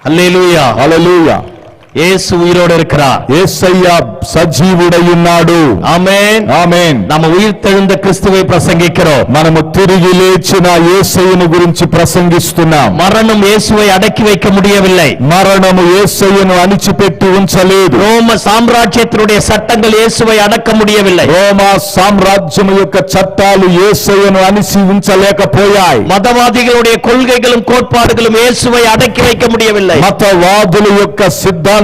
హల్లెలూయా, హల్లెలూయా. యేసు உயிரோடு இருக்கிறார். యేసయ్య సజీవుడై ఉన్నాడు. ఆమేన్, ఆమేన్. நம்ம உயிர்த்தெழுந்த கிறிஸ்துவை பிரசங்கிக்கிறோம். మనము తిరిగి లేచిన యేసయ్యను గురించి ప్రసంగిస్తున్నాం. மரணம் இயேசுவை அடக்கி வைக்க முடியவில்லை. మరణము యేసయ్యను అణిచిపెట్టి ఉంచలేదు. ரோம சாம்ராஜ்யத்தினுடைய சட்டங்கள் இயேசுவை அடக்க முடியவில்லை. రోమా సామ్రాజ్యం యొక్క చట్టాలు యేసయ్యను అణిచి ఉంచలేకపోయాయి. மதவாதிகளுடைய கொள்கைகளும் கோட்பாடுகளும் இயேசுவை அடக்கி வைக்க முடியவில்லை. మతవాదుల యొక్క సిద్ధాంతాలు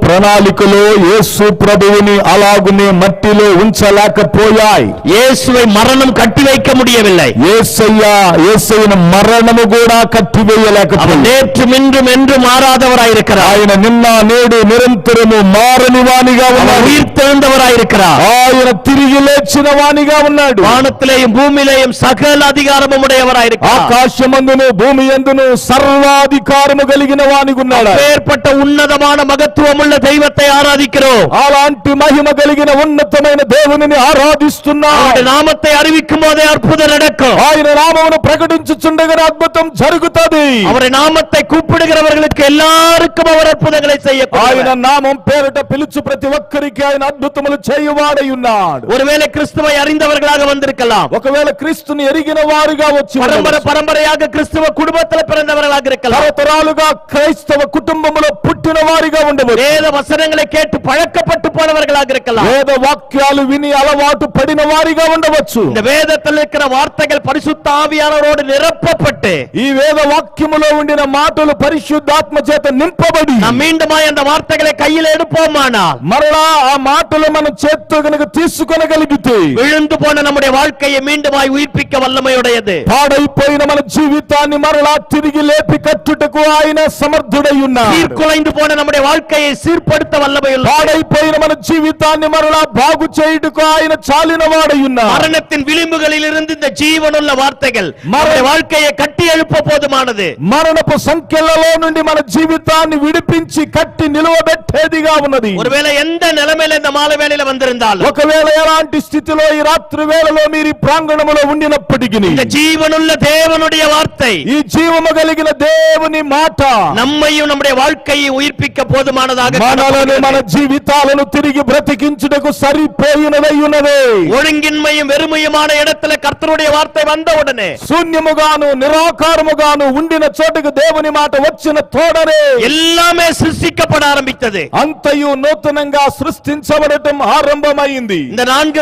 ప్రణాళికలు యేసు ప్రభువుని అలాగునే మట్టిలో ఉంచలేకపోయాయి. இயேசுவை மரணம் கட்டி வைக்க முடியவில்லை. యేసయ్యను మరణము కూడా కట్టివేయలేకపోయింది. நேற்றும் இன்றும் என்று மாறாதவராயிருக்கிறார். ఆయన నిన్న నేడు నిరంతరము మారని వానిగా ఉన్నాడు. உயிர்த்தெழுந்தவராயிருக்கிறார். ఆయన తిరిగి లేచిన వానిగా ఉన్నాడు. வானத்திலேயும் பூமியிலேயும் சகல அதிகாரமும் உடையவராயிருக்கிறார். ఆకాశమందును భూమి యందును సర్వాధికారము కలిగిన వానిగా ఉన్నాడు. ஏற்பட்ட ఉన్నతமான మగత్వముள்ள దైవத்தை ఆరాధిக்கிறோம். అలాంటి మహిమ కలిగిన ఉన్నతమైన దేవునిని ఆరాధిస్తున్నాం. அவருடைய நாமத்தை அறிவிக்கும் போதே அற்புதம் நடக்கும். ఆయన నామమును ప్రకటించుచుండగా అద్భుతం జరుగుతది. அவருடைய நாமத்தை கூப்பிடுகிறவர்களுக்கு எல்லாருக்கும் அவர் అద్భుతங்களை செய்யக்கூடியவர். ఆయన నామం పేరిట పిలుచు ప్రతి ఒక్కరికి ఆయన అద్భుతములు చేయువాడై ఉన్నాడు. ஒருவேளை கிறிஸ்துவை அறிந்தவர்களாக வந்திருக்கலாம். ఒకవేళ క్రీస్తుని ఎరిగిన వారుగా వచ్చి పరంపరயாக క్రిస్తువ కుటుంబத்தில் பிறந்தவர்களாக இருக்கலாம். తరతరాలుగా క్రైస్తవ కుటుంబములో పుట్టిన వారిగా ఉండవచ్చు. வேத వచనங்களை கேட்டு பழக்கப்பட்டு போனவர்களாக இருக்கலாம். వేద వాక్యాలు విని అలవాటు పడిన వారిగా ఉండవచ్చు. இந்த வேதத்தில் இருக்கிற வார்த்தைகள் பரிசுத்த ஆவியானவரோடு நிரப்பப்பட்டு ఈ వేద వాక్యములో ఉండిన మాటలు పరిశుద్ధాత్మ చేత నింపబడి நாம் மீண்டுமாய் அந்த வார்த்தைகளை கையில் எடுப்போமானால் మరలా ఆ మాటలు మన చేత్తో గనుక తీసుకొనగలిగితే விழுந்து போன நம்முடைய வாழ்க்கையை மீண்டுமாய் உயிர்ப்பிக்க வல்லமையுடையது. పాడైపోయిన మన జీవితాన్ని మరలా తిరిగి లేపి కట్టుటకు ఆయన సమర్థుడై ఉన్నాడు. சீர்குலைந்து போன நம்முடைய வாழ்க்கையை சீர்படுத்த வல்லமையுள்ளது. పాడైపోయిన మన జీవితాన్ని మరలా బాగు చేయుటకు ఆయన చాలిన వాడై ఉన్నాడు. மரணத்தின் விளிம்புகளில் இருந்து இந்த ஜீவனுள்ள வார்த்தைகள் நம்முடைய வாழ்க்கையை கட்டி எழுப்ப போதுமானது. మరణపు సంఖ్యలలో నుండి మన జీవితాన్ని విడిపించి కట్టి నిలవబెట్టేదిగా ఉన్నది. ஒருவேளை எந்த நிலைமையில இந்த மாலை வேளையில வந்திருந்தாலும், ఒకవేళ ఎలాంటి స్థితిలో ఈ రాత్రి వేళలో మీరు ఈ ప్రాంగణములో ఉండినప్పటికీ இந்த ஜீவனுள்ள தேவனுடைய வார்த்தை, ఈ జీవము కలిగిన దేవుని మాట நம்மையும் நம்முடைய வாழ்க்கையை உயிர்ப்பிக்க போதுமானதாக మనలను మన జీవితాలను తిరిగి బ్రతికించుటకు సరిపోయినదై ఉన్నది. ஒழுங்கின்மையும் வெறுமையுமான இடத்துல கர்த்தருடைய வார்த்தை வந்தவுடனே శూన్యముగాను నిరాకారముగాను ఉండిన చోటుకు దేవుని మాట వచ్చిన తోడనే எல்லாமே சிருஷ்டிக்கப்பட ஆரம்பித்தது. అంతయు నూతనంగా సృష్టించబడటం ఆరంభమైంది. இந்த நான்கு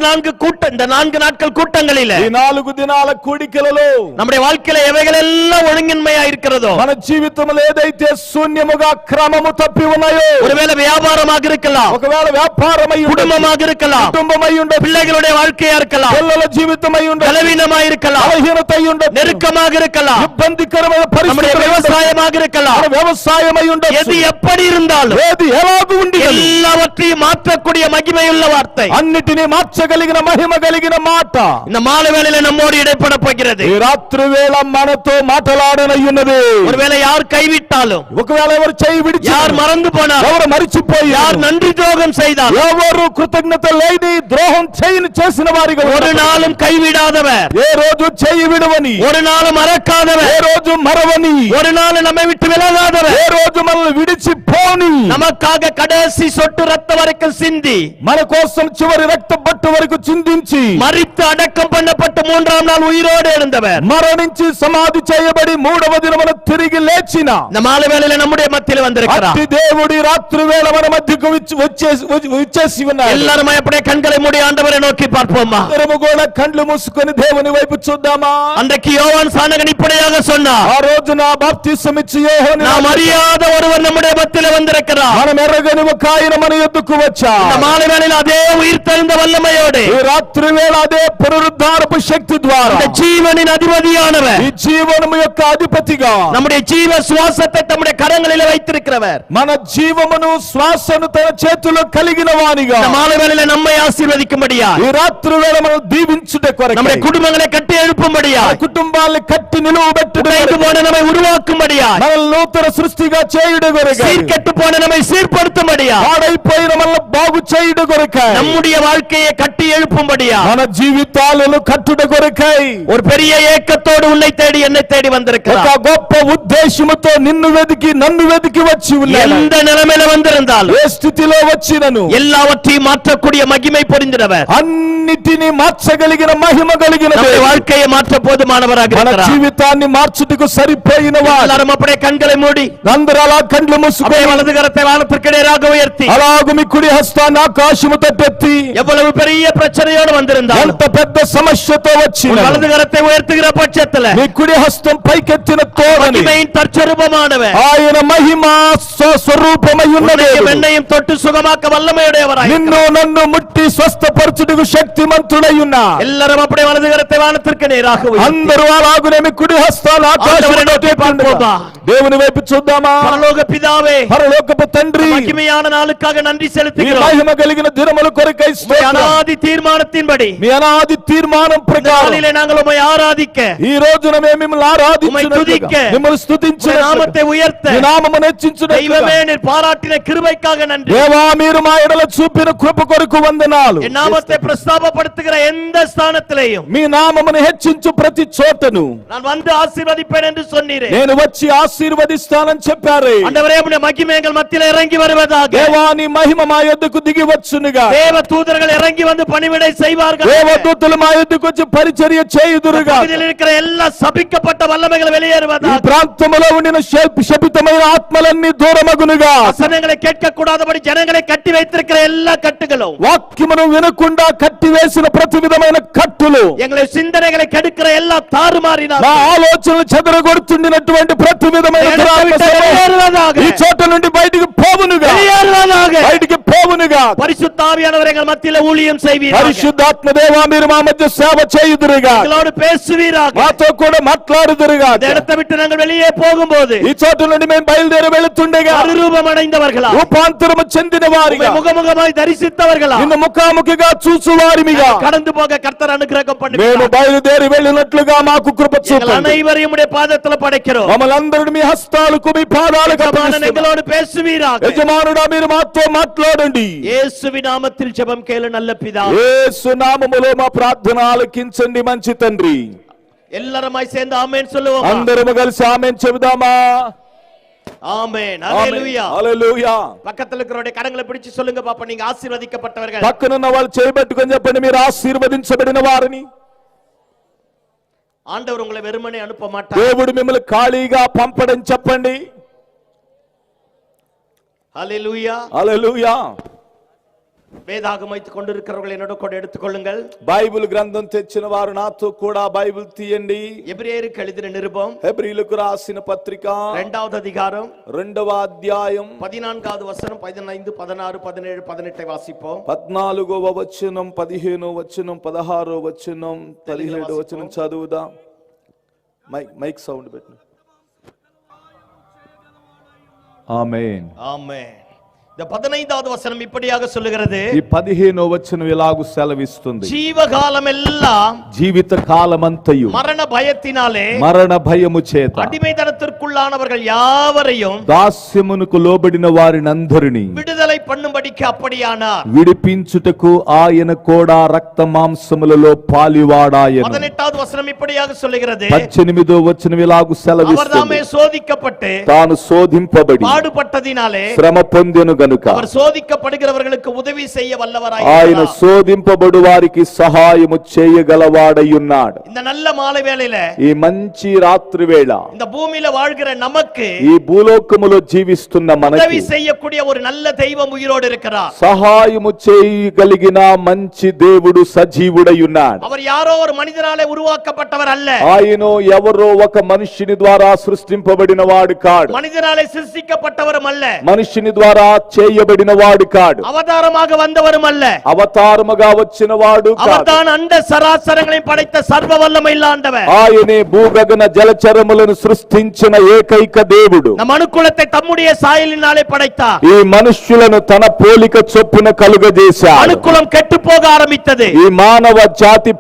நாட்கள் கூட்டங்களில ఈ 4 దినాల కూడికలలో நம்முடைய வாழ்க்கையில எவைகள் எல்லாம் ஒழுங்கின்மையா இருக்கிறதோ, మన జీవితంలో ఏదైతే శూన్యముగా క్రమము తప్పి ఉన్నాయో, ஒருவேளை வியாபாரமாக இருக்கலாம், ఒకవేళ వ్యాపారమై குடும்பமாக இருக்கலாம், కుటుంబమై ఉండదు, பிள்ளைகளுடைய வாழ்க்கையா இருக்கலாம், పిల్లల జీవితమై ఉండదు, பலவீனமாக இருக்கலாம், బలహీనతై ఉండదు, நெருக்கமாக இருக்கலாம், ఇబ్బందికరమైన நம்முடைய పరిస్థితులు விவசாயமாக இருக்கலாம், వ్యవసాయమై ఉండదు. எது எப்படி இருந்தாலும் ఏది ఎలాగూ ఉండి எல்லாவற்றையும் மாற்றக்கூடிய மகிமையுள்ள வார்த்தை, అన్నిటినీ మార్చగలిగిన మహిమ కలిగిన మాట இந்த மாலை வேளையில நம்மோடு இடைப்பட போகிறது. ఈ రాత్రి వేళ మనతో మాట్లాడనయ్యున్నది. ஒருவேளை யார் கைவிட்டாலும், ఒకవేళ ఎవరు చేయి విడిచి, யார் மறந்து போனாலும், ఎవరు మరిచిపోయి, யார் நன்றி துரோகம் செய்தால், ఎవరు కృతజ్ఞత లేని ద్రోహం చేసిన వారిగా ஒரு நாளும் கைவிடாதவர், ఏ రోజు చేయి విడవని, ஒரு நாளும் மறக்காதவர், ఏ రోజు మరవని, ஒரு நாள் நம்மை விட்டு விலகாதவர், ఏ రోజు మనల్ని విడిచిపోని, நமக்காக கடைசி சொட்டு ரத்தம் வரைக்கும் சிந்தி, మన కోసం చివరి రక్త బొట్టు వరకు చిందించి, மரித்து அடக்கம் பண்ணப்பட்டு 3ஆம் நாள் உயிரோடு எழுந்தவர், మరణించి సమాధి చేయబడి 3వ దినమున తిరిగి లేచిన இந்த மாலை வேளையில நம்முடைய மத்தியில் வந்திருக்கிறார். అట్టి దేవుడి రాత్రి వేళ మన మధ్యకు వచ్చేసి ఉన్నారు. எல்லாரும் அப்படியே கண்களை மூடி ஆண்டவரை நோக்கி பார்ப்போமா? అందరము కూడా కళ్ళు మూసుకొని దేవుని వైపు చూద్దామా? அன்றைக்கு யோவான் சானகன் இப்படியாக சொன்னார், ఆ రోజున బాప్తిసం ఇచ్చి యోహాను, நாம் அறியாத ஒருவர் நம்முடைய மத்தியில் வந்திருக்கிறார். మనం ఎరగని ఒక ఆయన మన యొద్దకు వచ్చాడు. இந்த மாலை வேளையில அதே உயிர் தெழுந்த வல்லமையோடு, ఈ రాత్రి వేళ అదే పునరుద్ధారపు శక్తి ద్వారా இந்த ஜீவனின் அதிபதியானவர், ఈ జీవనము యొక్క అధిపతిగా நம்முடைய ஜீவ சுவாசத்தை தம்முடைய கரங்களில் வைத்திருக்கிறவர், మన జీవమును శ్వాసను తన చేతిలో కలిగిన వానిగా இந்த மாலை வேளையில நம்மை ஆசీర్వదించుம்படியா, ఈ రాత్రి వేళ మనం దీవించుట కొరకు, நம்முடைய குடும்பங்களை கட்டி எழுப்பும்படியா, కుటుంబాలను కట్టి నిలువబెట్టుట உடைந்து போன நம்மை உருவாக்கும்படியா, మనల్ని నూతన సృష్టిగా చేయుట కొరకు, சீர்கெட்டு போன நம்மை சீர்படுத்தும்படியா, పాడైపోయిన మనల్ని బాగు చేయుట కొరకు, நம்முடைய வாழ்க்கையை கட்டி எழுப்பும்படியா, మన జీవితాలను కట్టుట కొరకు ஒரு பெரிய ஏக்கத்தோடு உன்னை தேடி என்னை தேடி ఒక வந்திருக்கிறார். గొప్ప ఉద్దేశముతో నిన్ను వెతికి నన్ను వెతికి వచ్చి ఉన్నాడు. எந்த நிலைமையில வந்திருந்தாலும் ఏ స్థితిలో వచ్చినను எல்லாவற்றையும் மாற்றக்கூடிய மகிமை பொருந்தினவர். అన్నిటిని మార్చగలిగిన మహిమ కలిగిన நம்முடைய దేవుడు. வாழ்க்கையை மாற்ற போதுமானவராக మన இருக்கிறார். జీవితాన్ని మార్చుటకు సరిపోయిన వాడు. எல்லாரும் அப்படியே கண்களை மூடி అందరూ అలా కండ్లు அப்படியே మూసుకొని வலது கரத்தை வானத்திற்கு நேராக உயர்த்தி అలాగు మీ కుడి హస్తాన్ని ఆకాశము తట్టెత్తి எவ்வளவு பெரிய பிரச்சனையோடு வந்திருந்தாலும் ఎంత పెద్ద సమస్యతో వచ్చిన உன் வலது கரத்தை உயர்த்துகிற பட்சத்துல మీ కుడి హస్తం పైకెత్తిన తోడని மகிமையின் தற்சரூபமானவர் ఆయన మహిమ స్వరూపమై ఉన్న உன்னையும் దేవుడు. என்னையும் தொட்டு சுகமாக்க வல்லமையுடையவராய் నిన్ను నన్ను ముట్టి స్వస్థపరచుటకు శక్తిమంతుడై ఉన్నా. எல்லாரும் அப்படியே வலது கரத்தை வானத்திற்கு நேராக உயர்த்தி అందరూ అలాగునే మీ కుడి హస్తాలు ఆకాశములో ఎత్తుతుండగా దేవుని వైపు చూద్దామా. பரலோக பிதாவே, పరలోకపు తండ్రి, மகிமையான நாளுக்காக நன்றி మీ செலுத்துகிறோம். మహిమ కలిగిన దినముల కొరకై உம்முடைய స్తోత్రం. அநாதி தீர்மானத்தின்படி మీ అనాది తీర్మానం இந்த ప్రకారం நாளிலே நாங்கள் உம்மை ஆராதிக்க, ఈ రోజున మేము మిమ్మల్ని உம்மை ఆరాధించుటకు துதிக்க, మిమ్మల్ని உம்முடைய స్తుతించుటకు நாமத்தை உயர்த்த, మీ నామమును హెచ్చించుటకు தெய்வமே நீர் பாராட்டின கிருபைக்காக நன்றி. దేవా మీరు మా ఎడల చూపిన కృప కొరకు వందనాలు. என் நாமத்தை பிரஸ்தாபப்படுத்துகிற எந்த ஸ்தானத்திலேயும் మీ నామమును హెచ్చించు ప్రతి చోటను நான் வந்து ஆசீர்வதிப்பேன் என்று சொன்னீரே. నేను వచ్చి ఆశీర్వదిస్తానని చెప్పారే. ஆண்டவரே, உம்முடைய மகிமை எங்கள் மத்தியிலே இறங்கி வருவதாக. దేవా నీ మహిమ మా యొద్దకు దిగి వచ్చునుగా. தேவ தூதர்கள் இறங்கி வந்து பணிவிடை செய்வார்கள். దేవదూతలు మా యొద్దకు వచ్చి పరిచర్య చేయుదురుగా. பகுதியில் இருக்கிற எல்லா சபிக்கப்பட்ட வல்லமைகள் ఈ வெளியேறுவதாக. ప్రాంతములో ఉండిన శపితమైన ఆత్మలన్నీ దూరమగునుగా. வசனங்களை கேட்க கூடாதபடி ஜனங்களை கட்டி வைத்திருக்கிற எல்லா கட்டுகளும், వాక్యమును వినకుండా కట్టివేసిన ప్రతి విధమైన కట్టులు, எங்களை சிந்தனைகளை கெடுக்கிற எல்லா தாறுமாறினால் మా ఆలోచనలు చెదరగొడుతుండినటువంటి ప్రతి విధమైన దురాత్మ வெளியேறுவதாக. ఈ చోట నుండి బయటికి పోవునుగా. வெளியேறுவதாக. బయటికి పోవునుగా. பரிசுத்த ஆவியானவர் எங்கள் மத்தியிலே ஊழியம் செய்வீராக. పరిశుద్ధాత్మ దేవా మీరు మా మధ్య సేవ చేయుదురుగా. எங்களோடு பேசுவீராக. మాతో కూడా మాట్లాడుదురుగా. இந்த இடத்தை விட்டு நாங்கள் வெளியே போகும்போது ఈ చోట నుండి మేము బయలుదేరి వెళుతుండగా மறுரூபம் அடைந்தவர்களா, రూపాంతరము చెందిన వారిగా, உம்மை முகமுகமாய் தரிசித்தவர்களா, నిన్ను ముఖాముఖిగా చూచువారిమిగా கடந்து போக கர்த்தர் அனுகிரகம் మేము பண்ணுவீராக. బయలుదేరి వెళ్ళినట్లుగా మాకు కృప எங்கள் చూపండి. அனைவரையும் உம்முடைய பாதத்துல படைக்கிறோம். మమ్మల్ని అందరిని మీ హస్తాలకు మీ పాదాలకు యజమానன் అప్పగిస్తున్నాం. எங்களோடு பேசுவீராக. యజమానుడా మీరు మాతో మాట్లాడండి. இயேசுவின் நாமத்தில் ஜெபம் கேளு நல்ல பிதா. యేసు నామములో మా ప్రార్థన ఆలకించండి మంచి తండ్రి. எல்லாருமாய் சேர்ந்து ஆமென் சொல்லுவோம். అందరము కలిసి ఆమేన్ చెబుదామా. ஆமென். ஹalleluya. హల్లెలూయా. பக்கத்துல இருக்கிறவருடைய கரங்களை பிடிச்சு சொல்லுங்க பாப்பா, நீங்க ஆசீர்வதிக்கப்பட்டவர்கள். పక్కనున్న వాళ్ళు చేయబెట్టుకొని చెప్పండి మీరు ఆశీర్వదించబడిన వారిని. ஆண்டவர் உங்களை வெறுமனே அனுப்ப மாட்டார். దేవుడు మిమ్మల్ని ఖాళీగా పంపడని చెప్పండి. ஹalleluya. హల్లెలూయా. வேதாகமம் வைத்துக் கொண்டிருக்கிறவர்கள் என்னோட கூட எடுத்துக்கொள்ளுங்கள். బైబిల్ గ్రంథం తెచ్చిన వారు నాతో కూడా బైబిల్ తీయండి. எபிரேயருக்கு எழுதின நிருபம் హెబ్రీయులకు రాసిన పత్రిక 2வது அதிகாரம் 2వ అధ్యాయం 14வது వచనం 15 16 17 18 వాసిப்போம். 14వ వచనం 15వ వచనం 16వ వచనం 17వ వచనం చదువుదాం. మైక్ సౌండ్ పెట్టు. ఆమేన్. ஆமென். இந்த 15வது வசனம் இப்படியாக சொல்லுகிறது, ఈ 15వ వచనం ఇలాగు సెలవిస్తుంది. జీవకాలం எல்லாம் జీవిత కాలమంతయు మరణ భయத்தினாலே మరణ భయము చేత அடிமைத்தனத்திற்குள்ளானவர்கள் யாவரையும் దాస్యమునకు లోబడిన వారినందరినీ விடுதலை பண்ணும்படிக்கு அப்படியானார். విడిపించుటకు ఆయన కూడా రక్త మాంసములలో పాలివాడాయను. 18வது వசனம் இப்படியாக சொல்லுகிறது, 18వ వచనం ఇలాగు அவர் సెలవిస్తుంది. தாமே சோதிக்கப்பட்டு తాను శోధింపబడి பாடுபட்டதினாலே శ్రమ పొందెను గనుక அவர் சோதிக்கப்படுகிறவர்களுக்கு உதவி செய்ய வல்லவராய் ఆయన இருக்கிறார். శోధింపబడు వారికి సహాయము చేయగలవాడై ఉన్నాడు. இந்த நல்ல மாலை வேளையில ఈ మంచి రాత్రి వేళ இந்த பூமியில வாழ்கிற நமக்கு ఈ భూలోకములో జీవిస్తున్న உதவி మనకి செய்யக்கூடிய ஒரு நல்ல தெய்வம் உயிரோடு இருக்கிறார். సహాయము చేయగలిగిన మంచి దేవుడు సజీవుడై ఉన్నాడు. அவர் யாரோ ஒரு மனிதனாலே உருவாக்கப்பட்டவர் அல்ல. ఆయన ఎవరో ఒక మనుష్యుని ద్వారా సృష్టింపబడిన వాడు కాడు. மனிதனாலே சிருஷ்டிக்கப்பட்டவரும் அல்ல. మనుష్యుని ద్వారా చేయబడిన వాడు కాడు. அவதாரமாக வந்தவரும் அல்ல. అవతారముగా వచ్చిన వాడు కాదు. அவர்தான் அண்ட சராசரங்களையும் படைத்த சர்வ வல்லமையுள்ள ஆண்டவர். ఆయనే భూగగన జలచరములను సృష్టించిన ఏకైక దేవుడు. நம் மனுக்குலத்தை தம்முடைய சாயலினாலே படைத்தார். ఈ మనుష్యులను తన పోలిక చొప్పున కలుగజేశాడు. மனுக்குலம் கெட்டு போக ஆரம்பித்தது. ఈ మానవ జాతి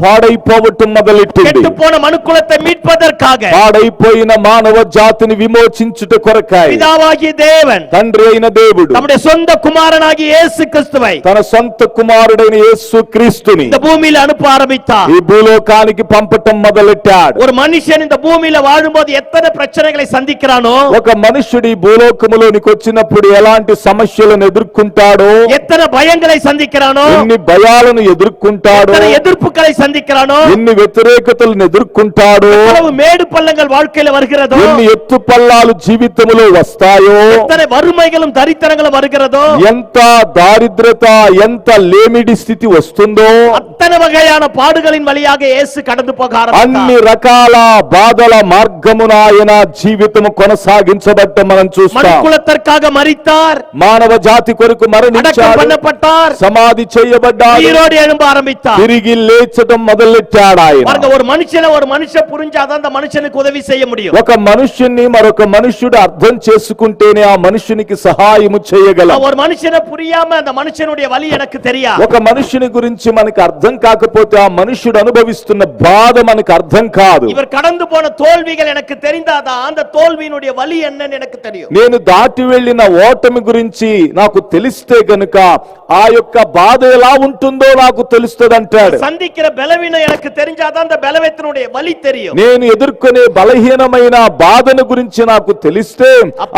పాడైపోవటం మొదలెట్టింది. கெட்டு போன மனுக்குலத்தை மீட்பதற்காக, పాడైపోయిన మానవ జాతిని విమోచించుట కొరకై பிதாவாகிய தேவன் తండ్రి అయిన దేవుడు நம்முடைய சொந்த குமாரனாகிய இயேசு கிறிஸ்துவை తన సొంత కుమారుడైన యేసు క్రీస్తుని இந்த பூமியில அனுப்ப ஆரம்பித்தார். ఈ భూలోకానికి పంపటం మొదలెట్టాడు. ஒரு மனுஷன் இந்த பூமியில வாழும்போது எத்தனை பிரச்சனைகளை சந்திக்கிறானோ, ఒక మనుషుడు ఈ భూలోకములోనికి వచ్చినప్పుడు ఎలాంటి సమస్యలను ఎదుర్కొంటాడో, எத்தனை பயங்களை சந்திக்கிறானோ, ఎన్ని భయాలను ఎదుర్కొంటాడో, எத்தனை எதிர்ப்புகளை சந்திக்கிறானோ, ఎన్ని వ్యతిరేకతలను ఎదుర్కొంటాడో, எவ்வளவு மேடு பள்ளங்கள் வாழ்க்கையில வருகிறதோ, ఎన్ని ఎత్తు పల్లాలు జీవితంలో వస్తాయో, எத்தனை வறுமைகளும் தரித்திரங்களும் வருகிறதோ, ఎంత దారిద్రత ఎంత లేమిడి స్థితి వస్తుందో, அத்தனை வகையான பாடுகளின் வழியாக இயேசு கடந்து போக అన్ని ஆரம்பித்தார். రకాల బాధల మార్గమున ఆయన జీవితము కొనసాగించబడ్డం మనం చూస్తాం. மனுக்குலத்திற்காக மரித்தார், మానవ జాతి కొరకు அடக்கம் మరణించాడు, பண்ணப்பட்டார், సమాధి చేయబడ్డాడు, உயிரோடு எழும்ப ஆரம்பித்தார். తిరిగి లేచడం మొదలెట్టాడు ఆయన. பாருங்க, ஒரு மனுஷன் புரிஞ்சாதான் அந்த மனுஷனுக்கு உதவி செய்ய முடியும். ఒక మనుష్యుని మరొక మనుష్యుడు అర్థం చేసుకుంటేనే ఆ మనుషునికి సహాయము చేయగలం. ஒரு మనిషిని புரியாம அந்த மனுஷனுடைய வலி எனக்கு தெரியாது. ఒక మనుషుని గురించి మనకు అర్థం కాకపోతే ఆ మనుషుడు అనుభవిస్తున్న బాధ మనకు అర్థం కాదు. இவர் கடந்து போன தோல்விகள் எனக்கு தெரிந்தாதான் அந்த தோல்வியினுடைய வலி என்னன்னு எனக்கு தெரியும். నేను దాటి వెళ్ళిన ఓటమి గురించి నాకు తెలిస్తే గనుక ఆ యొక్క బాధ ఎలా ఉంటుందో నాకు తెలుస్తుంది అంటాడు. சந்திக்கிற பலவீனம் எனக்கு தெரிஞ்சாதான் அந்த பலவீனத்தினுடைய வலி தெரியும். నేను ఎదుర్కొనే బలహీనమైన బాధను గురించి నాకు తెలిస్తే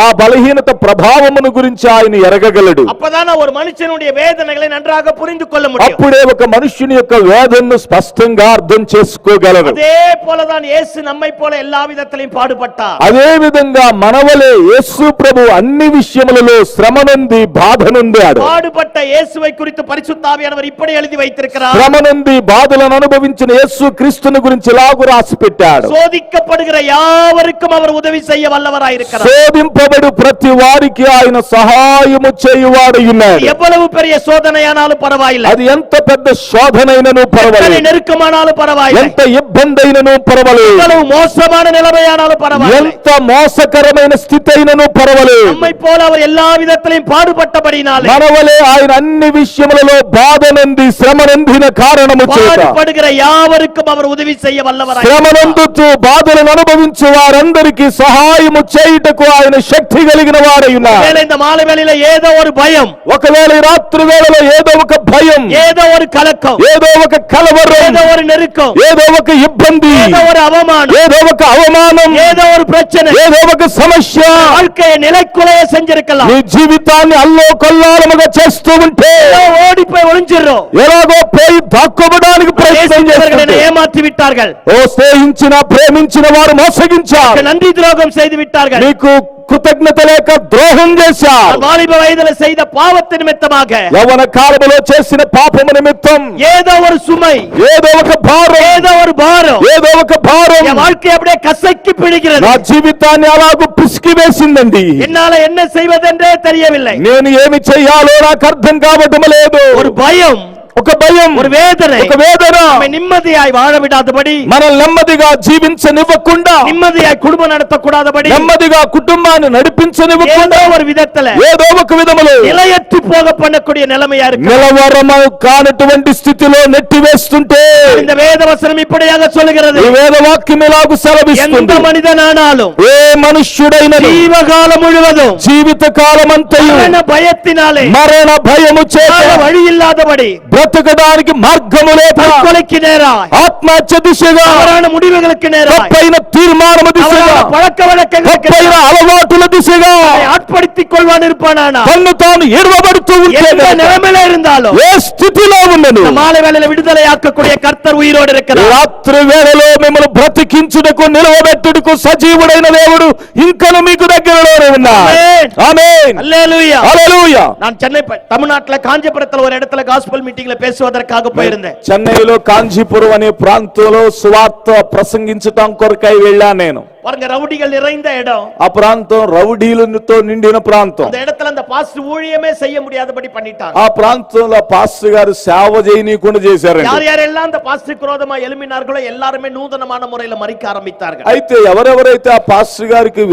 ఆ బలహీనత ప్రభావమును గురించి ఆయన ఎరగగలడు. அப்பதான் ஒரு மனுஷனுடைய வேதனைகளை நன்றாக புரிந்து கொள்ள முடியும். అప్పుడే ఒక మనుష్యుని యొక్క వేదనను స్పష్టంగా అర్థం చేసుకోగలరు. அதே போலதான் இயேசு நம்மை போல எல்லா விதத்திலும் பாடுபட்டார். అదే విధంగా మనవలే యేసు ప్రభు అన్ని విషయములలో శ్రమ నుండి బాధ నుండాడు. பாடுபட்ட இயேசுவை குறித்து பரிசுத்த ஆவியானவர் இப்படி எழுதி வைத்திருக்கிறார். శ్రమ నుండి బాధలను అనుభవించిన యేసు క్రీస్తుని గురించి ఇలాగూ రాసి పెట్టాడు. சோதிக்கப்படுகிற யாவருக்கும் அவர் உதவி செய்ய வல்லவராய் இருக்கிறார். శోధింపబడు ప్రతి వారికి ఆయన సహాయము చేయువాడై ఉన్నాడు. எவ்வளவு பெரிய சோதனையானாலும் பரவாயில்லை, అది ఎంత పెద్ద శోధనైనను எத்தனை పర్వాలేదు, நெருக்கமானாலும் பரவாயில்லை, ఎంత ఇబ్బంది అయినను పర్వాలేదు, எவ்வளவு மோசமான நிலைமையானாலும் பரவாயில்லை, ఎంత మోసకరమైన స్థితి అయినను పర్వాలేదు, நம்மை போல அவர் எல்லா விதத்திலும் பாடுபட்டபடினாலே మనవలే ఆయన అన్ని విషయములలో బాధ నుండి శ్రమ నొందిన కారణము చేత பாடுபடுகிற யாவருக்கும் அவர் உதவி செய்ய వల్లవరాய் శ్రమ నొందుతూ బాధలను అనుభవించే వారందరికీ సహాయము చేయుటకు ఆయన శక్తి కలిగిన వాడై ఉన్నాడు. ஒருவேளை இந்த மாலை வேளையில ஏதோ ஒரு பயம், ఒకవేళ ఈ రాత్రి వేళలో ఏదో ఒక భయం, ஏதோ ஒரு கலக்கம், ఏదో ఒక కలవరం, ஏதோ ஒரு நெருக்கம், ఏదో ఒక ఇబ్బంది, ஏதோ ஒரு அவமானம், ఏదో ఒక అవమానం, ஏதோ ஒரு பிரச்சனை ఏదో ఒక సమస్య வாழ்க்கையை நிலைக்குலைய செஞ்சிருக்கலாம். నీ జీవితాన్ని అల్లోకల్లోలముగా చేస్తూ ఉంటే ஏதோ ஓடி போய் ஒளிஞ்சிரோம், ఎలాగో పోయి దాక్కోవడానికి ప్రయత్నం చేస్తుంటే, ஏமாற்றி விட்டார்கள், ఓ స్నేహించిన ప్రేమించిన వారు మోసగించారు, நன்றி துரோகம் செய்து விட்டார்கள், నీకు కృతజ్ఞత లేక ద్రోహం చేశారు, வாலிப வயதில செய்த பாவத்தின் நிமித்தமாக యవ్వన కాలములో చేసిన పాపము నిమిత్తం ஏதோ ஒரு சுமை, ఏదో ఒక భారం, ஏதோ ஒரு பாரம் ఏదో ఒక భారం என் வாழ்க்கை அப்படியே கசக்கி பிடிக்கிறது. నా జీవితాన్ని అలాగూ పిసికి వేసిందండి. என்னால என்ன செய்வதென்றே தெரியவில்லை. నేను ఏమి చెయ్యాలో నాకు అర్థం కావటం లేదు. ஒரு பயம், ఒక భయం, ஒரு வேதனை, ఒక వేదన நம்மை நிம்மதியாய் வாழ விடாதபடி, మనల్ని నెమ్మదిగా జీవించనివ్వకుండా, நிம்மதியாய் குடும்பம் நடத்தக்கூடாதபடி, నెమ్మదిగా కుటుంబాన్ని నడిపించనివ్వకుండా, ஏதோ ஒரு విధத்துல ఏదో ఒక విధములో நிலையற்று போக பண்ணக்கூடிய நிலைமையா இருக்கு. నిలవరము కానటువంటి స్థితిలో నెట్టివేస్తుంటే இந்த வேதவசனம் இப்படியாக சொல்லுகிறது, ఈ వేదవాక్యం ఇలాగూ எந்த సెలవిస్తుంది, மனிதனானாலும் ఏ మనుష్యుడైన ஜீவகாலம் முழுவதும் జీవిత కాలమంతయు மரண பயத்தினாலே మరణ భయము చేత வாழ வழி இல்லாதபடி బ్రతకడానికి మార్గము లేక தற்கொலைக்கு நேராய், ఆత్మహత్య దిశగా, தவறான முடிவுகளுக்கு நேராய், తప్పైన తీర్మానము దిశగా, தவறான பழக்க வழக்கங்களுக்கு తప్పైన అలవాటుల దిశగా நேராய் ஆட்படுத்திக் கொள்வான் இருப்பானா, తన్ను తాను ఎడవబడుతూ ఉంటే எந்த நிலைமையில இருந்தாலும் ఏ స్థితిలో ఉన్నను இந்த மாலை வேளையில விடுதலையாக்கக்கூடிய கர்த்தர் உயிரோடு இருக்கிறார். రాత్రి వేళలో మిమ్మల్ని బ్రతికించుటకు నిలవబెట్టుటకు సజీవుడైన దేవుడు ఇంకను మీకు దగ్గరలోనే ఉన్నాడు. ఆమేన్. ఆమేన్. அல்லேலூயா. హల్లెలూయా. நான் சென்னை தமிழ்நாட்டுல காஞ்சிபுரத்துல ஒரு இடத்துல காஸ்பல் மீட்டிங்ல பேசுவதற்காக போயிருந்தேன். చెన్నైలో కాంచీపురం అనే ప్రాంతంలో సువార్త ప్రసంగించటం కొరకై వెళ్ళాను నేను. பாருங்க ரவுடிகள் நிறைந்த இடம். ఆ ప్రాంతం రౌడీలతో నిండిన ప్రాంతం. அந்த இடத்துல அந்த பாஸ்டர் ஊழியமே செய்ய முடியாதபடி பண்ணிட்டாங்க. ఆ ప్రాంతంలో పాస్టర్ గారు సేవ చేయనీయకుండా చేశారండి. யார் யாரெல்லாம் அந்த பாஸ்டர் விரோதமா எழும்பினார்களோ எல்லாரும் నూతనமான முறையில் మరిక ఆరంభించాர்கள். అయితే ఎవరెవరైతే ఆ పాస్టర్ గారికి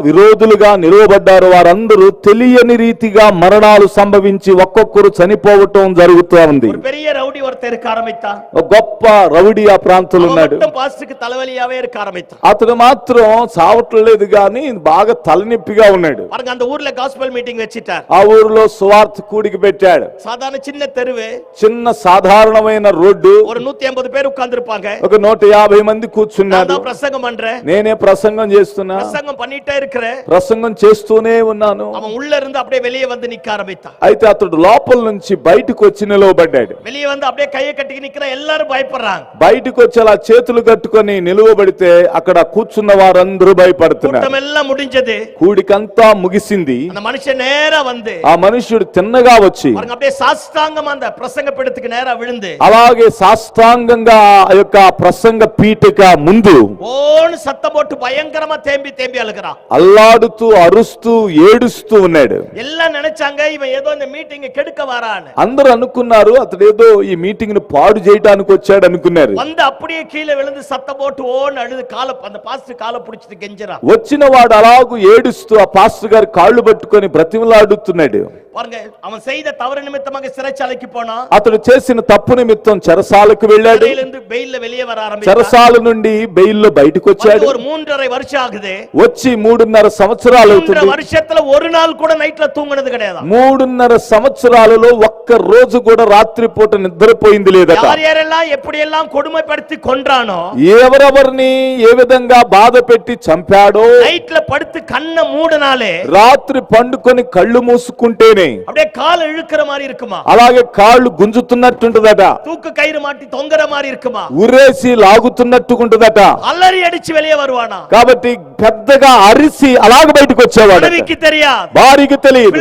విరోధులుగా నిలవబడ్డారో వారందరూ తెలియని రీతిగా మరణాలు సంభవించి ఒక్కొక్కరు చనిపోవటం జరుగుతూ ఉంది. ஒரு பெரிய ரவுடி ஒருத்தர் இருக்க ஆரம்பித்தான். ఒక గొప్ప రౌడీ ఆ ప్రాంతంలో ఉన్నాడు. పాస్టర్కి తలవలియాவே இருக்க ఆరంభిத்தான். అతడు మాత్రం చావట్లేదు గాని బాగా తలనొప్పిగా ఉన్నాడు. பாருங்க அந்த ஊர்ல గాస్పెల్ మీటింగ్ వెచ్చిட்டார். ఆ ఊరిలో సువార్త కూడిక పెట్టాడు. సాధారణ చిన్న తెరువే, చిన్న సాధారణమైన రోడ్డు. ஒரு 150 பேர் உட்கார்ந்திருப்பாங்க. ఒక 150 మంది కూర్చున్నారు. நான் பிரசங்கம் பண்றேன். నేనే ప్రసంగం చేస్తున్నా. பிரசங்கம் பண்ணிட்டே இருக்கிறேன். ప్రసంగం చేస్తూనే ఉన్నాను. அவன் உள்ள இருந்து அப்படியே வெளியே வந்து நிக்க ஆரம்பித்தான். అయితే అతడు లోపల నుంచి బయటకు వచ్చి నిలవబడ్డాడు. வெளியே வந்து அப்படியே கையை கட்டி நிக்கிற எல்லாரும் பயப்படுறாங்க. బయటకు వచ్చి అలా చేతులు కట్టుకొని నిలవబడితే అక్కడ కూర్చున్న వారందరూ భయపడుతున్నారు. கூட்டம் எல்லாம் முடிஞ்சது. కూడికంతా ముగిసింది. அந்த మనిషి நேரா வந்து ఆ మనుషుడు తిన్నగా వచ్చి பாருங்க அப்படியே சாஷ்டாங்கமா அந்த பிரசங்க பீடத்துக்கு நேரா விழுந்து అలాగే సాష్టాంగంగా ఆ యొక్క ప్రసంగ పీఠిక ముందు ఓన్ సత్తం పోட்டு பயங்கரமா தேம்பி தேம்பி அழுகிறான். అల్లాడుతూ అరుస్తూ ఏడుస్తూ ఉన్నాడు. எல்லாம் நினைச்சாங்க இவன் ஏதோ இந்த மீட்டிங் கெடுக்க வரான்னு. అందరూ అనుకున్నారు అతడేదో ఈ మీటింగ్ ను పాడు చేయడానికి వచ్చాడు అనుకున్నారు. வந்து அப்படியே கீழே விழுந்து சத்தம் போட்டு ஓன்னு அழுது அந்த பாஸ்டர் காலை பிடிச்சிட்டு கெஞ்சறான். వచ్చిన వాడు అలాగూ ఏడుస్తూ ఆ పాస్టర్ గారి కాళ్ళు పట్టుకొని బ్రతిమలాడుతున్నాడు. பாருங்க அவன் செய்த தவறு நிமித்தமாக சிறைச்சாலைக்கு போனா. అతడు చేసిన తప్పు నిమిత్తం చెరసాలకు వెళ్ళాడు. జైలుండి బెయిల్ வெளியே வர ఆరంభించాడు. చెరసాల నుండి బెయిల్లో బయటకు వచ్చాడు. ஒரு 3.5 வருஷம் ஆகுது. వచ్చి 3.5 సంవత్సరాలు అవుతుంది. 3 வருஷத்துல ஒரு நாள் கூட నైట్ல తూంగనది கிடையாது. 3.5 సంవత్సరాలలో ఒక్క రోజు కూడా రాత్రిపూట నిద్రపోయింది లేదట. யாரெல்லாம் எப்படி எல்லாம் கொடுமைப்படுத்தி கொன்றானோ, ఎవరెవరిని ఏ విధంగా బాధ పెట్టి చంపాడో, నైట్ల పడుతు కన్న మూడనాలే రాత్రి పండుకొని కళ్ళు మూసుకుంటేనే அப்படியே கால் இழுக்கிற மாதிரி இருக்குமா, అలాగే కాళ్ళు గుంజుతున్నట్టుంటదట. தூக்கு கயிறு மாட்டி தொங்கற மாதிரி இருக்குமா, ఉరేసి లాగుతున్నట్టుకుంటదట. అల్లరి అడిచి வெளியே வருவானா. కాబట్టి పెద్దగా అరిసి అలాగ బయటకు వచ్చేవాడు. భార్యకి తెలియదు, భార్యకి తెలియదు,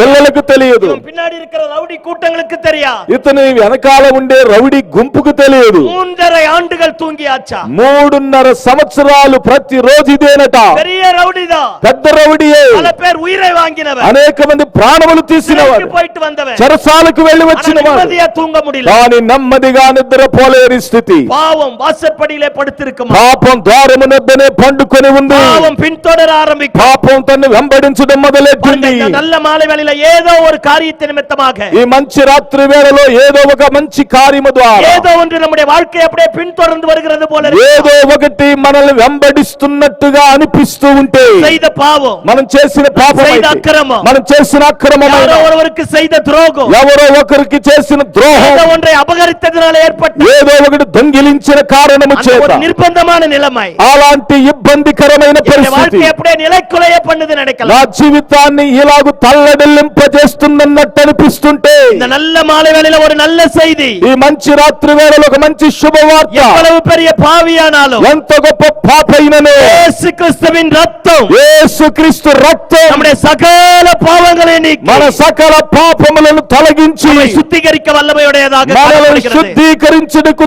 పిల్లలకు తెలియదు, పిన్నాడి இருக்கிற రౌడీ కూటంగలకు తెలియదు, ఇతని వెనకాల ఉండే రౌడీ గుంపుకు తెలియదు. 3.5 ఆండుగల్ తూంగియాచా. 3.5 సంవత్సరాలు ప్రతి రోజు ఇదేనట. పెరియ రౌడీదా, పెద్ద రౌడీయే. పల పేరు ఉయిరై వాంగినవన్, అనేక మంది ప్రాణములు తీసినవాడు, పోయిட்டு వந்தవన్, చెరసాలకు వెళ్ళి వచ్చినవాడు. నెమ్మదిగా తూంగ ముడియల, కానీ నెమ్మదిగా నిద్రపోలేని స్థితి. పావం వాసపడిలే పడుతిరుకుమా. పాపం ద్వారము నెద్దనే పండుకొని ఉంది. పావం పిన్తొడర ఆరంభికు. పాపం తన్ను వెంబడించడం మొదలెట్టింది. நல்ல மாலை வேளையில ஏதோ ஒரு காரியத்தை நிமித்தமாக, ఈ మంచి రాత్రి వేళలో ఏదో ఒక మంచి కార్యము ద్వారా ఏదో ஒன்று நம்முடைய வாழ்க்கை அப்படியே பின்தொடர்ந்து வருகிறது போல, ఏదో ఒకటి మనల్ని వెంబడిస్తున్నట్టుగా అనిపిస్తూ ఉంటే, செய்த பாவம், మనం చేసిన పాపం, செய்த అక్రమం, మనం చేసిన అక్రమం, யாரோ ஒருவருக்கு செய்த துரோகம், ఎవరో ఒకరికి చేసిన ద్రోహం, ஏதோ ஒன்றை అపగరిத்ததனால ఏర్పడ్డ ఏదో ఒకటి దొంగిలించిన కారణము చేత ஒரு నిర్బంధமான నిలమై, అలాంటి ఇబ్బందికరమైన పరిస్థితి வாழ்க்கை அப்படியே నిలకొలయ பண்ணுது நினைக்கலாம். నా జీవితాన్ని ఇలాగ తల్లడిల్లింపజేస్తుందన్నట్టు అనిపిస్తుంటే, இந்த நல்ல மாலை வேளையில ஒரு நல்ல செய்தி, ఈ మంచి రాత్రి వేళలో ఒక మంచి శుభవార్త. எவ்வளவு பெரிய பாவியானாலும், ఎంత గొప్ప పాపైనను இயேசு கிறிஸ்துவின் ரத்தம் యేసుక్రీస్తు రక్తం நம்முடைய சகல பாவங்களை நீக்கி మన సకల పాపములను తొలగించి சுத்திகரிக்க వల్లమైనதாக మనల్ని శుద్ధీకరించుటకు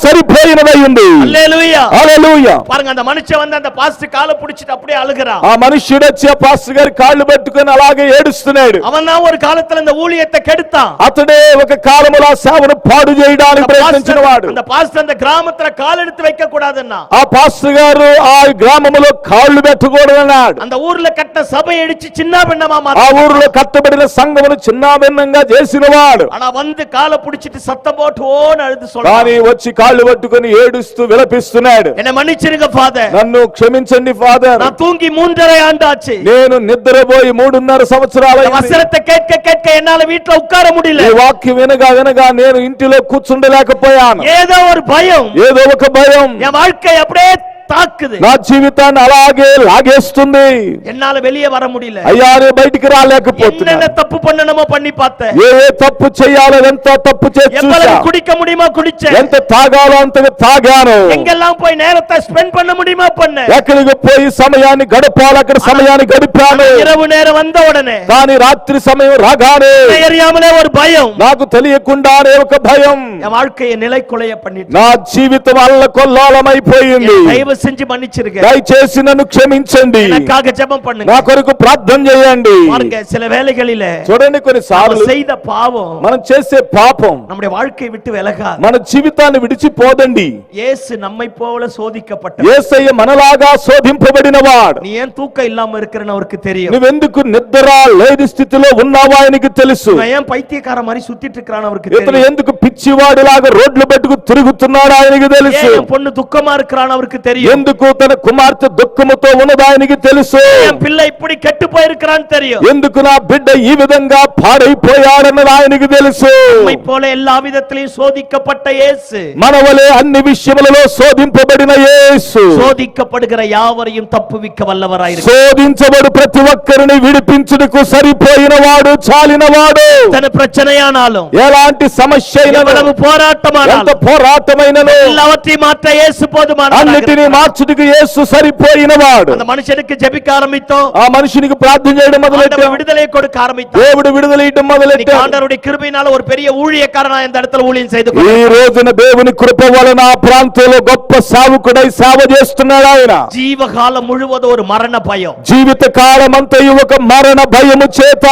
సరిపోయినదై ఉంది. హల్లెలూయా, హల్లెలూయా. பாருங்க அந்த மனுஷன் வந்து அந்த பாஸ்டர் காலை பிடிச்சிட்டு அப்படியே அழுகுறான். ఆ మనుష్యుడు వచ్చి ఆ పాస్టర్ గారి కాళ్ళు పట్టుకొని అలాగే ఏడుస్తున్నాడు. அவன் தான் ஒரு காலத்துல இந்த ஊழியத்தை கெடுத்தான். అతడే ఒక కాలములో ఆ సేవను పాడు చేయడానికి ప్రయత్నించిన వాడు. அந்த பாஸ்டர் அந்த கிராமத்துல கால் எடுத்து வைக்க கூடாதுன்னா, ఆ పాస్టర్ గారు ఆ గ్రామములో కాళ్ళు పెట్టకూడదన్నాడు. அந்த ஊர்ல கட்ட சபை அடிச்சு சின்ன பின்னமா ఆ மாத்தி, ఊరిలో కట్టబడిన సంఘమును చిన్నాభిన్నంగా చేసిన వాడు. ஆனா வந்து காலை பிடிச்சிட்டு சத்தம் போட்டு ஓன்னு அழுது కానీ சொல்றான், వచ్చి కాళ్ళు పట్టుకొని ఏడుస్తూ విలపిస్తున్నాడు. என்ன மன்னிச்சிருங்க ஃபாதர், నన్ను క్షమించండి ఫాదర్, நான் தூங்கி 3.5 ஆண்டாச்சு, నేను నిద్రపోయి 3.5 సంవత్సరాలు இந்த வசனத்தை கேட்க கேட்க என்னால வீட்டுல உட்கார முடியல, ఈ వాక్యం వినగా వినగా నేను ఇంటిలో కూర్చుండలేకపోయాను. ஏதோ ஒரு பயம் ఏదో ఒక భయం என் வாழ்க்கை அப்படியே தாக்குது, నా జీవితాన్ని అలాగే లాగేస్తుంది. என்னால வெளியே வர முடியல. అయ్యా నేను బయటికి రాలేకపోతున్నా. என்னென்ன தப்பு பண்ணணுமோ பண்ணி பார்த்தேன், ఏ తప్పు చేయాలో ఎంత తప్పు చేసి எவ்வளவு చూసా. குடிக்க முடியுமா குடிச்சேன், ఎంత తాగాలో అంతగా తాగాను. எங்கெல்லாம் போய் நேரத்தை ஸ்பெண்ட் பண்ண முடியுமா பண்ணேன், ఎక్కడికి పోయి సమయాన్ని గడపాలి అక్కడ సమయాన్ని గడిపాను. இரவு நேரம் வந்த உடனே కానీ రాత్రి సమయం రాగానే அறியாமலே ஒரு பயம் నాకు తెలియకుండానే ఒక భయం என் வாழ்க்கையை நிலைக்குலைய பண்ணிட்டு, నా జీవితం అల్లకొల్లాలమైపోయింది. தயவு செஞ்சு மன்னிச்சிருங்க, దయచేసి నన్ను క్షమించండి, எனக்காக ஜெபம் பண்ணுங்க. నా కొరకు ప్రార్థన చేయండి. பாருங்க, சில வேளைகளிலே చూడండి, కొన్నిసార్లు நாம் செய்த பாவம் మనం చేసే పాపం நம்முடைய வாழ்க்கையை விட்டு விலகாது. మన జీవితాన్ని విడిచిపోదండి. இயேசு நம்மை போல சோதிக்கப்பட்டார். యేసయ్య మనలాగా శోధింపబడినవాడు. நீ ஏன் தூக்கம் இல்லாம இருக்கிறன்னு அவருக்கு தெரியும். నువ్వెందుకు నిద్ర లేని స్థితిలో ఉన్నావో ఆయనకి తెలుసు. நான் ஏன் பைத்தியக்கார மாதிரி சுத்திட்டு இருக்கிறான்னு அவருக்கு ఇతను தெரியும். ఎందుకు పిచ్చివాడిలాగా రోడ్లు పట్టుకు తిరుగుతున్నాడు ఆయనకి తెలుసు. ஏன் பொண்ணு துக்கமா இருக்கிறான்னு அவருக்கு தெரியும். ఎందుకు తన కుమార్తె దుఃఖముతో ఉన్నది ఆయనకి తెలుసు. என் பிள்ளை இப்படி கெட்டு போயிருக்கிறான்னு தெரியும். ఎందుకు నా బిడ్డ ఈ విధంగా పాడైపోయాడన్నది ఆయనకి తెలుసు. நம்மை போல எல்லா விதத்திலும் சோதிக்கப்பட்ட இயேசு, మనవలే అన్ని విషయములలో శోధింపబడిన యేసు சோதிக்கப்படுகிற யாவரையும் தப்புவிக்க வல்லவராயிருக்கிறார். శోధించబడు ప్రతి ఒక్కరిని విడిపించుటకు సరిపోయిన వాడు, చాలిన వాడు. తన பிரச்சனையானாலும் ఎలాంటి సమస్య అయినను, எவ்வளவு ఎంత போராட்டமானாலும் పోరాటమైనను எல்லாவற்றையும் மாற்ற இயேசு అన్నిటినీ போதுமானவர். మార్చుటకు యేసు సరిపోయిన వాడు. அந்த మనుషனுக்கு ஜெபிக்க ஆரம்பித்தோம், ఆ మనిషినికి ప్రార్థన చేయడం మొదలెట్టాడు. ஆண்டவர் விடுதலை கொடுக்க ஆரம்பித்தார். దేవుడు విడుదల ఇవ్వడం మొదలెట్టాడు. ஆண்டவருடைய கிருபையினால ஒரு பெரிய ஊழியக்காரனா இந்த இடத்துல ஊழியம் செய்து ఈ రోజున దేవుని కృప వలన ఆ ప్రాంతంలో గొప్ప సావుకుడై సేవ చేస్తున్నాడు ఆయన. జీవకాలం முழுவதும் ஒரு மரண பயம், జీవిత కాలం అంతయు ఒక మరణ భయము చేత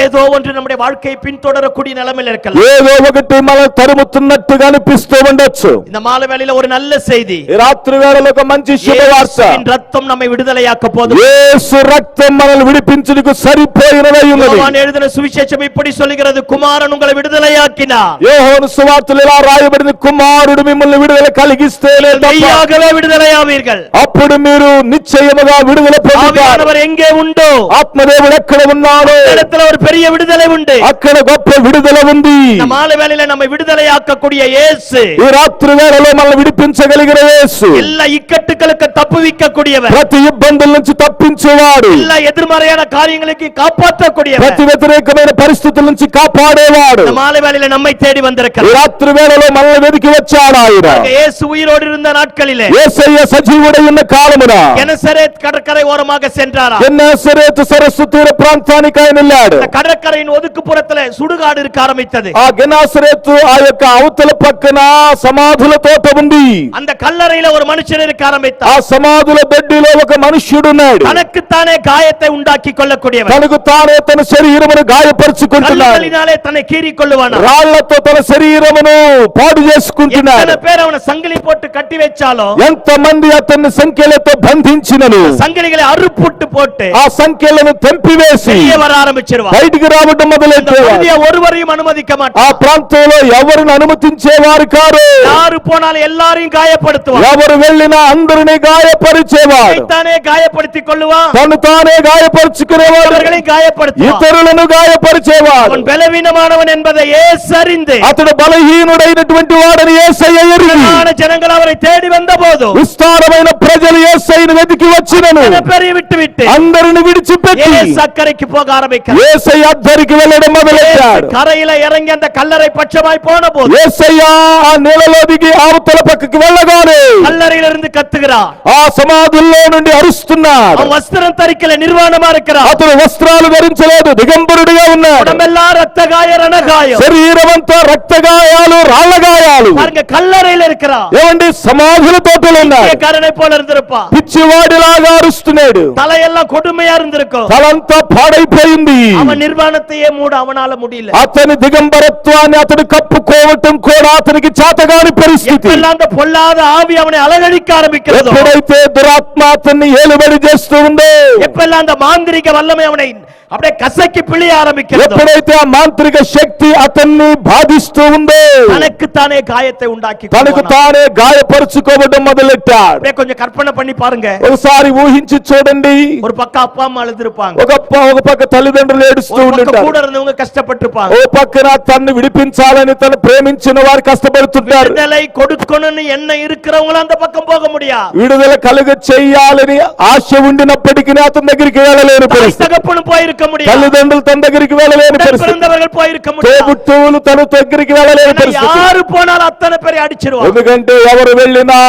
ஏதோ ஒன்று நம்முடைய வாழ்க்கையை பின்தொடரக்கூடிய நிலைமையில் இருக்கலாம். ఏదో ఒకటి మనం తరుముతున్నట్టుగా అనిపిస్తూ ఉండొచ్చు. இந்த மாலை வேளையில ஒரு நல்ல செய்தி, ఈ రాత్రి వేళలో ఒక మంచి శుభవార్త. இயேசுவின் ரத்தம் நம்மை விடுதலையாக்க போதும். యేసు రక్తం మనల్ని విడిపించుటకు సరిపోయినదై ఉన్నది. யோவான் எழுதின சுவிசேஷம் இப்படி சொல்லுகிறது, குமாரன் உங்களை விடுதலையாக்கினார். యోహాను సువార్తలో ఇలా రాయబడింది, కుమారుడు మిమ్మల్ని విడుదల కలిగిస్తేనే తప్ప மெய்யாகவே விடுதலையாவீர்கள். అప్పుడు మీరు నిశ్చయముగా విడుదల పొందుతారు. ஆவியானவர் எங்கே உண்டோ ఆత్మదేవుడు ఎక్కడ ఉన్నాడో அந்த இடத்துல ஒரு பெரிய விடுதலை உண்டு. అక్కడ గొప్ప విడుదల ఉంది. இந்த மாலை வேளையில நம்மை விடுதலையாக்கக்கூடிய இயேசு, ఈ రాత్రి వేళలో మనల్ని విడిపించగలిగిన యేసు, எல்லா இக்கட்டுகளுக்கு தப்புவிக்கக்கூடியவர், ప్రతి ఇబ్బందుల నుంచి తప్పించేవాడు, எல்லா எதிர்மறையான காரியங்களுக்கு காப்பாற்றக்கூடியவர். ప్రతి వ్యతిరేకమైన పరిస్థితుల నుంచి కాపాడేవాడు. இந்த மாலை வேளையில நம்மை தேடி ఈ வந்திருக்கிறார். రాత్రి వేళలో మనల్ని వెతికి వచ్చాడు ఆయన. இயேசு உயிரோடு இருந்த நாட்களிலே యేసయ్య సజీవుడై ఉన్న కాలమున கெனசரேத் கடற்கரை ஓரமாக சென்றாரா. గెన్నెసరేతు సరస్సు తీర ప్రాంతానికి ఆయన వెళ్ళాడు. அந்த கடற்கரையின் ஒதுக்குப்புறத்துல சுடுகாடு இருக்க ஆரம்பித்தது. ఆ గెనాసరేతు ఆ యొక్క అవతల పక్కన సమాధుల తోట ఉంది. அந்த கல்லறையில ஒரு மனுஷன் இருக்க ఆ ஆரம்பித்தார். సమాధుల బెడ్డిలో ఒక మనుష్యుడున్నాడు. தனக்குத்தானே காயத்தை உண்டாக்கி கொள்ளக்கூடியவர், తనకు తానే తన శరీరమును గాయపరుచుకుంటున్నాడు. கல்லினாலே தன்னை கீறி கொள்ளுவானா. రాళ్లతో తన శరీరమును పాడు చేసుకుంటున్నాడు. எத்தனை பேர் அவனை சங்கிலி போட்டு கட்டி வச்சாலும் ఎంత మంది అతన్ని సంఖ్యలతో బంధించినను சங்கிலிகளை அறுப்புட்டு போட்டு ఆ సంఖ్యలను తెంపివేసి வெளியே వர ఆరంభించేవారు. బయటికి రావడం మొదలెట్టేవారు. ஒருவரையும் அனுமதிக்க ఆ மாட்டார். ప్రాంతంలో ఎవరిని అనుమతించేవారు కాదు. யாரு போனாலும் எல்லாரையும் காயப்படுத்துவார். ఎవరు వెళ్ళినా అందరిని గాయపరిచేవాడు. தானே காயப்படுத்திக் கொள்ளுவான், తను తానే గాయపరుచుకునేవాడు, அவர்களையும் காயப்படுத்துவான். ఇతరులను గాయపరిచేవాడు. அவன் பலவீனமானவன் என்பதை இயேசு அறிந்து అతడు బలహీనుడైనటువంటి వాడని యేసయ్య ఎరిగి திரளான ஜனங்கள் அவரை தேடி வந்தபோது విస్తారమైన ప్రజలు యేసయ్యను వెతికి వచ్చినను பெரிய விட்டு விட்டு అందరిని విడిచిపెట్టి இயேசு அக்கறைக்கு போக ஆரம்பிக்கிறார். యేసయ్య అద్దరికి వెళ్ళడం మొదలెట్టాడు. கரையில இறங்கி அந்த கல்லறை பட்சமாய் போன போது యేసయ్య ఆ నీళ్ళలో దిగి అవతల పక్కకి వెళ్ళగానే கல்லறையிலிருந்து கத்துகிறார். ఆ సమాధుల్లో నుండి అరుస్తున్నాడు. அவன் வஸ்திரம் தரிக்கல, நிர்வாணமா இருக்கிறார். అతను వస్త్రాలు ధరించలేదు, దిగంబరుడిగా ఉన్నాడు. உடம்பெல்லாம் ரத்த காய ரணகாயம். శరీరమంతా రక్తగాయాలు, రాళ్ల గాయాలు. பாருங்க, கல்லறையில இருக்கிறார். ఏమండి, సమాధుల తోటలో ఉన్నాడు. கரணை போல இருந்திருப்பான். పిచ్చివాడిలాగా అరుస్తున్నాడు. தலையெல்லாம் கொடுமையா இருந்திருக்கும். తలంతా పాడైపోయింది. அவன் நிர்வாணத்தையே மூட அவனால முடியல. అతని దిగంబరత్వాన్ని అతడు కప్పుకోవటం కూడా అతనికి చేతగాని పరిస్థితి. எப்பெல்லாம் அந்த பொல்லாத ஆவி அவனை அலங்கழிக்க ஆரம்பிக்கிறதோ, ఎప్పుడైతే దురాత్మ అతన్ని ఏలుబడి చేస్తూ ఉందో, எப்பெல்லாம் அந்த மாந்திரிக வல்லமை அவனை அப்படியே கசக்கி பிழிய ஆரம்பிக்கிறதோ, ఎప్పుడైతే ఆ మాంత్రిక శక్తి అతన్ని బాధిస్తూ ఉందో, தனக்குத்தானே காயத்தை உண்டாக்கி తనకు கொள்வானாம். తానే గాయపరుచుకోవడం మొదలెట్టాడు. அப்படியே கொஞ்சம் கற்பனை பண்ணி பாருங்க. ఒకసారి ఊహించి చూడండి. ஒரு பக்கம் அப்பா அம்மா அழுதுருப்பாங்க, ఒక పక్క తల్లిదండ్రులు ఏడుస్తూ ஒரு பக்கம் ఉంటారు. கூட இருந்தவங்க కష్టపட்டிருப்பாங்க. ఓ పక్కన తన్ను విడిపించాలని తను ప్రేమించిన వారు కష్టపడుతుంటారు. விடுதலை கொடுக்கணும்னு என்ன இருக்கிறவங்களும் அந்த பக்கம் போக முடியாது. విడుదల కలుగ చెయ్యాలని ఆశ ఉండినప్పటికీ అతని దగ్గరికి వెళ్ళలేని தாய் పరిస్థితి. தகப்பனும் போயிருக்க முடியாது. తల్లిదండ్రులు తన దగ్గరికి వెళ్ళలేని పరిస్థితి, பிறந்தவர்கள் போயிருக்க முடியாது. తోబుట్టువులు తన దగ్గరికి వెళ్ళలేని పరిస్థితి. யாரு போனாலும் అత్తనే పేరు అడిచిరువారు. ఎందుకంటే ఎవరు వెళ్ళినా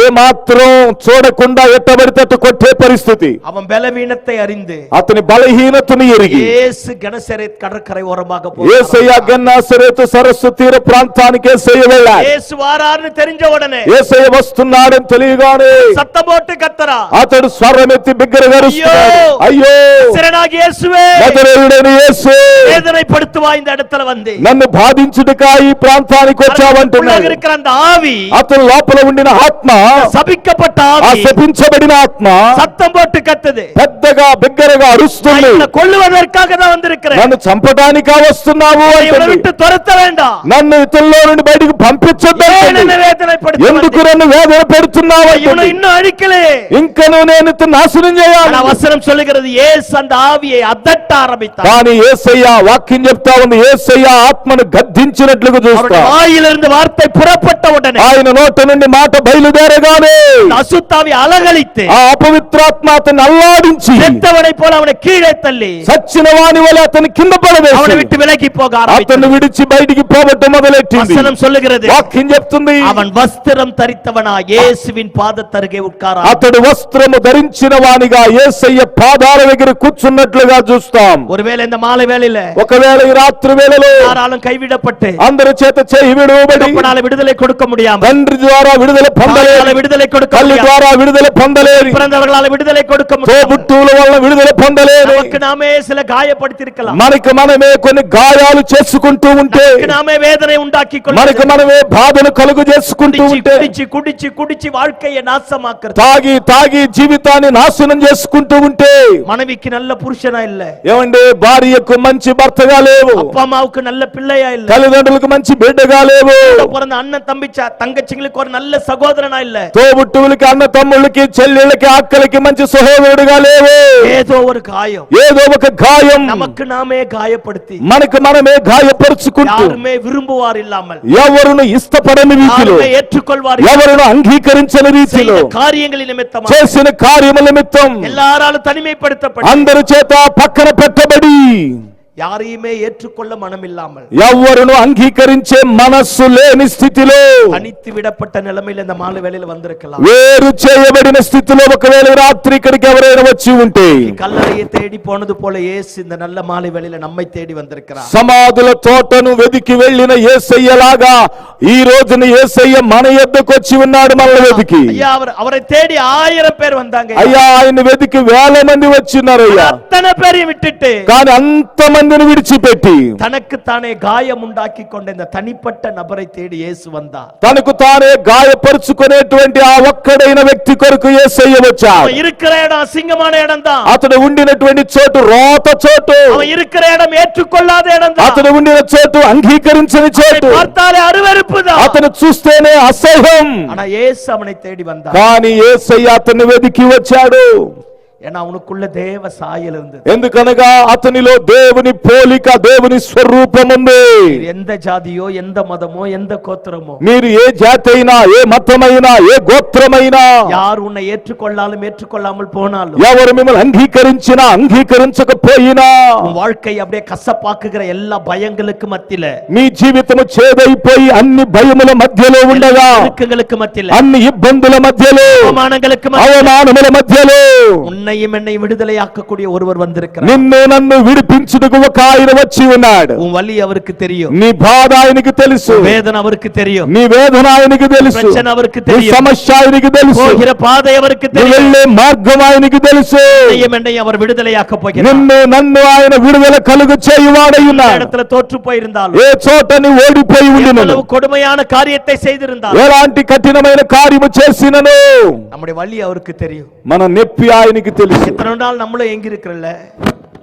ఏ మాత్రం చూడకుండా ఎట్టబడితే అట్టు కొట్టే పరిస్థితి. அவன் బలహీనத்தை அறிந்து అతని బలహీనతను ఎరిగి యేసు గెనసరేత్ கடற்கரை ஓரமாக போனார். యేసయ్య గెనసరేతు సరస్సు తీర ప్రాంతానికి యేసయ్య వెళ్ళాడు. యేసు వారాన్ని தெரிஞ்ச ఉடனே యేసయ్య వస్తున్నాడని తెలియగానే సత్తం పోட்டு కత్తరా, అతడు స్వరమెత్తి బిగ్గరగా అరుస్తున్నాడు. అయ్యో నజరేయుడైన యేసువే, నజరేయుడైన యేసు, వేదనైపడుతువా இந்த இடத்துல வந்து నన్ను బాధించుటకా ఈ ప్రాంతానికి వచ్చావంటున్నాడు. அந்த ఆవి, అతని లోపల ఉండిన ఆత్మ, శపింக்கப்பட்ட ఆ ఆవి, శపించబడిన ఆత్మ సత్తం పోட்டு కత్తది, పెద్దగా బిగ్గరగా అరుస్తుంది. కొల్లువదற்காக தான் வந்திருக்கிறேன், నన్ను చంపడానికా వస్తున్నావు இவனை விட்டு துரத்த வேண்டாம், నన్ను ఇతరులో నుండి బయటికి పంపించొద్దు. ఎందుకు నన్ను వేదన పెడుతున్నావు? இவனை இன்னும் அழிக்கலே, ఇంకను నేను ఇతను నాశనం చేయాలి. వచనం சொல்லுகிறது యేసు அந்த ఆవిயை అదట్ట ఆరంభిస్తాడు. కానీ యేసయ్య వాక్యం చెప్తా ఉంది, యేసయ్య ఆత్మను గద్దించినట్లుగా చూస్తా. వాయిలిருந்து వార్த்தை పుறப்பட்ட ఉடனே, ఆయన నోట నుండి మాట బయలుదేరగానే అశుద్ధావి అలగలితే, ఆ అపవిత్రాత్మ అతన్ని అల్లాడించి செத்தவனை போல அவனை கீழே தள்ளி, సచ్చిన వాని వలె అతన్ని కింద పడవేసి அவனை விட்டு விலகி போக ஆரம்பித்தார். అతన్ని విడిచి బయటికి పోవటం మొదలెట్టింది. వచనం சொல்லுகிறது, వాక్యం చెప్తుంది, அவன் వస్త్రం தரித்தவனா యేసుவின் పాదத்தருகே ఉట్కారా, అతడు వస్త్రము ధరించిన వానిగా యేసయ్య పాదాల దగ్గర కూర్చున్నట్లుగా చూస్తాం. ஒருவேளை இந்த மாலை வேளையில ఒకవేళ ఈ రాత్రి వేళలో யாராலும் கைவிடப்பட்டு అందరి చేత చేయి విడువబడి தகப்பனால విడుదலை கொடுக்க முடியாம, తండ్రి ద్వారా విడుదల పొందలేని, విడుదலை கொடுக்க తల్లి முடியாம, ద్వారా విడుదల పొందలేని, பிறந்தவர்களால விடுதலை கொடுக்க முடியாம, తోబుట్టువుల వల్ల విడుదల పొందలేని, நமக்கு நாமே சில காயப்படுத்தியிருக்கலாம், మనకి మనమే కొన్ని గాయాలు చేసుకుంటూ ఉంటే, நமக்கு நாமே வேதனை உண்டாக்கி మనకి మనమే బాధను కలుగు చేసుకుంటూ ఉంటే, குடிச்சு குடிச்சு குடிச்சு வாழ்க்கையை நாசமாக்குறது, తాగి తాగి జీవితాన్ని నాశనం చేసుకుంటూ ఉంటే, மனைவிக்கு நல்ல புருஷனா இல்ல, ఏమండి భార్యకు మంచి భర్తగా లేవు, அப்பா அம்மாவுக்கு நல்ல பிள்ளையா இல்ல, తల్లిదండ్రులకు మంచి బిడ్డగా లేవు, பிறந்த அண்ணன் தம்பி தங்கச்சிங்களுக்கு ஒரு நல்ல சகோதரனா இல்ல, తోబుట్టువులకి అన్న తమ్ముళ్ళకి చెల్లెళ్ళకి అక్కలకి మంచి సహోదరుడుగా లేవు. ఏదో ఒక గాయం, ఏదో ఒక గాయం நமக்கு நாமே காயப்படுத்தி, మనకు మనమే గాయపరుచుకుంటూ, யாருமே விரும்புவார் இல்லாமல், ఎవరును ఇష్టపడని రీతిలో, யாருமே ஏற்றுக்கொள்வார் ఎవరును అంగీకరించని రీతిలో, காரியங்களின் నిమిత్తమా, చేసిన కార్యముల నిమిత్తం எல்லாராலும் தனிமைப்படுத்தப்பட்டு, అందరి చేత పక్కన పెట్టబడి, யாரையுமே ஏற்றுக்கொள்ள மனம் இல்லாமல், ఎవరును అంగీకరించే మనస్సు లేని స్థితిలో, தனித்து விடப்பட்ட நிலைமையில இந்த மாலை வேளையில வந்திருக்கலாம். వేరు చేయబడిన స్థితిలో ఒకవేళ రాత్రి ఇక్కడికి ఎవరైనా వచ్చి ఉంటే, கல்லறையை தேடி போனது போல இயேசு இந்த நல்ல மாலை வேளையில நம்மை தேடி வந்திருக்கிறார். సమాధుల తోటను వెదికి వెళ్ళిన యేసయ్యలాగా ఈ రోజున యేసయ్య మన యొద్దకు వచ్చి ఉన్నాడు. మనల్ని వెదికి, ஐயா அவரை தேடி 1000 பேர் வந்தாங்க. అయ్యా ఆయన వెదికి వేల మంది వచ్చినారు. అయ్యా அத்தனை பேரையும் விட்டுட்டு, కానీ అంత మందిని విడిచిపెట్టి தனக்கு தானே காயம் உண்டாக்கி கொண்ட இந்த தனிப்பட்ட நபரை தேடி இயேசு வந்தார். తనకు తానే గాయపరుచుకునేటువంటి ఆ ఒక్కడైన వ్యక్తి కొరకు యేసయ్య వచ్చాడు. அவன் இருக்கிற இடம் அசிங்கமான இடம் தான், అతడు ఉండినటువంటి చోటు రోత చోటు, அவன் இருக்கிற இடம் ஏற்றுக்கொள்ளாத இடம் தான், అతడు ఉండిన చోటు అంగీకరించని చోటు, பார்த்தாலே అருவருப்பு தான், అతను చూస్తేనే అసహ్యం. ஆனா இயேசு அவனை தேடி வந்தார். కానీ యేసయ్య అతన్ని వెదికి వచ్చాడు. ஏன்னா அவனுக்குள்ள தேவ சாயல் இருந்தது. ఎందుకనగా అతనిలో దేవుని పోలిక, దేవుని స్వరూపం ఉంది. எந்த ஜாதியோ, எந்த மதமோ, எந்த கோத்திரமோ, మీరు ఏ జాతి అయినా, ఏ మతమైనా, ఏ గోత్రమైనా, யார் உன்னை ஏற்றுக்கொள்ளாலும் ஏற்றுக்கொள்ளாமல் போனாலும், ఎవరు మిమ్మల్ని అంగీకరించినా అంగీకరించకపోయినా, உன் வாழ்க்கை அப்படியே கசப்பாக்குகிற எல்லா பயங்களுக்கு மத்தியில, మీ జీవితము చేదైపోయి అన్ని భయముల మధ్యలో ఉండగా, இறுக்கங்களுக்கு மத்தியில, అన్ని ఇబ్బందుల మధ్యలో, அவமானங்களுக்கு மத்தியில, అవమానముల మధ్యలో உன்னையும் என்னையும் விடுதலையாக்கக்கூடிய ஒருவர் வந்திருக்கிறார். నిన్ను నన్ను విడిపించుటకు ఒక ఆయన వచ్చి ఉన్నాడు. உன் வலி அவருக்கு தெரியும், నీ బాధ ఆయనకి తెలుసు, வேதனை அவருக்கு தெரியும், నీ వేదన ఆయనకి తెలుసు, பிரச்சனை அவருக்கு నీ தெரியும், సమస్య ఆయనకి తెలుసు, போகிற பாதை அவருக்கு నువ్వు தெரியும், వెళ్ళే మార్గం ఆయనకి తెలుసు. உன்னையும் என்னையும் அவர் விடுதலையாக்க போகிறார். నిన్ను నన్ను ఆయన విడుదల కలుగు చేయువాడై இந்த ఉన్నాడు. இடத்துல తోற்று పోயிருந்தாலும், ఏ చోటని ఓడిపోయి ఉండినను, எவ்வளவு கொடுமையான காரியத்தை செய்திருந்தாலும், ఎలాంటి కఠినమైన కార్యము చేసినను, நம்முடைய வலி அவருக்கு தெரியும். మన నొప్పి ఆయనకి తెలుసు. எத்தனை நாள் நம்மளும் ஏங்கி இருக்கல,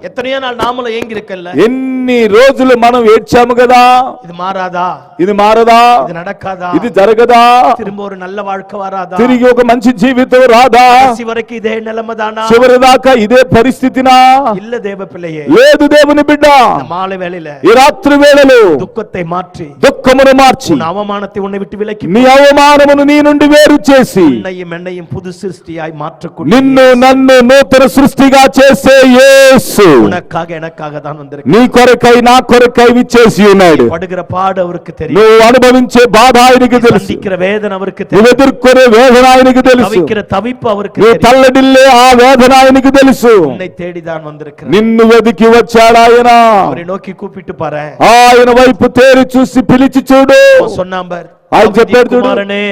எத்தனையோ நாள் நாமளும் ஏங்கி இருக்கல, ఎన్ని రోజులు మనం ఏడ్చాము కదా, இது మారాదా, ఇది మారదా, இது நடக்காதா, ఇది జరగదా, திரும்ப ஒரு நல்ல வாழ்க்கை வராదా, తిరిగి ఒక మంచి జీవితం రాదా, கடைசி వరకు ఇదే నిలమదానా, చివరి దాకా ఇదే పరిస్థితినా? இல்ல தேவ பிள்ளையே, లేదు దేవుని బిడ్డ. இந்த மாலை வேளையில ఈ రాత్రి వేళలో దుఃఖத்தை மாற்றி, దుఃఖమును మార్చి, உன் அவமானத்தை உன்னை விட்டு விலக்கி, నీ అవమానమును నీ నుండి వేరు చేసి, உன்னையும் என்னையும் புது சிருஷ்டியாய் மாற்றக்கூடிய, నిన్ను నన్ను నూతన సృష్టిగా చేసే యేసు உனக்காக எனக்காக தான் வந்திருக்கிறார். నీ కొరకై నా కొరకై విచ్చేసి ఉన్నాడు. படுகிற பாடு அவருக்கு தெரியும். నువ్వు అనుభవించే బాధ ఆయనకి తెలుసు. சந்திக்கிற வேதனை அவருக்கு నువ్వు தெரியும். ఎదుర్కొనే వేదన ఆయనకి తెలుసు. தவிக்கிற தவிப்பு அவருக்கு నువ్వు தெரியும். తల్లడిల్లే ఆ వేదన ఆయనకి తెలుసు. உன்னை தேடி தான் வந்திருக்கிறார். నిన్ను వెదికి వచ్చాడు ఆయన. அவரை நோக்கி கூப்பிட்டு பாரு. ఆయన వైపు తేరి చూసి పిలిచి చూడు. சொன்னாம்பர் ఆయన చెప్పాడు చూడు, குமாரனே,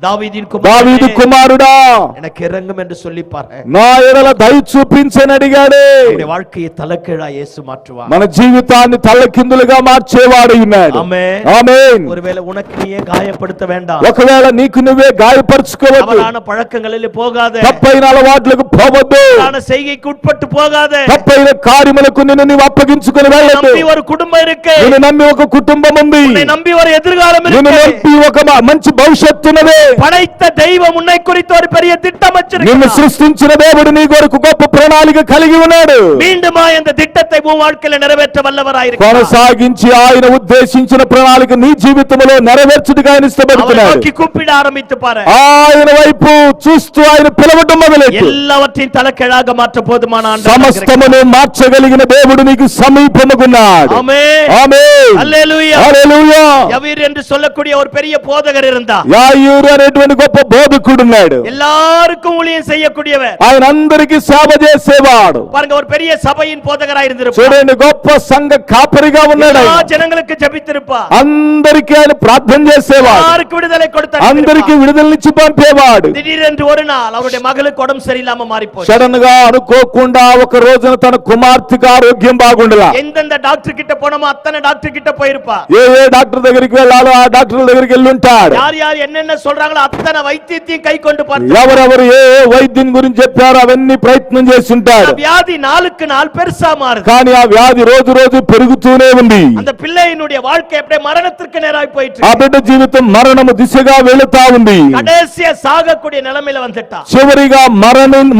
தாவீதின் దావీదు குமாரனே, కుమారుడా எனக்கு இறங்கும் என்று சொல்லி பாரு. నా ఎడల దయ చూపించని అడిగాడు. நம்முடைய வாழ்க்கையை தலைகீழா இயேசு மாற்றுவார். మన జీవితాన్ని తల్లకిందులుగా మార్చేవాడు ఉన్నాడు. ఆమేన్. ఆమేన్. ஒருவேளை உனக்கு நீயே காயப்படுத்த வேண்டாம். ఒకవేళ నీకు నువ్వే గాయపరచుకోవద్దు. தவறான பழக்கங்களில் போகாதே. తప్పైన అలవాట్లకు పోవద్దు. தவறான செய்கைக்கு உட்பட்டு போகாதே. తప్పైన కార్యములకు నిన్ను నీవు అప్పగించుకొని వెళ్ళొద్దు. நம்பி ஒரு குடும்பம் இருக்கு. నిన్ను నమ్మి ఒక కుటుంబం ఉంది. உன்னை நம்பி ஒரு எதிர்காலம் నిన్ను இருக்கு. నమ్మి ఒక మంచి భవిష్యత్తు ఉన్నది. படைத்த தெய்வம் உன்னை குறித்து ஒரு பெரிய திட்டம் నిన్ను வச்சிருக்கிறார். సృష్టించిన దేవుడు నీ కొరకు గొప్ప ప్రణాళిక కలిగి ఉన్నాడు. மீண்டுமா இந்த திட்டத்தை உன் வாழ்க்கையில நிறைவேற்ற வல்லவராயிருக்கிறார். కొనసాగించి ఆయన ఉద్దేశించిన ప్రణాళిక నీ జీవితంలో నెరవేర్చుటకు ఆయన அவரை ఇష్టపడుతున్నాడు. நோக்கி கூப்பிட ஆரம்பித்து பாரு. ఆయన వైపు చూస్తూ ఆయన పిలవటం మొదలెట్టు. எல்லாவற்றையும் தலைகீழாக மாற்ற போதுமான ஆண்டவர் సమస్తమును మార్చగలిగిన దేవుడు నీకు సమీపముగున్నాడు. ஆமென். ఆమేన్. హల్లెలూయా. హల్లెలూయా. யவீர் என்று சொல்லக்கூடிய ஒரு பெரிய போதகர் இருந்தார். యాయూరు అనేటువంటి గొప్ప బోధకుడు ఉన్నాడు. எல்லாருக்கும் ஊழியம் செய்யக்கூடியவர். ఆయన అందరికి సేవ చేసేవాడు. பாருங்க, ஒரு பெரிய சபையின் போதகராய் இருந்திருப்பார். చూడండి, గొప్ప సంఘ కాపరిగా ఉన్నాడు. எல்லா ఆయన ஜனங்களுக்கு ஜெபித்திருப்பார். అందరికి ఆయన ప్రార్థన చేసేవాడు. யாருக்கு விடுதலை கொடுத்தார். అందరికి విడుదలనిచ్చి పంపేవాడు. திடீரென்று ஒரு நாள் அவருடைய மகளுக்கு உடம்பு சரியில்லாம மாறி போச்சு. సడన్ గా అనుకోకుండా ఒక రోజున తన కుమార్తెకు ఆరోగ్యం బాగుండలా. எந்தெந்த டாக்டர் கிட்ட போனோமோ அத்தனை டாக்டர் கிட்ட போயிருப்பா. ఏ ఏ డాక్టర్ దగ్గరికి వెళ్ళాలో ఆ డాక్టర్ దగ్గరికి వెళ్ళి ఉంటాడు. யார் யார் என்னென்ன சொல்றாங்களோ அத்தனை வைத்தியத்தையும் கை கொண்டு பார்த்து ఎవరెవరు ఏ ఏ వైద్యం గురించి చెప్పారో అవన్నీ ప్రయత్నం చేసి ఉంటాడు. வியாதி நாளுக்கு நாள் பெருசா மாறுது. కానీ ఆ వ్యాధి రోజు రోజు పెరుగుతూనే ఉంది. அந்த பிள்ளையினுடைய வாழ்க்கை அப்படியே மரணத்திற்கு நேராய் போயிட்டு ఆ బిడ్డ జీవితం మరణము దిశగా వెళుతా ఉంది. கடைசியா சாகக்கூடிய நிலைமையில வந்துட்டா. చివరిగా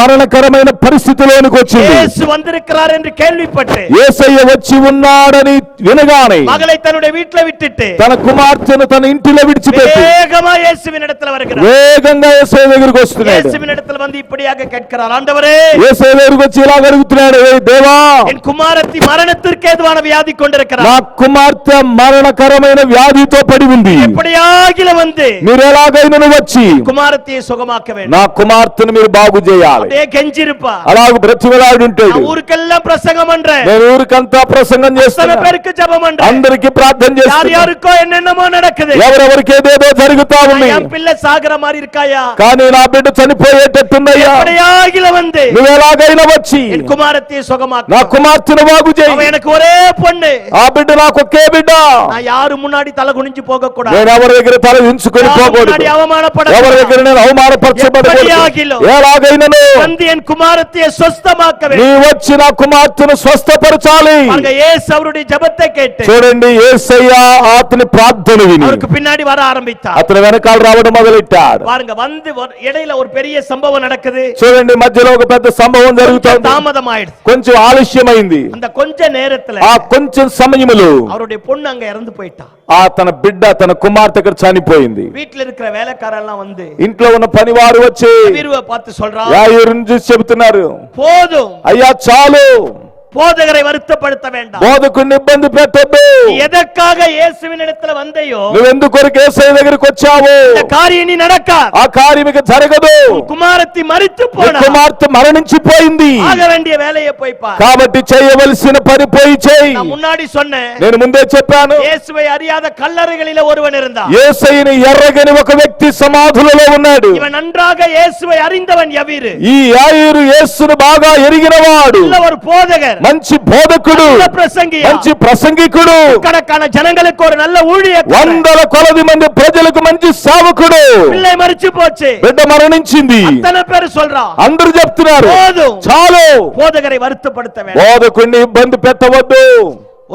మరణకరమైన పరిస్థితిలోనికి వచ్చింది. இயேசு வந்திருக்கிறார் என்று கேள்விப்பட்டு యేసయ్య వచ్చి ఉన్నాడని వినగానే மகளை தன்னுடைய வீட்ல விட்டுட்டு తన కుమార్తెను తన ఇంటిలో విడిచిపెట్టి வேகமா இயேசுவின் இடத்துல வருகிறார். వేగంగా యేసయ్య దగ్గరికి వస్తున్నాడు. இயேசுவின் இடத்துல வந்து இப்படியாக கேட்கிறார், ஆண்டவரே, యేసయ్య దగ్గరికి వచ్చి ఇలా అడుగుతున్నాడు, ఏ దేవా, என் குமாரத்தி மரணத்திற்கு ஏதுவான வியாதி கொண்டிருக்கிறார். నా కుమార్తె మరణకరమైన వ్యాధితో పడి ఉంది. எப்படியாகில வந்து మీరు ఎలాగైనా వచ్చి குமாரத்தியை சுகமாக்க வேண்டும். నా కుమార్తెను మీరు బాగు చేయాలి. அப்படியே கெஞ்சிருப்பா. అలాగ బ్రతిమలాడి ఉంటాడు. நான் ஊருக்கெல்லாம் பிரசங்கம் பண்றேன். నేను ఊరికంతా ప్రసంగం எத்தனை చేస్తున్నా, பேருக்கு ஜெபம் பண்றேன். అందరికి ప్రార్థన யார் చేస్తున్నా, யாருக்கோ என்னென்னமோ நடக்குது. ఎవరెవరికి ఏదేదో జరుగుతా ఉంది. என் பிள்ளை சாகர மாதிரி இருக்காயா? కానీ నా బిడ్డ చనిపోయేటట్టుందయ్యా. எப்படியாகில வந்து నువ్వు ఎలాగైనా వచ్చి என் குமாரத்தியை சுகமாக்க. నా కుమార్తెను బాగు அவ చేయి. எனக்கு ஒரே பொண்ணு. ఆ బిడ్డ నాకు ఒకే బిడ్డ. நான் யாரு முன்னாடி தலை குனிஞ்சு போக கூடாது. నేను ఎవరి దగ్గర తల దించుకొని పోకూడదు. முன்னாடி அவமானப்பட ఎవరి దగ్గర నేను అవమానపరచబడకూడదు. ఎలాగైనాను வந்து என் குமாரத்தியை சொஸ்தமாக்க నీ வேண்டும். వచ్చి నా కుమార్తెను స్వస్థపరచాలి. பாருங்க, இயேசு அவருடைய ஜெபத்தை கேட்டு చూడండి, యేసయ్య అతని ప్రార్థన విని அவருக்கு பின்னாடி வர ஆரம்பித்தார். అతని వెనకాల రావడం మొదలెట్టాడు. பாருங்க, வந்து இடையில ஒரு பெரிய சம்பவம் நடக்குது. చూడండి, మధ్యలో ఒక పెద్ద సంభవం கொஞ்சம் జరుగుతుంది. தாமதம் ஆயிடுச்சு. కొంచెం ఆలస్యమైంది. அந்த கொஞ்ச நேரத்துல ఆ కొంచెం సమయములో அவருடைய பொண்ணு அங்க இறந்து போயிட்டா. ఆ తన బిడ్డ తన కుమార్తె అక్కడ చనిపోయింది. வீட்டுல இருக்கிற வேலைக்காரெல்லாம் வந்து ఇంట్లో ఉన్న పనివారు వచ్చి வீరుவை பார்த்து சொல்றா, యాయూరుని చూసి చెబుతున్నారు, போதும், అయ్యా చాలు, போதகரை வருத்தப்படுத்த வேண்டாம். బోధకుడిని ఇబ్బంది పెట్టొద్దు. நீ எதற்காக இயேசுவின் இடத்துல வந்தையோ నువ్వెందుకొరకు యేసయ్య దగ్గరికి వచ్చావు? இந்த காரியம் நீ நடக்காது. ఆ కార్యం ఇక జరగదు. குமாரத்தி மரித்து నీ போனா కుమార్తె మరణించిపోయింది. ஆக வேண்டிய வேலையை போய் பார். కాబట్టి చేయవలసిన పని పోయి చేయి. நான் முன்னாடி சொன்னேன், నేను ముందే చెప్పాను, இயேசுவை அறியாத கல்லறைகளில ஒருவன் இருந்தான். యేసయ్యని ఎర్రగని ఒక వ్యక్తి సమాధులలో ఉన్నాడు. இவன் நன்றாக இயேசுவை அறிந்தவன் யவீரு. ఈ యాయూరు యేసును బాగా ఎరిగినవాడు, நல்ல ஒரு போதகர், మంచి బోధకుడు, நல்ல பிரசங்கியா, మంచి ప్రసంగికుడు, கணக்கான ஜனங்களுக்கு ஒரு நல்ல ஊழியக்காரன். వందల కొలది మంది ప్రజలకు మంచి సేవకుడు. பிள்ளை மரிச்சு போச்சு. బిడ్డ మరణించింది. அத்தனை பேர் சொல்றான், అందరూ చెప్తున్నారు, போதும், చాలు, போதகரை வருத்தப்படுத்த வேண்டாம். బోధకుడిని ఇబ్బంది పెట్టవద్దు.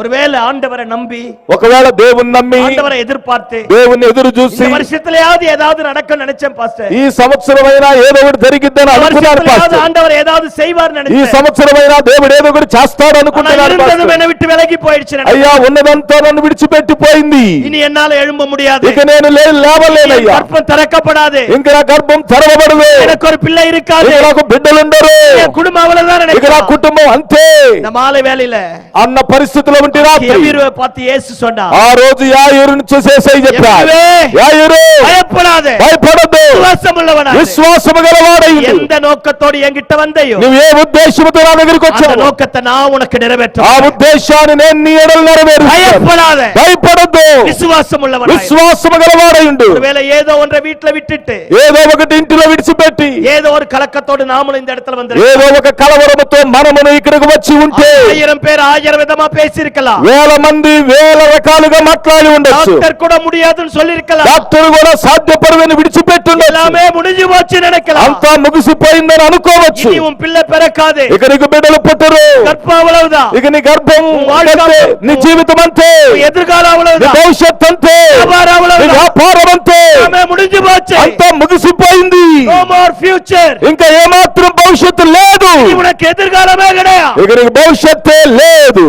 ஒருவேளை ஆண்டவரை நம்பி ఒకవేళ దేవుని నమ్మి ஆண்டவரை ఎదుర్పార్த்து దేవుని ఎదురు చూసి இந்த வருஷத்துலயாவது ஏதாவது நடக்கும் நினைச்சேன் பாஸ்டர். ఈ సంవత్సరమైనా ఏదో ఒకటి జరిగిద్దని అనుకున్నాను పాస్టర్. ஆண்டவர் ஏதாவது செய்வார் ఈ நினைச்சேன். సంవత్సరమైనా దేవుడు ఏదో ఒకటి చేస్తాడు అనుకుంటున్నాను పాస్టర్. என்னை விட்டு விலகி போயிடுச்சு. అయ్యా ఉన్నదంతా నన్ను విడిచిపెట్టి పోయింది. இனி என்னால எழும்ப முடியாது. ఇక నేను లేవలేనయ్యా. గర్భం తెరக்கப்படாது. ఇంకా నా గర్భం తెరవబడదు. எனக்கு ஒரு பிள்ளை இருக்காது. ఇక నాకు బిడ్డలు ఉండరు. என் குடும்பம் అవ్వలేదని ఇక నా కుటుంబం అంతే இந்த மாலை வேளையில అన్న పరిస్థితిలో ఉంటే రాత్రి யெகூவை பார்த்து இயேசு சொன்னார். ఆ రోజు యాయూరుని చూసి యేసయ్య చెప్పాడు, యాయూరు భయపడాదే, భయపడద్దు, విశ్వాసముள்ளవనాయి, విశ్వాసము గలవాడై ఉండు. எந்த நோக்கத்தோடு என்கிட்ட வந்தையோ నువ్వు ఏ ఉద్దేశంతో నా దగ్గరికి వచ్చావు அந்த நோக்கத்தை நான் உனக்கு நிறைவேற்றுவேன். ఆ ఉద్దేశాన్ని నేను నీ ఎడల నెరవేరుస్తాను. భయపడాదే, భయపడద్దు, విశ్వాసముள்ளవనాయి, విశ్వాసము గలవాడై ఉండు. ஒருவேளை ஏதோ ஒன்றை வீட்ல விட்டுட்டு ఏదో ఒకటి ఇంటిలో విడిచిపెట్టి ஏதோ ஒரு கலக்கத்தோடு நாமும் இந்த இடத்துல வந்து ఏదో ఒక కలవరముతో మనమును ఇక్కడికి వచ్చి ఉంటే 1000 பேர் 1000 விதமா பேசியிருக்கலாம். వేల మంది వేల రకాలుగా మాట్లాడి ఉండొచ్చు. డాక్టర్ కూడా முடியாதுன்னு சொல்லிருக்கலாம். డాక్టర్ కూడా సాధ్యపడదని విడిచిపెట్టుండొచ్చు. எல்லாமே முடிஞ்சு போச்சு நினைக்கலாம். అంతా ముగిసిపోయిందని అనుకోవచ్చు. இனி உன் பிள்ளை பிறக்காது. ఇక నీకు బిడ్డలు పుట్టరు. గర్భం అవ్వలేదా. ఇక నీ గర్భం అంతే, నీ జీవితం అంతే, ఎదురుగాలం అవ్వలేదా, నీ భవిష్యత్తు అంతే, వ్యాపారం అవ్వలేదా, నీ వ్యాపారం అంతే, எல்லாமே முடிஞ்சு போச்சு. అంతా ముగిసిపోయింది. No more future. ఇంకా ఏమాత్రం భవిష్యత్తు లేదు. உனக்கு ఎదురుగాలమే கிடையாது. ఇక నీకు భవిష్యత్తే లేదు.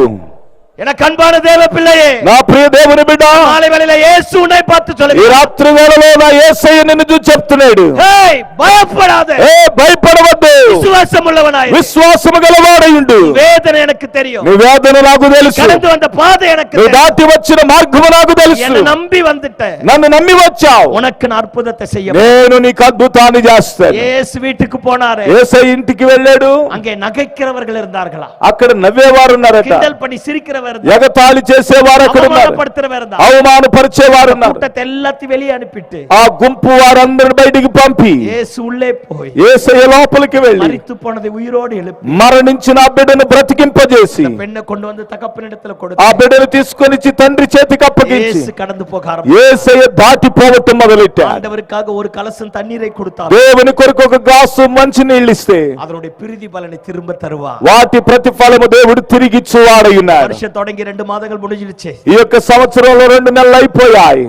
எனக்கு అన్பாన దేవ పిల్లయే, నా ప్రియ దేవుని బిడ్డ, మాలే వేళలో యేసు ఉన్னை பார்த்து ఈ சொல்லுங்க, రాత్రి వేళలో నా యేసయ్య నిన్ను చూసి చెప్తున్నాడు, ఏయ్ భయపడాదే, భయపడవద్దు, విశ్వాసముள்ளవనాయి, విశ్వాసము గలవాడై ఉండు. వేదన எனக்கு தெரியும், నీ వేదన నాకు తెలుసు, கடந்து வந்த பாதை எனக்கு నువ్వు தெரியும், దాటి వచ్చిన మార్గము నాకు తెలుసు. என்னை நம்பி வந்துட்ட, నన్ను నమ్మి వచ్చావు, உனக்கு நான் అద్భుతத்தை செய்ய నేను నీకు అద్భుతాన్ని చేస్తాను. యేసు வீட்டுக்கு போனாரு. యేసయ్య ఇంటికి వెళ్ళాడు. அங்கே நகைக்கிறவர்கள் இருந்தார்களா, అక్కడ నవ్వేవారు ఉన్నారట, கிண்டல் பண்ணி சிரிக்கிறவர் இருந்தார், ఎగతాళి చేసేవారు అక్కడ ఉన్నారు, அவமானப்படுத்துறவர் இருந்தார், అవమానపరిచేవారు ఉన్నారు. கூட்டத்தை எல்லாத்தையும் வெளியே அனுப்பிட்டு ఆ గుంపు వారందరిని బయటికి పంపి యేసు உள்ளே போய் యేసయ్య లోపలికి వెళ్ళి மரித்து போனதை உயிரோடு எழுப்பி మరణించిన ఆ బిడ్డను బ్రతికింపజేసి பெண்ணை கொண்டு வந்து தகப்பனிடத்துல ఆ கொடுத்து బిడ్డను తీసుకొని తండ్రి చేతికి అప్పగించి యేసు கடந்து போக యేసయ్య దాటిపోవటం మొదలెట్టాడు. ஆண்டவருக்காக ஒரு கலசம் தண்ணீரை கொடுத்தார். దేవుని కొరకు ఒక గ్లాసు మంచి నీళ్ళు ఇస్తే அதனுடைய பிரதி பலனை திரும்ப தருவார். వాటి ప్రతిఫలము దేవుడు తిరిగిచ్చువాడై ఉన్నాడు. வருஷம் தொடங்கி 2 மாதங்கள் முடிஞ்சிடுச்சு. ఈ యొక్క సంవత్సరంలో 2 నెలలు అయిపోయాయి.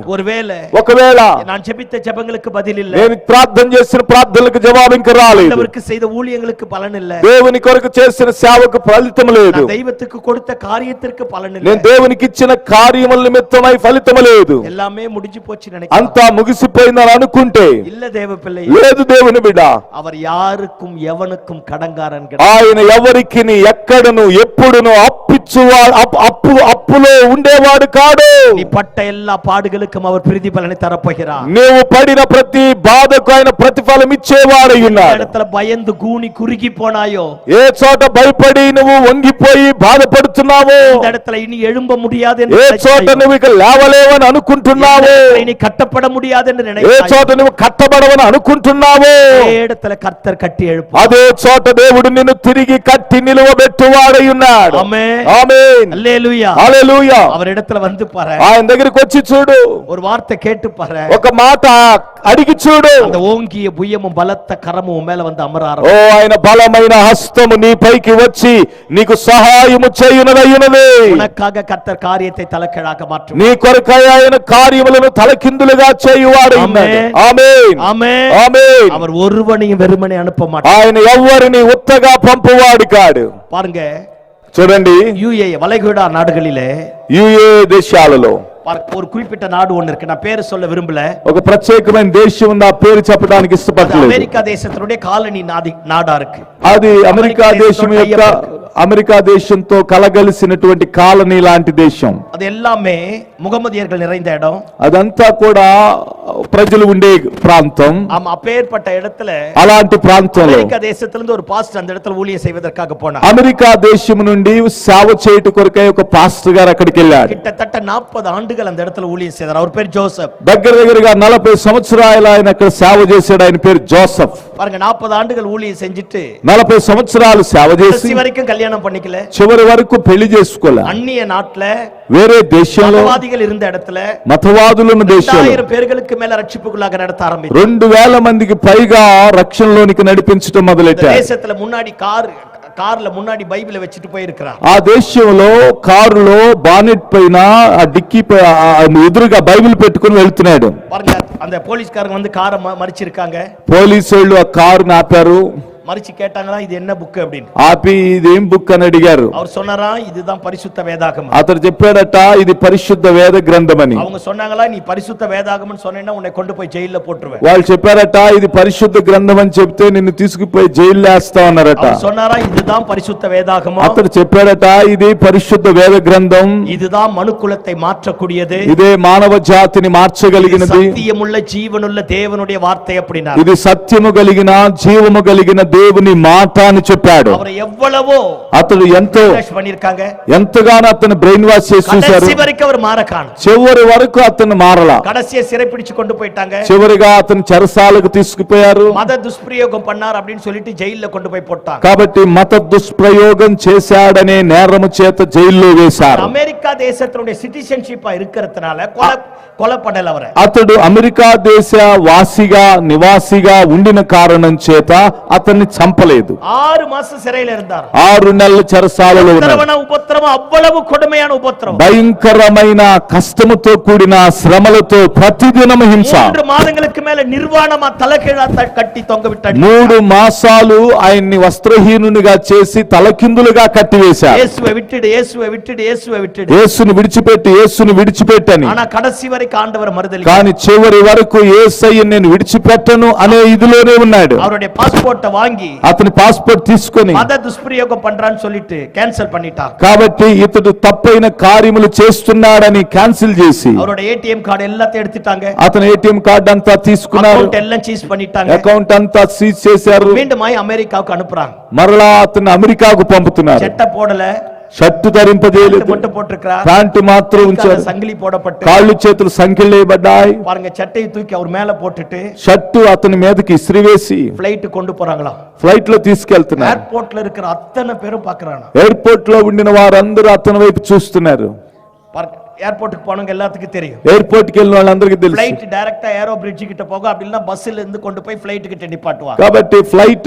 ఒకవేళ நான் ஜெபித்த ஜெபங்களுக்கு பதில் இல்ல, నేను ప్రార్థన చేసిన ప్రార్థనలకు జవాబు ఇంకా రాలేదు, ஆண்டவருக்கு செய்த ஊழியங்களுக்கு பலன் இல்ல, దేవుని కొరకు చేసిన సేవకు ఫలితం లేదు, దైవத்துக்கு கொடுத்த காரியத்திற்கு பலன் இல்ல, నేను దేవునికి ఇచ్చిన కార్యముల నిమిత్తమై ఫలితం లేదు, எல்லாமே முடிஞ்சு போச்சு நினைக்கிறேன். అంతా ముగిసిపోయిందని అనుకుంటే இல்ல தேவ பிள்ளை, లేదు దేవుని బిడ్డ, அவர் யாருக்கும் எவனுக்கும் கடங்காரன் ఆయన ఎవరికి ఎక్కడను ఎప్పుడును అప్పులో ఉండేవాడు కాడు. நீ பட்ட எல்லா பாடுகளுக்கும் அவர் பிரதி பலனை தரப்போகிறார். నీవు పడిన ప్రతి బాధకు ఆయన ప్రతిఫలం ఇచ్చేవాడై ఉన్నాడు. இடத்துல பயந்து கூனி குறுகி போனாయோ, ఏ చోట భయపడి నువ్వు వంగిపోయి బాధపడుతున్నావో, இந்த இடத்துல ఇని எழும்ப முடியாது ఏ చోట నువ్వు ఇక లేవలేవని అనుకుంటున్నావో, ఇని కట్టపడ முடியாது என்று ఏ நினைக்கிறாய், చోట నువ్వు కట్టబడవని అనుకుంటున్నావో, ఏ இடத்துல కర్తర్ కట్టి எழுப்பு, అదే చోట దేవుడు నిన్ను తిరిగి కట్టి నిలువబెట్టువాడై ఉన్నాడు. ఆమేన్, ఆమేన్, హల్లెలూయా, హల్లెలూయా. அவர் இடத்துல வந்து பாரு, ఆయన దగ్గరికి వచ్చి చూడు, ஒரு வார்த்தை கேட்டு பாரு, ఒక మాట అడిగి చూడు. அந்த ஓங்கிய புயமும் பலத்த கரமும் மேல வந்து అమరారు. ఓ ఆయన బలమైన హస్తము నీ పైకి వచ్చి నీకు సహాయము చేయునదయ్యున్నది. உனக்காக கர்த்தர் காரியத்தை தலைக்கீழாக மாற்றும். నీ కొరకై ఆయన కార్యములను తలకిందులుగా చేయువాడు ఉన్నాడు. ఆమేన్, ఆమేన్, ఆమేన్. அவர் ஒருவனையும் வெறுமனே அனுப்ப மாட்டார். ఆయన ఎవ్వరిని ఉత్తగా పంపువాడు కాడు. பாருங்க, చూడండి, யுஏ வளைகுடா நாடுகளிலே యుఏ దేశాలలో ஒரு குறிப்பிட்ட நாடு ஒண்ணு இருக்கு, நான் பேரு சொல்ல விரும்பல, ఒక ప్రత్యేకమైన దేశం ఉంది, ఆ పేరు చెప్పడానికి அது ఇష్టపడలేదు. அமெரிக்கா தேசத்தினுடைய காலனி நாடா இருக்கு. అది అమెరికా దేశం యొక్క అమెరికా దేశంతో కలగలిసినటువంటి కాలనీ లాంటి దేశం. அது எல்லாமே முகமதியர்கள் நிறைந்த இடம். అదంతా కూడా ప్రజలు ఉండే ప్రాంతం. ஆமா, அப்பேற்பட்ட இடத்துல అలాంటి ప్రాంతంలో அமெரிக்கா தேசத்துல இருந்து ஒரு பாஸ்டர் அந்த இடத்துல ஊழியம் செய்வதற்காக போனார். అమెరికా దేశం నుండి సేవ చేయుట కొరకై ఒక పాస్టర్ గారు అక్కడికి వెళ్ళాడు. கிட்டத்தட்ட 40 ஆண்டுகள் அந்த இடத்துல ஊழியம் செய்தார். அவர் பேர் ஜோசப். దగ్గరగా 40 సంవత్సరాలు ఆయన అక్కడ సేవ చేశాడు. ఆయన పేరు జోసెఫ్. பாருங்க, 40 ஆண்டுகள் ஊழியம் செஞ்சுட்டு 40 సంవత్సరాలు సేవ చేసి வரைக்கும் కళ్యాణం பண்ணிக்கல, చివరి వరకు పెళ్లి చేసుకోలే. அந்நிய நாட்டுல వేరే దేశంలో மதவாதிகள் இருந்த இடத்துல మతవాదులున్న దేశంలో 2000 பேர்களுக்கு மேல ரட்சிப்புக்குள்ளாக நடத்த ஆரம்பித்தார். 2000 మందికి పైగా రక్షణలోనికి నడిపించడం మొదలెట్టారు. தேசத்துல முன்னாடி కార్ல முன்னாடி பைபிளை வச்சுட்டு போயிருக்கிறான். ఆ దేశంలో కారులో బానెట్ పైన ఆ డిక్కీ ఎదురుగా బైబిల్ పెట్టుకుని వెళ్తున్నాడు. பாருங்க, அந்த போலீஸ்காரங்க வந்து காரை மறிச்சிருக்காங்க. పోలీసు వాళ్ళు ఆ కారుని ఆపారు. மறிச்சு கேட்டாங்களா இது என்ன புக் அப்படின்னு. ఆపి ఇదేం బుక్ అని అడిగారు. அவர் சொன்னாரா இதுதான் பரிசுத்த வேதாகமம். అతడు చెప్పాడట ఇది పరిశుద్ధ వేద గ్రంథమని. அவங்க சொன்னாங்களா நீ பரிசுத்த வேதாகமம்னு சொன்னேன்னா உன்னை கொண்டு போய் ஜெயில்ல போட்டுருவேன். వాళ్ళు చెప్పారట ఇది పరిశుద్ధ గ్రంథం అని చెప్తే నిన్ను తీసుకుపోయి జైల్లో వేస్తా అన్నారట. அவர் சொன்னாரா இதுதான் பரிசுத்த வேதாகமம். అతడు చెప్పాడట ఇది పరిశుద్ధ వేద గ్రంథం, இதுதான் மனுக்குலத்தை மாற்றக்கூடியது, ఇదే మానవ జాతిని మార్చగలిగినది, సత్యముள்ள జీవనుள்ள దేవునుடைய వార్த்தை அப்படினா. ఇది సత్యము కలిగిన జీవము కలిగిన దేవుని మాట అని చెప్పాడు. அவர் எவ்வளவோ అతడు ఎంతగానో అతను బ్రెయిన్ వాష్ చేసి చూశారు. కడసి వరకు அவர் మారకాను. చివరి వరకు అతను మారలా. కడసియ సిறைపిడిచి கொண்டு போயிட்டாங்க. చివరిగా అతను చెరసాలకు తీసుకుపోయారు. మత దుష్ప్రయోగం பண்ணார் அப்படினு சொல்லிட்டு జైల్లో கொண்டு போய் போட்டாங்க. కాబట్టి మత దుష్ప్రయోగం చేశాడనే నేరము చేత జైల్లో వేశారు. అమెరికా దేశத்தினுடைய సిటిజన్షిప్ இருக்கிறதுனால కొలపడల అవరే. అతడు అమెరికా దేశ వాసిగా నివాసిగా ఉండిన కారణం చేత అతన్ని చంపలేదు. 6 మాసం సిறையில் இருந்தார். 6 నెలల చెరసాలలో ఉన్నాడు. ఉపద్రవం అవ్వలవు కొడమయాన ఉపద్రవం. భయంకరమైన కష్టముతో కూడిన శ్రమలతో ప్రతిదినం హింస. 3 మాసங்களுக்கு மேல నిర్వాణమా తలకిందులుగా కట్టి తొంగబెట్టాడు. 3 మాసాలు ఆయన్ని వస్త్రహీనునిగా చేసి తలకిందులుగా కట్టివేశారు. యేసువే విట్టిడు, యేసువే విట్టిడు, యేసువే విట్టిడు. యేసుని విడిచిపెట్టి యేసుని విడిచిపెట్టని. ఆనా కడసి వరకు ఆండవర్ మరుదలి. కానీ చివరి వరకు యేసయ్యను నేను విడిచిపెట్టను అనే ఇదిలోనే ఉన్నాడు. அவருடைய பாஸ்போர்ட்ட வாங்கி అతని పాస్పోర్ట్ తీసుకొని మత దుష్ప్రయోగం பண்றான்னு சொல்லிட்டு கேன்சல் பண்ணிட்டார். కాబట్టి ఇతడు తప్పైన కార్యములు చేస్తున్నాడని క్యాన్సిల్ చేసి அவரோட ఏటీఎం కార్డు எல்லாத்தையும் எடுத்துட்டாங்க. అతని ఏటీఎం కార్డు అంతా తీసుకున్నారు. అకౌంట్ ఎல்லாம் సీజ్ பண்ணிட்டாங்க. అకౌంట్ అంతా సీజ్ చేశారు. மீண்டுமாய் అమెరికాకు అనుపుறாங்க. మరలా అతను అమెరికాకు పంపుతున్నారు. చట్ట పోడల, షర్టు ధరింపజేయలేదు, ప్యాంటు మాత్రం ఉంచారు. సంగిలి పోడపట్టు, కాళ్ళు చేతులు సంఖ్యలు వేయబడ్డాయి. பாருங்க சட்டையை தூக்கி அவர் மேல போட்டுட்டு షర్టు అతని మీదకి ఇస్త్రీవేసి ఫ్లైట్ கொண்டு போறாங்களா. ఫ్లైట్ లో తీసుకెళ్తున్నారు. ఎయిర్పోర్ట్ లో இருக்கிற అత్తన పేరు పాకరానా. ఎయిర్పోర్ట్ లో ఉండిన వారందరూ అతని వైపు చూస్తున్నారు. ஏர்போர்ட்டுக்கு போனவங்க எல்லாத்துக்கும் தெரியும். ఎయిర్పోర్ట్ కి వెళ్ళిన వాళ్ళందరికీ తెలుసు. ఫ్లైట్ డైరెక్టా ఏరో బ్రిడ్జ్ కిட்ட పోగా அப்படினா బస్సుல இருந்து கொண்டு போய் ఫ్లైట్ కిட்ட నిపాటువా. కాబట్టి ఫ్లైట్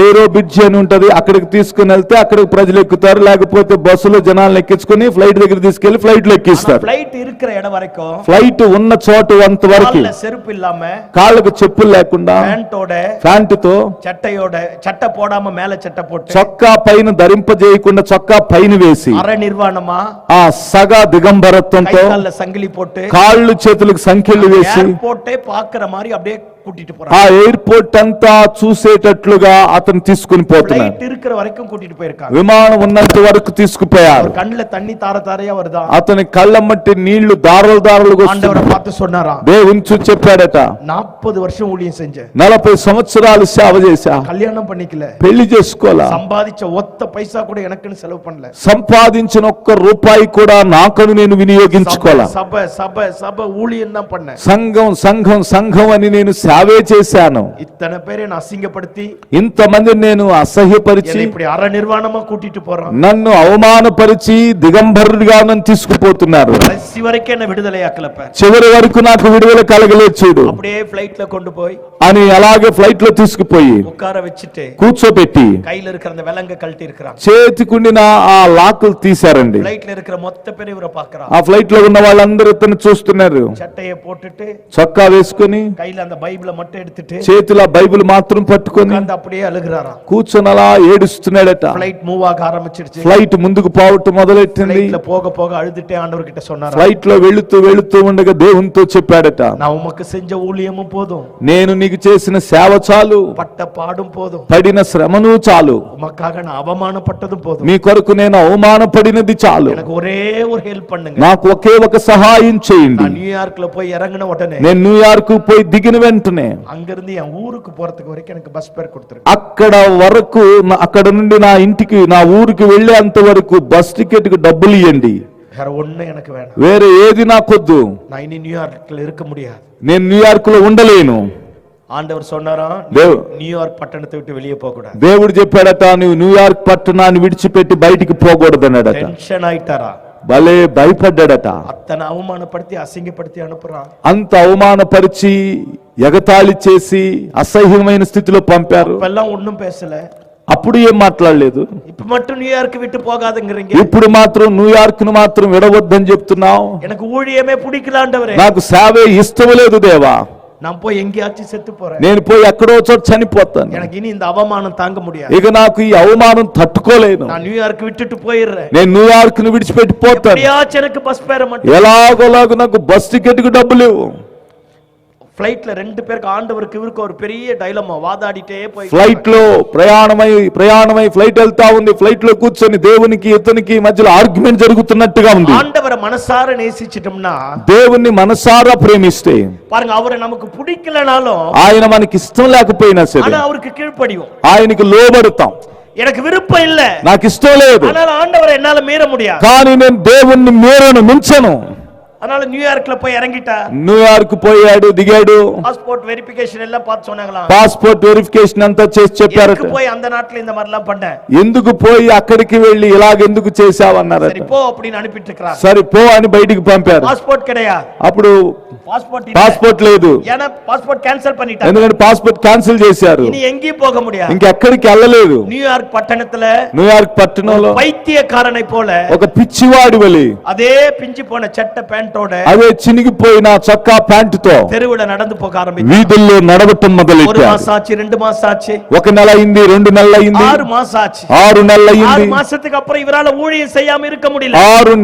ఏరో బ్రిడ్జ్ అని ఉంటది, అక్కడికి తీసుకుని వెళ్తే అక్కడికి ప్రజలు ఎక్కుతారు, లేకపోతే బస్సులో జనాలను ఎక్కించుకొని ఫ్లైట్ దగ్గర తీసుకెళ్లి ఫ్లైట్ లో ఎక్కిస్తారు. ఫ్లైట్ இருக்கிற இடம் வரைக்கும், ఫ్లైట్ ఉన్న చోట అంత వరకు செருப்பு இல்லாம, కాళ్ళకు చెప్పులు లేకుండా, ప్యాంటుతో, చట్టయోడ చట్ట పోడామ మేల చట్ట పోட்டு, చొక్కా పైన ధరింపజేయకుండా చొక్కా పైన వేసి, అర నిర్వాణమా, ఆ సగ దిగంబర సంగిలి పోட்டு, కాళ్ళు చేతులకు సంఖ్యలు వేసి ఎయిర్పోర్టే పాకర మారి అప్పుడే కూటిட்டு போறாங்க. ఆ ఎయిర్పోర్ట్ అంతా చూసేటట్లుగా అతను తీసుకుని పోతున్నాడు. ఫ్లైట్ இருக்கிற వరకు కూటిட்டு పోయిర్కాங்க. విమానం ఉన్నంత వరకు తీసుకుపోయారు. కళ్ళ తన్ని తారతారయా వరదా. అతని కళ్ళమ్మటి నీళ్లు దారలు దారలుగా ఆండవర్ பார்த்து சொன்னாரா. దేవుని చూసి చెప్పాడట, 40 வருஷம் ஊழியம் செஞ்சேன், 40 సంవత్సరాలు సేవ చేశా, కళ్యాణం பண்ணிக்கல, పెళ్లి చేసుకోవాలా, సంపాదించ ఒక్క పైసా కూడా எனக்குன்னு సెలవు பண்ணல, సంపాదించిన ఒక్క రూపాయి కూడా నాకను నేను వినియోగించుకోవాలా, సభ సభ సభ ஊழியம் தான் பண்ணேன், సంఘం సంఘం సంఘం అని నేను సేవే చేశాను. ఇత్తన పేరే అసింగపడితి, ఇంతమంది నేను అసహ్యపరిచి ఇప్పుడు అర నిర్వాణమా కూటిட்டு పోறான், నన్ను అవమానపరిచి దిగంబరుడిగా నన్ను తీసుకుపోతున్నారు. కடைசி వరకే నా విడుదల యాకలప, చివరి వరకు నాకు విడుదల కలగలేదు చూడు. అప్పుడే ఫ్లైట్ లో கொண்டு போய் అని అలాగే ఫ్లైట్ లో తీసుకుపోయి ఉక్కార వెచ్చితే కూర్చోబెట్టి కైల இருக்கிற அந்த వెలంగ కల్టి இருக்கிறான், చేతికుండిన ఆ లాకులు తీశారండి. ఫ్లైట్ లో இருக்கிற మొత్త పేరు ఇవర పాకరా. ఆ ఫ్లైట్ లో ఉన్న వాళ్ళందరూ ఇతను చూస్తున్నారు. చట్టయ పోட்டுட்டு చొక్కా వేసుకొని కైల அந்த బైబిల్ మట్ట எடுத்துட்டு చేతిలో బైబిల్ మాత్రం పట్టుకొని அப்படியே అలుగురారా. కూర్చొని అలా ఏడుస్తున్నాడట. ఫ్లైట్ మూవ్ ఆగ ఆరంభించిடுச்சு. ఫ్లైట్ ముందుకు పోవటం మొదలెట్టింది. ఫ్లైట్ లో పోగ పోగ అழுதுட்டே ఆండవర్ కిட்ட சொன்னாరా. ఫ్లైట్ లో వెళుతూ ఉండగా దేవునితో చెప్పాడట, నా ఉమకు సెంజ ఊలియము పోదుం, నేను నీకు చేసిన సేవ చాలు, పట్ట పాడం పోదుం, పడిన శ్రమను చాలు, ఉమకాగ నా అవమానపట్టదు పోదుం, మీ కొరకు నేను అవమానపడినది చాలు, నాకు ఒరే ఒక హెల్ప్ பண்ணுங்க, నాకు ఒకే ఒక సహాయం చేయండి. న్యూయార్క్ లో పోయి ఇறங்கின உடனே, నేను న్యూయార్క్ పోయి దిగిన వెంటనే அங்கிருந்து என் ஊருக்கு போறதுக்கு வரைக்கும் எனக்கு பஸ் பேர் கொடுத்துருங்க, అక్కడ వరకు అక్కడ నుండి నా ఇంటికి నా ఊరికి వెళ్ళేంత వరకు బస్ టికెట్ కు డబ్బులు ఇవ్వండి, வேற ஒண்ணு எனக்கு வேணும், వేరే ఏది నాకొద్దు, நான் இனி நியூயார்க்ல இருக்க முடியாது, నేను న్యూయార్క్ లో ఉండలేను. ஆண்டவர் சொன்னாரா, நியூயார்க் పట్టణத்தை விட்டு வெளியே போக கூடாது. దేవుడు చెప్పాడట, నువ్వు న్యూయార్క్ పట్టణాన్ని విడిచిపెట్టి బయటికి పోకూడదన్నాడట. టెన్షన్ అయితారా, భలే భయపడ్డాడట. అతను అవమానపడితే అసింగపడితే అనుపురా, అంత అవమానపరిచి ఎగతాళి చేసి అసహ్యమైన స్థితిలో పంపారు. ఎல்லாம் ஒண்ணும் பேசல. అప్పుడు ఏం మాట్లాడలేదు, இப்ப மட்டும் நியூயார்க் விட்டு போகாதுங்கறீங்க. ఇప్పుడు మాత్రం న్యూయార్క్ ను మాత్రం విడవద్దని చెప్తున్నావు. எனக்கு ஊழியமே பிடிக்கல ஆண்டவரே, నాకు సేవే ఇష్టం లేదు దేవా, நான் போய் எங்கேயாச்சும் செத்து போறேன், నేను పోయి ఎక్కడో చోట చనిపోతాను, எனக்கு ఇని இந்த అవమానం தாங்க முடியாது, ఇక నాకు ఈ అవమానం తట్టుకోలేను, நான் நியூயார்క్ విட்டுட்டு పోయిర్றேன், నేను న్యూయార్క్ ను విడిచిపెట్టి పోతాను, எப்படியாச்சும் எனக்கு பஸ் ఫేర్ மட்டும், ఎలాగోలాగా నాకు బస్ టికెట్ కు డబ్బులు లేవు. ఫ్లైట్ లో రెండు పేருக்கு ఆండవருக்கு ఇవరికి ఒక పెரிய డైలమా వాదాడితే పోయి ఫ్లైట్ లో ప్రయాణమై ఫ్లైట్ వెళ్తా ఉంది. ఫ్లైట్ లో కూర్చొని దేవునికి ఇతనికి మధ్యలో ఆర్గ్యుమెంట్ జరుగుతున్నట్టుగా ఉంది. ఆండవర మనసార నేసిచిటంనా, దేవుణ్ణి మనసారా ప్రేమిస్తే, பாருங்க அவரை நமக்கு பிடிக்கலனாலும் ఆయన మనకి ఇష్టం లేకపోయినా సరే ஆனா அவருக்கு கீழ்ப்படியும், ఆయనకి లోబడతాం. எனக்கு విருப்பం இல்ல, నాకు ఇష్టం లేదు, அதனால ஆண்டவரை என்னால மீற முடியாது, కానీ నేను దేవుణ్ణి మించను. அதனால நியூயார்க்ல போய் இறங்கிட்டா, న్యూయార్క్ పోయాడు, దిగాడు, பாஸ்போர்ட் வெரிஃபிகேஷன் எல்லாம் பார்த்து சொன்னாங்களாம், పాస్పోర్ట్ వెరిఫికేషన్ అంతా చేసి చెప్పారట. எதுக்கு போய் அந்த நாட்டுல இந்த மாதிரி எல்லாம் பண்ண, ఎందుకు పోయి అక్కడికి వెళ్ళి ఇలాగెందుకు చేశావన్నారట. சரி போ அப்படின்னு அனுப்பிட்டு இருக்காங்க. సరే పో అని బయటికి పంపారు. பாஸ்போர்ட் கிடையாது, అప్పుడు பாஸ்போர்ட் పాస్పోర్ట్ లేదు, ஏன்னா பாஸ்போர்ட் கேன்சல் பண்ணிட்டாங்க, ఎందుకంటే పాస్పోర్ట్ క్యాన్సిల్ చేశారు. இனி எங்கேயும் போக முடியாது. ఇంకెక్కడికి వెళ్ళలేదు. நியூயார்க் పట్టణத்துல న్యూయార్క్ పట్టణంలో பைத்தியக்காரனை போல ఒక పిచ్చివాడి వలి, அதே பிஞ்சு போன சட்டை பேண்டோட అదే చినిగిపోయిన చొక్కా ప్యాంటుతో தெருவுல நடந்து போக ఆరంభించారు. వీధుల్లో నడవటం ஒரு మొదలెట్టాడు. மாசம் ஆச்சு, 2 மாசம் ஆச்சு, 1 నెల అయింది, 2 నెలలు అయింది, 6 மாசம் ஆச்சு. 6 నెలలు 6 అయింది. மாசத்துக்கு அப்புறம் இவரால ஊழியம் செய்யாம இருக்க முடியல. 6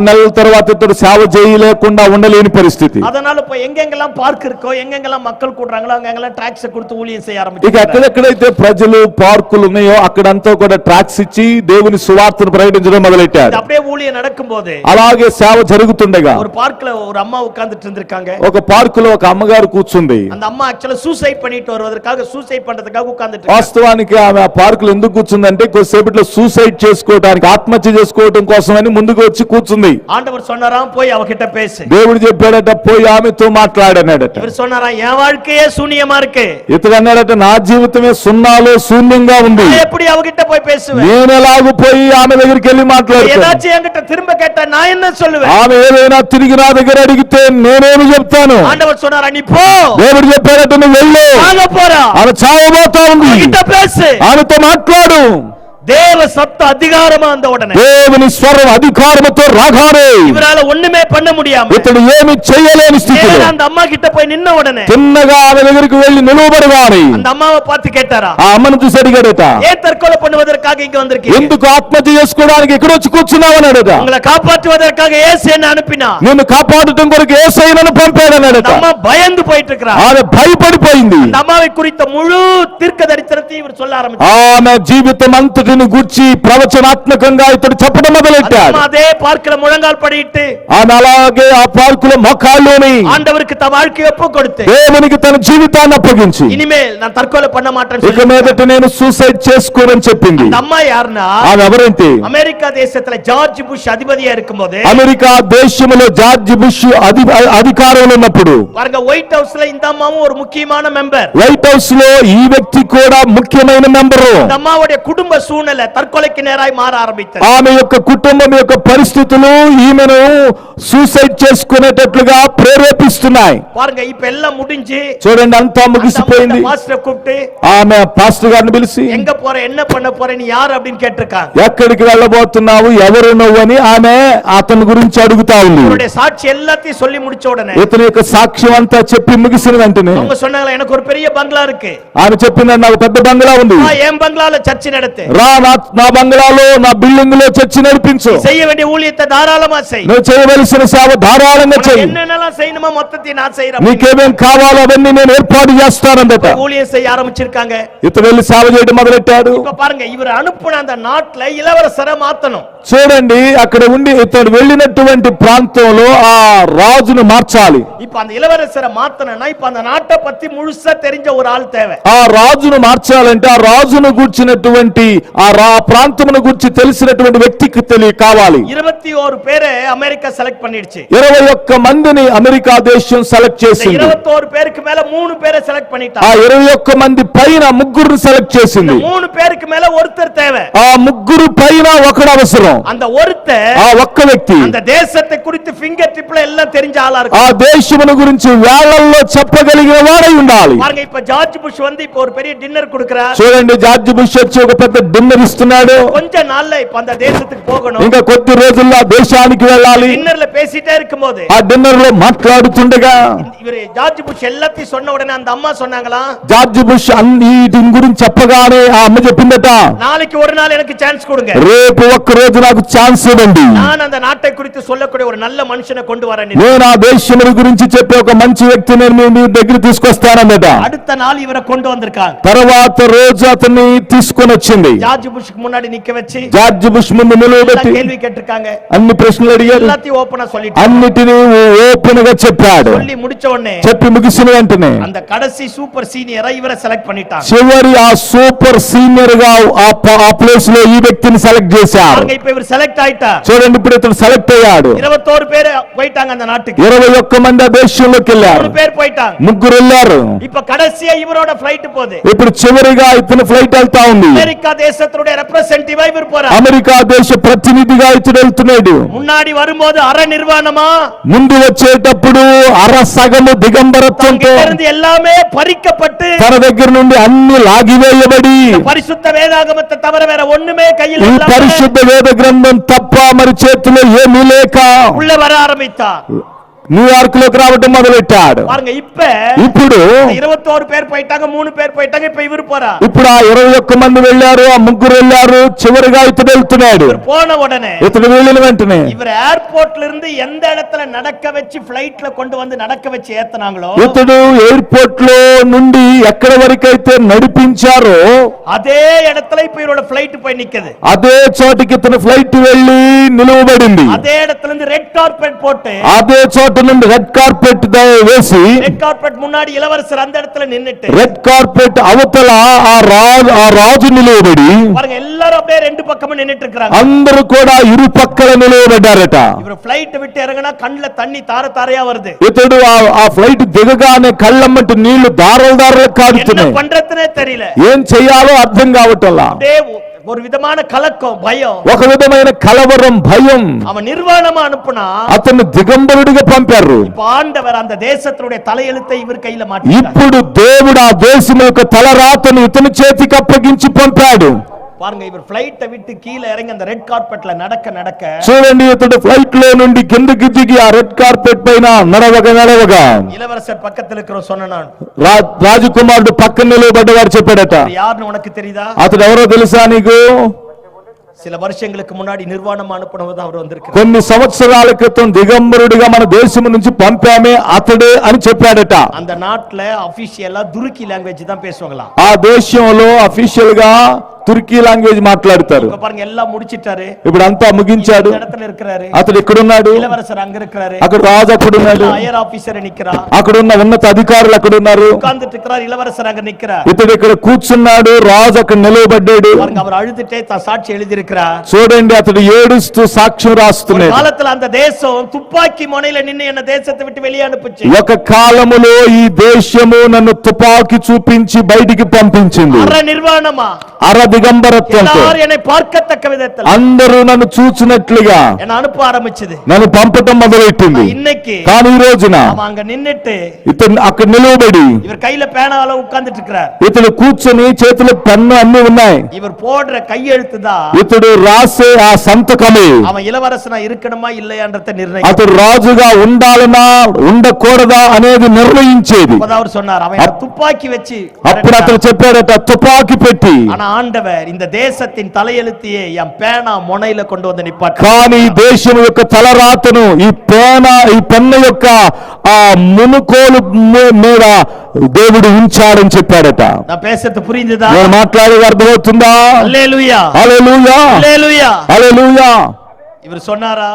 నెలల తర్వాత ఇతడు సేవ చేయలేకుండా ఉండలేని పరిస్థితి. அதனால இப்ப எங்கெங்கெல்லாம் பார்க் இருக்கோ, எங்கெங்கெல்லாம் மக்கள் கூடுறாங்களோ அங்கெங்கெல்லாம் டாக்ஸ் கொடுத்து ஊழியம் செய்ய ఇక ஆரம்பிச்சாரு. ఎక్కడెక్కడైతే ప్రజలు పార్కులు ఉన్నాయో అక్కడంతా కూడా ట్రాక్స్ ఇచ్చి దేవుని సువార్తను ప్రకటించడం మొదలెట్టారు. இது அப்படியே ஊழியம் நடக்கும்போது అలాగే సేవ జరుగుతుండగా ஒரு பார்க்ல ஒரு అమ్మ உட்கார்ந்துட்டு இருந்திருக்காங்க. ఒక పార్కులో ఒక అమ్మగారు కూర్చుంది. அந்த அம்மா ஆக்சுவலா சூசைட் பண்ணிட்டு வருவதற்காக சூசைட் பண்றதுக்காக உட்கார்ந்துட்டு వాస్తవానికి ఆమె ఆ పార్కులో ఎందుకు కూర్చుందంటే కొద్దిసేపట్లో సూసైడ్ చేసుకోవడానికి, ఆత్మహత్య చేసుకోవడం కోసమని ముందుకు వచ్చి కూర్చుంది. ஆண்டவர் சொன்னாராம் போய் அவகிட்ட பேசு. దేవుడు చెప్పాడట పోయి ఆమెతో మాట్లాడన్నాడట. இவர் சொன்னாராம் என் வாழ்க்கையே சூனியமா இருக்கு. ఇతడు అన్నాడట నా జీవితమే సున్నాలో శూన్యంగా ఉంది, நான் எப்படி அவகிட்ட போய் பேசுவேன், నేను ఎలాగూ పోయి ఆమె దగ్గరికి వెళ్ళి మాట్లాడతాను, ஏதாச்சும் என்கிட்ட திரும்ப கேட்டா நான் என்ன சொல்லுவேன், ఆమె ఏదైనా తిరిగి నా దగ్గర అడిగితే నేనేమి చెప్తాను. ஆண்டவர் சொன்னாரா நீ పో. దేవుడు చెప్పాడట నువ్వు వెళ్ళు, வாங்க போறா, ఆమె చావబోతా ఉంది, அவகிட்ட பேசு. ఆమెతో మాట్లాడు. தேவ சத்த அதிகாரமா அந்த உடனே దేవుని స్వరం అధికారముతో రాగానే இவரால ஒண்ணுமே பண்ண முடியாம ఇతడు ఏమి చేయలేని స్థితిలో நேரா அந்த అమ్మ கிட்ட పోయి నిన్న ఉడనే తిన్నగా ఆమె దగ్గరికి వెళ్లి నిలవబడగానే அந்த అమ్మவை பார்த்து கேட்டாரா, ఆ అమ్మను చూసి అడిగాడట ஏன் தற்கொலை பண்ணுவதற்காக இங்க வந்திருக்கீங்க, ఎందుకు ఆత్మహత్య చేసుకోవడానికి ఇక్కడ వచ్చి కూర్చున్నావు అన్నాడట. உங்களை காப்பாற்றுவதற்காக இயேசு என்ன அனுப்பினா, నిన్ను కాపాడటం కొరకు యేసయ్య నన్ను పంపాడన్నాడట. அந்த அம்மா பயந்து போயிட்டு இருக்கா. ఆమె భయపడిపోయింది. அந்த అమ్మాவை குறித்த முழு தீர்க்க தரிசனத்தை இவர் சொல்ல ஆரம்பிச்சார். ఆమె జీవితం అంతటిని గురించి ప్రవచనాత్మకంగా ఇతడు చెప్పడం మొదలెట్టాడు. அதே பார்க்கல முழங்கால் படியிட்டு ఆమె అలాగే ఆ పార్కులో మోకాళ్ళోని ஆண்டவருக்கு தன் வாழ்க்கையை ஒப்பு கொடுத்து దేవునికి తన జీవితాన్ని అప్పగించి இனிமேல் நான் தற்கொலை பண்ண மாட்டேன்னு ఇక మీదట నేను సూసైడ్ చేసుకోనని చెప్పింది. அந்த అమ్மா யாருன்னா, ఆమె ఎవరంటే అమెరికా దేశத்துல జార్జ్ బుష్ అధిపతిயா இருக்கும்போது, అమెరికా దేశంలో జార్జ్ బుష్ అధికారంలో ఉన్నప్పుడు பாருங்க వైట్ హౌస్ లో இந்த అమ్మాவும் ஒரு முக்கியமான மெம்பர். వైట్ హౌస్ లో ఈ వ్యక్తి కూడా ముఖ్యమైన మెంబరు. இந்த అమ్మాவுடைய కుటుంబ సూழ்நிலை தற்கொலைக்கு நேராய் மாற ఆరంభించింది. ఆమె యొక్క కుటుంబం యొక్క పరిస్థితులు ఈమెను సూసైడ్ చేసుకునేటట్లుగా ప్రేరేపిస్తున్నాయి. பாருங்க இப்ப எல்லாம் முடிஞ்சு చూడండి అంతా ముగిసిపోయింది. பாஸ்டர் கூப்பிட்டு ఆమె పాస్టర్ గారిని పిలిచి எங்க போற என்ன பண்ண போற நீ யார் அப்படின்னு கேட்டிருக்காங்க. ఎక్కడికి వెళ్ళబోతున్నావు, ఎవరు నువ్వు అని ఆమె అతని గురించి అడుగుతా ఉంది. அவருடைய சாட்சி எல்லாத்தையும் சொல்லி முடிச்ச உடனே ఇతని యొక్క సాక్ష్యం అంతా చెప్పి ముగిసిన వెంటనే அவங்க சொன்னாங்க எனக்கு ஒரு பெரிய బంగ్లా இருக்கு, ఆమె చెప్పింది నాకు పెద్ద బంగ్లా ఉంది, என் బంగ్లాல சர்ச்சை நடத்து, రా నా బంగ్లాలో నా బిల్డింగ్ లో చర్చి నడిపించు, செய்ய வேண்டிய ஊழியத்தை தாராளமா செய், నువ్వు చేయవలసిన సేవ ధారాళంగా చెయ్యి, என்னென்னலாம் செய்யணுமோ மொத்தத்தையும் நான் செய்யறேன், నీకేమేం కావాలో అవన్నీ నేను ఏర్పాటు చేస్తానందట. ஊழியம் செய்ய ஆரம்பிச்சிருக்காங்க. ఇతను వెళ్ళి సేవ చేయడం మొదలెట్టాడు. இப்ப பாருங்க இவர் அனுப்புன அந்த நாட்டுல இளவரசரை மாத்தணும். చూడండి అక్కడ ఉండి ఇతడు వెళ్ళినటువంటి ప్రాంతంలో ఆ రాజును మార్చాలి. இப்ப அந்த இளவரசரை மாத்தணும்னா இப்ப அந்த நாட்டை பத்தி முழுசா தெரிஞ்ச ஒரு ஆள் தேவை. ఆ రాజును మార్చాలంటే ఆ రాజును గూర్చినటువంటి ఆ ప్రాంతమును గురించి తెలిసినటువంటి వ్యక్తికి కావాలి. 21 பேரை அமெரிக்கா செலக்ட் பண்ணிடுச்சு. 21 మందిని అమెరికా దేశం సెలెక్ట్ చేసింది. 21 பேருக்கு மேல 3 பேரை செலக்ட் பண்ணிட்டாங்க. ఆ 21 మంది పైన ముగ్గురు సెలెక్ట్ చేసింది. 3 பேருக்கு மேல ஒருத்தர் தேவை. ఆ ముగ్గురు పైన ఒకడు అవసరం. அந்த ஒருத்தர் ఆ ఒక్క వ్యక్తి அந்த தேசத்தை குறித்து ஃபிங்கர் டிப்ல எல்லாம் தெரிஞ்ச ஆளா இருக்கு. ఆ దేశమును గురించి వేళల్లో చెప్పగలిగిన వాడై ఉండాలి. பாருங்க, இப்ப ஜார்ஜ் புஷ் வந்து இப்ப ஒரு பெரிய டின்னர் கொடுக்கறார். చూడండి, జార్జ్ బుష్ వచ్చి ఒక పెద్ద డిన్నర్ ఇస్తున్నాడు. கொஞ்ச நாள்ல இப்ப அந்த தேசத்துக்கு போகணும். ఇంకా కొద్ది రోజుల్లో ఆ దేశానికి వెళ్ళాలి. டின்னர்ல பேசிட்டே இருக்கும்போது ఆ డిన్నర్ లో మాట్లాడుతుండగా இவரு ஜார்ஜ் புஷ் எல்லாத்தையும் சொன்ன உடனே அந்த అమ్మ சொன்னாங்களா, జార్జ్ బుష్ దీని గురించి చెప్పగానే ఆ అమ్మ చెప్పిందట, நாளைக்கு ஒரு நாள் எனக்கு சான்ஸ் கொடுங்க, రేపు ఒక్క రోజు నాకు ఛాన్స్ ఇవ్వండి, நான் அந்த நாட்டை குறித்து சொல்லக்கூடிய ஒரு நல்ல మనిషిని கொண்டு வரேன். నేను ఆ దేశం గురించి చెప్పే ఒక మంచి వ్యక్తిని మీ దగ్గర తీసుకొస్తానన్నట. அடுத்த நாள் ఇవரை கொண்டு வந்திருக்காங்க. తర్వాత రోజు అతన్ని తీసుకొని వచ్చింది. ஜார்ஜ் புஷ்க்கு முன்னாடி நிக்க வச்சு జార్జ్ బుష్ ముందు నిలబెట్టి கேள்வி கேட்டிருக்காங்க. అన్ని ప్రశ్నలు అడిగారు. எல்லாத்தையும் ஓபனா சொல்லிட்டு అన్నిటిని ఓపెన్ గా చెప్పాడు. சொல்லி முடிச்ச உடனே చెప్పి ముగిసిన వెంటనే அந்த கடைசி சூப்பர் సీనియర్ ఇవரை సెలెక్ట్ பண்ணிட்டாங்க. చివరి ఆ సూపర్ సీనియర్ గా ఆ ప్లేస్ లో ఈ వ్యక్తిని సెలెక్ట్ చేశారు. இப்ப ఇవరు సెలెక్ట్ ஆயிட்டார். చూడండి, ఇప్పుడు ఇతను సెలెక్ట్ అయ్యాడు. 21 பேர் போயிட்டாங்க அந்த நாட்டுக்கு. 21 మంది ఆ దేశంలోకి వెళ్ళారు. 3 பேர் போயிட்டாங்க. ముగ్గురు వెళ్ళారు. இப்ப கடைசியா இவரோட ఫ్లైట్ போகுது. ఇప్పుడు చివరిగా ఇతను ఫ్లైట్ వెళ్తా ఉంది. అమెరికా దేశத்துடைய ரெப்ரசன்டேட்டிவா இவர் போறார். అమెరికా దేశ ప్రతినిధిగా ఇతడు వెళ్తున్నాడు. முன்னாடி வரும்போது அரை நிர்வாணமா, ముందు వచ్చేటప్పుడు అరసగము దిగంబరత్వంతో இருந்து எல்லாமே பறிக்கப்பட்டு తన దగ్గర నుండి అన్ని లాగివేయబడి பரிசுத்த வேதாகமத்தை தவிர வேற ஒண்ணுமே கையில் ఈ இல்லாம పరిశుద్ధ వేద గ్రంథం తప్ప మరి చేతిలో ఏమీ లేక உள்ள வர ஆரம்பித்தார். న్యూయార్క్ లోకి రావటం మొదలెట్టాడు. பாருங்க, ఇప్పుడు 21 பேர் போயிட்டாங்க, 3 பேர் போயிட்டாங்க, இப்ப இவரு போறார். ఇప్పుడు ఆ 21 మంది వెళ్ళారు, ఆ ముగ్గురు వెళ్ళారు, చివరిగా ఇతడు వెళ్తున్నాడు. போன உடனே ఇతడు వెళ్ళిన వెంటనే இவர் ஏர்போர்ட்ல இருந்து எந்த இடத்துல நடக்க வச்சு ఫ్లైట్ல கொண்டு வந்து நடக்க வச்சு ஏத்துனாங்களோ, ఇతడు ఎయిర్పోర్ట్ లో నుండి ఎక్కడ వరకైతే నడిపించారో அதே இடத்துல இப்ப இவரோட ఫ్లైట్ போய் நிக்குது. అదే చోటికి ఇతను ఫ్లైట్ వెళ్లి నిలువబడింది. அதே இடத்துல இருந்து ரெட் கார்பெట్ போட்டு అదే చోట నుండి రెడ్ కార్పెట్ వేసి ரெட் கார்பெட் முன்னாடி இளவரசர் அந்த இடத்துல நின்னுட்டு రెడ్ కార్పెట్ అవతల ఆ రాజు నిలవబడి பாருங்க, எல்லாரும் அப்படியே ரெண்டு பக்கமும் நின்னுட்டு இருக்காங்க. అందరూ కూడా ఇరు పక్కల నిలవబడ్డారట. இவர் ఫ్లైట్ விட்டு இறங்கினா கண்ணுல தண்ணி தார தாரையா வருது. ఇతడు ఆ ఫ్లైట్ దిగగానే కళ్ళమ్మటి నీళ్లు దారలు என்ன కారుతున్నాయి. பண்றதுనే தெரியல. ఏం చెయ్యాలో అర్థం కావటంలా. அப்படியே ஒரு விதமான கலக்கம், பயம், ఒక విధమైన కలవరం, భయం. அவன் நிர்வாணமா அனுப்புனா అతన్ని దిగంబరుడిగా పంపారు. இப்ப ஆண்டவர் அந்த தேசத்துடைய தலையெழுத்தை இவர் கையில மாட்டிட்டார். ఇప్పుడు దేవుడు ఆ దేశం యొక్క తలరాతను ఇతని చేతికి అప్పగించి పంపాడు. பாருங்க, இவர் ఫ్లైట్ விட்டு கீழே இறங்கி அந்த ரெட் கார்பெட்ல நடக்க நடக்க చూడండి, ఇతడు ఫ్లైట్ లో నుండి కిందకి దిగి ఆ రెడ్ కార్పెట్ పైన నడవగా இளவரசர் பக்கத்துல இருக்கிற சொன்னான், రాజకుమారుడు పక్కన నిలబడ్డవాడు చెప్పాడట, யாருன்னு உனக்கு தெரியுதா? అతడు ఎవరో తెలుసా నీకు? சில வருஷங்களுக்கு முன்னாடி நிர்வாணம் அனுப்புனவர் அவர் வந்திருக்கிறார். కొన్ని సంవత్సరాల క్రితం దిగంబరుడిగా మన దేశం నుంచి పంపామే అతడే అని చెప్పాడట. அந்த நாட்டுல அபிஷியலா துருக்கி లాంగ్వేజ్ தான் பேசுவாங்களாம். ఆ దేశంలో అఫీషియల్ గా తుర్కీ లాంగ్వేజ్ మాట్లాడతారు. பாருங்க, எல்லாம் முடிச்சிட்டாரு. ఇప్పుడు అంతా ముగించాడు. இந்த இடத்துல இருக்கிறாரு. అతడు ఎక్కడున్నాడు? இளவரசர் அங்க இருக்கிறாரு. అక్కడ రాజు అక్కడున్నాడు. Hire officer నిక్கிறார். అక్కడున్న ఉన్నత అధికారులు అక్కడున్నారు. உட்கார்ந்துட்டு இருக்கிறார். இளவரசர் அங்க நிக்கிறார். ఇతడు ఇక్కడ కూర్చున్నాడు, రాజు అక్కడ నిలవబడ్డాడు. பாருங்க, அவர் அழுதுட்டே சாட்சி எழுதி இருக்கிறார். చూడండి, అతడు ఏడుస్తూ సాక్ష్యం రాస్తున్నాడు. కాలத்துல அந்த దేశం తుపాకీ మొనైల నిన్ను ఎన్న దేశத்தை విட்டு வெளியே అனுపుச்சு. ఒక కాలములో ఈ దేశము నన్ను తుపాకీ చూపించి బయటికి పంపించింది. అర నిర్వాణమా, అర దిగంబరత్వంతో எல்லாரும் என்னை பார்க்கத்தக்க விதத்தில் అందరూ నన్ను చూచినట్లుగా என்ன అனுப்ப ఆరంభించింది. నన్ను పంపటం మొదలెట్టింది. இன்னைக்கு కానీ ఈ రోజున అங்க నిన్నుட்டு ఇతను అక్కడ నిలవబడి இவர் கையில பேனால உட்கார்ந்துட்டு இருக்கிறார். ఇతడు కూర్చొని చేతిలో పెన్ను అన్ని ఉన్నాయి. இவர் போடுற கையெழுத்து தான் ఇతడు రాసే ఆ సంతకమే அவன் ఇలవరసన இருக்கணுமா இல்லையான்றத నిర్ణయం. అతడు రాజుగా ఉండాలనా ఉండకూడదా అనేది నిర్ణయించేది. அவர் சொன்னார், அவன் துப்பாக்கி வச்சு. అప్పుడు అతడు చెప్పాడట, తుపాకీ పెట్టి. ஆனா ஆண்டவர் இந்த தேசத்தின் தலையெழுத்தையே என் பேனா మొనైல கொண்டு வந்து நிப்பாட்டு. కానీ ఈ దేశం యొక్క తలరాతను ఈ పెన్న యొక్క ఆ మునుకోలు మీద దేవుడు ఉంచాడని చెప్పాడట. నా పేసత పురిందిదా? నేను మాట్లాడేది అర్థమవుతుందా? హల్లెలూయా, హల్లెలూయా, హల్లెలూయా, హల్లెలూయా. ఇవరు சொன்னாரா?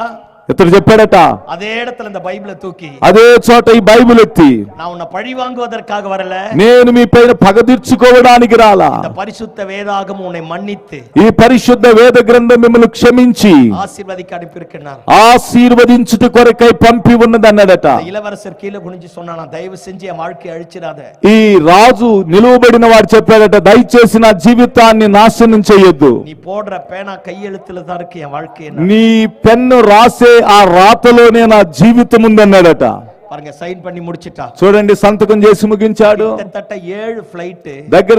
ఇతడు చెప్పాడట, அதே இடத்துல இந்த பைபிளை தூக்கி, అదే చోట ఈ బైబిల్ ఎత్తి, நான் உன்னை பழி வாங்குவதற்காக வரல, నేను మీ పైన పగ తీర్చుకోవడానికి రాలా, இந்த பரிசுத்த வேதாகமம் உன்னை மன்னித்து ఈ పరిశుద్ధ వేద గ్రంథం మిమ్మల్ని క్షమించి ஆசீர்வதிக்க அனுப்பியிருக்கிறார், ఆశీర్వదించుట కొరకై పంపి ఉన్నది అన్నాడట. இளவரசர் கீழே குனிஞ்சு சொன்னானா, தயவு செஞ்சு என் வாழ்க்கையை அழிச்சிடாத. ఈ రాజు నిలువబడిన వాడు చెప్పాడట, దయచేసి నా జీవితాన్ని నాశనం చేయొద్దు, நீ போடுற பேனா கையெழுத்துல தான் இருக்கு என் வாழ்க்கை. నీ పెన్ను రాసే ఆ రాతలోనే నా జీవితం ఉందన్నాడట. பாருங்க, சைன் பண்ணி முடிச்சிட்டா. చూడండి, సంతకం చేసి ముగించాడు. கிட்டத்தட்ட 7 ఫ్లైట్, దగ్గర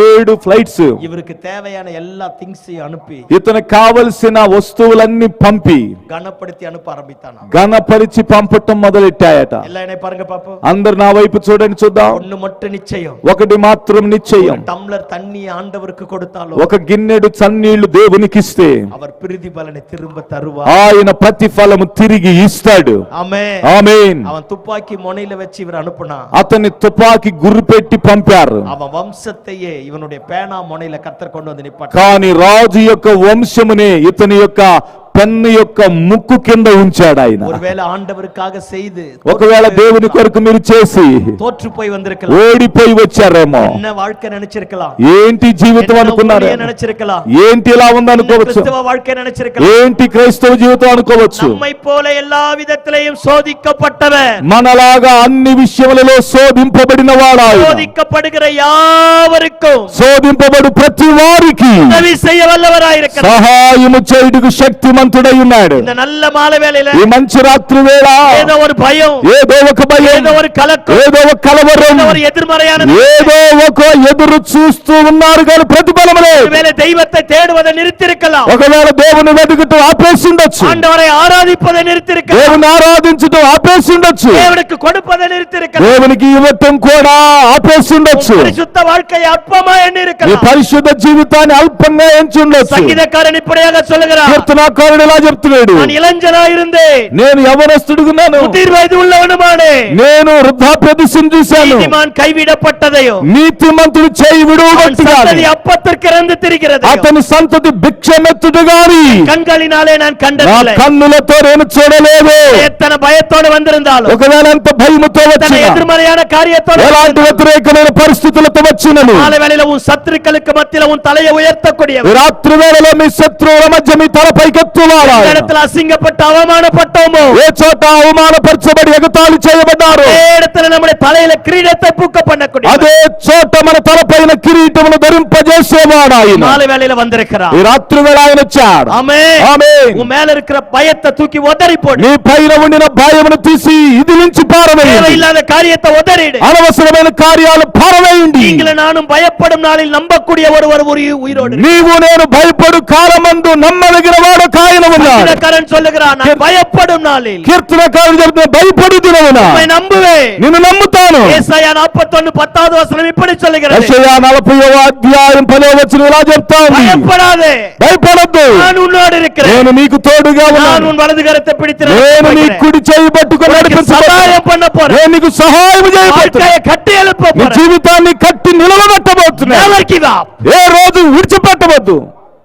7 ఫ్లైట్స్ இவருக்கு தேவையான எல்லா திங்ஸையும் அனுப்பி, ఇతనికి కావలసిన వస్తువులన్నీ పంపి கனப்படுத்தி அனுப்ப ஆரம்பித்தானா. ఘనపరిచి పంపటం మొదలెట్టాయట. எல்லாம் என்ன பாருங்க பாப்போம். అందరు నా వైపు చూడండి, చూద్దాం. ஒண்ணு மட்டும் நிச்சயம், ఒకటి మాత్రం నిశ్చయం, டம்ளர் தண்ணி ஆண்டவருக்கு கொடுத்தாலும், ఒక గిన్నెడు చన్నీళ్లు దేవునికిస్తే அவர் பிரதிபலனை திரும்ப தருவார். ఆయన ప్రతిఫలము తిరిగి ఇస్తాడు. ஆமென். ఆమేన్. அவன் துப்பாக்கி முனையில வச்சு இவர் அனுப்புனா, అతన్ని తుపాకి గురి పెట్టి పంపారు. அவன் வம்சத்தையே இவனுடைய பேனா முனையில கர்த்தர் கொண்டு வந்து நிப்பாட்ட. కానీ రాజు యొక్క వంశమునే ఇతని యొక్క పెన్ను యొక్క ముక్కు కింద ఉంచాడు ఆయన. ஒருவேளை ஆண்டவருக்காக செய்து ఒకవేళ దేవుని కొరకు మీరు చేసి தோற்று போய் வந்திருக்கலாம், ఓడిపోయి వచ్చారేమో, என்ன வாழ்க்கை நினைச்சிருக்கலாம், ఏంటి జీవితం అనుకున్నారు, நினைச்சிருக்கலாம், ఏంటి ఇలా ఉందనుకోవచ్చు, கிறிஸ்தவ வாழ்க்கை நினைச்சிருக்கலாம். ఏంటి క్రైస్తవ జీవితం అనుకోవచ్చు. நம்மை போல எல்லா விதத்திலையும் சோதிக்கப்பட்டவர், మనలాగా అన్ని విషయములలో శోధింపబడిన వాడు ఆయన. சோதிக்கப்படுகிற யாவருக்கும் శోధింపబడు ప్రతి వారికి உதவி செய்ய வல்லவராயிருக்கிறார். సహాయము చేయుటకు శక్తిమంతుడై ఉన్నాడు. இந்த நல்ல மாலை வேளையில ఈ మంచి రాత్రి వేళ ஏதோ ஒரு பயம், ఏదో ఒక భయం, ஏதோ ஒரு கலக்கம், ఏదో ఒక కలవరం, ஏதோ ஒரு எதிர்மறையான, ఏదో ఒక ఎదురు చూస్తూ ఉన్నారు కానీ ప్రతిఫలము లేదు. ஒருவேளை தெய்வத்தை தேடுவதை நிறுத்திருக்கலாம், ఒకవేళ దేవుని వెతుకుతూ ఆపేసి ఉండొచ్చు, ஆண்டவரை ஆராதிப்பதை நிறுத்திருக்கலாம், దేవుని ఆరాధించడం ఆపేసి ఉండొచ్చు, தேவனுக்கு கொடுப்பதை நிறுத்திருக்கலாம், దేవునికి ఇవ్వటం కూడా ఆపేసి ఉండొచ్చు, பரிசுத்த வாழ்க்கையை அற்பமா எண்ணி ఈ இருக்கலாம். పరిశుద్ధ జీవితాన్ని అల్పంగా ఎంచి ఉండొచ్చు. சங்கீதக்காரன் இப்படியாக சொல்லுகிறார், కీర్తనాకారుడు ఇలా చెప్తున్నాడు, நான் இளைஞனா இருந்தேன், నేను యవనస్తుడుగున్నాను, முதிர் వయது உள்ளவனுமானே, నేను వృద్ధాప్య దిశను చూశాను, நீதிமான் கைவிடப்பட்டதையோ, నీతిమంతుడు చేయి அவன் విడువబట్టుగా சந்ததி அப்பத்திற்கு இறந்து திரிகிறது, అతని సంతతి భిక్షమెత్తుడు గాని கண்களினாலே நான் నా கண்டதில்லை. కన్నులతో నేను చూడలేదు. எத்தனை பயத்தோடு வந்திருந்தாலும், ఒకవేళ ఎంత భయముతో எத்தனை వచ్చిన, எதிர்மறையான காரியத்தோடு ఎలాంటి వ్యతిరేకమైన పరిస్థితులతో వచ్చినను, மாலை வேளையில உன் சத்துருக்களுக்கு மத்தியில உன் தலையை உயர்த்தக்கூடியவர், ఈ రాత్రి వేళలో మీ శత్రువుల మధ్య మీ తల పైకెత్తువాడా, எந்த இடத்துல அசிங்கப்பட்டு அவமானப்பட்டோமோ, ఏ చోట అవమానపరచబడి ఎగతాళి చేయబడ్డారు, அதே இடத்துல நம்முடைய தலையில கிரீடத்தை பூக்க பண்ணக்கூடிய అదే చోట మన తలపైన కిరీటమును ధరింపజేసేవాడు ఆయన. மாலை வேளையில வந்திருக்கிறார். ఈ రాత్రి వేళ ఆయన వచ్చాడు. ஆமென். ఆమేన్. உன் மேல இருக்கிற பயத்தை தூக்கி உதறி போடு, నీ పైన ఉండిన భయమును తీసి ఇది నుంచి పారవేయండి, தேவையில்லாத காரியத்தை உதறிடு. అనవసరమైన కార్యాలు పారవేయండి. நீங்களும் நானும் பயப்படும் நாளில் நம்பக்கூடிய ஒருவர் உயிரோடு இருக்கிறார். నీవు నేను భయపడు కాలమందు నమ్మదగిన వాడు కాయన ఉన్నాడు. சங்கீதக்காரன் சொல்லுகிறான், நான் பயப்படும் நாளில் కీర్తనకారుడు చెబుతున్న భయపడు దినమున உம்மை நம்புவேன். నిన్ను నమ్ముతాను. ஏசாயா 41:10 இப்படி சொல்லுகிறது, యెషయా 40వ అధ్యాయం 10వ వచనం ఇలా చెప్తా ఉంది, பயப்படாதே, భయపడొద్దు, நான் உன்னோடு இருக்கிறேன், నేను నీకు తోడుగా நான் ఉన్నాను, உன் வலது கரத்தை பிடித்து నేను నీ కుడి చేయి పట్టుకొని உனக்கு నడిపించబోతున్నాను, சகாயம் பண்ண போறேன், నేను నీకు సహాయం చేయబోతున్నాను, வாழ்க்கையை கட்டி எழுப்ப నీ போறேன். జీవితాన్ని కట్టి నిలబెట్టబోతున్నాను. Never give up. ఏ రోజు విడిచిపెట్టవద్దు.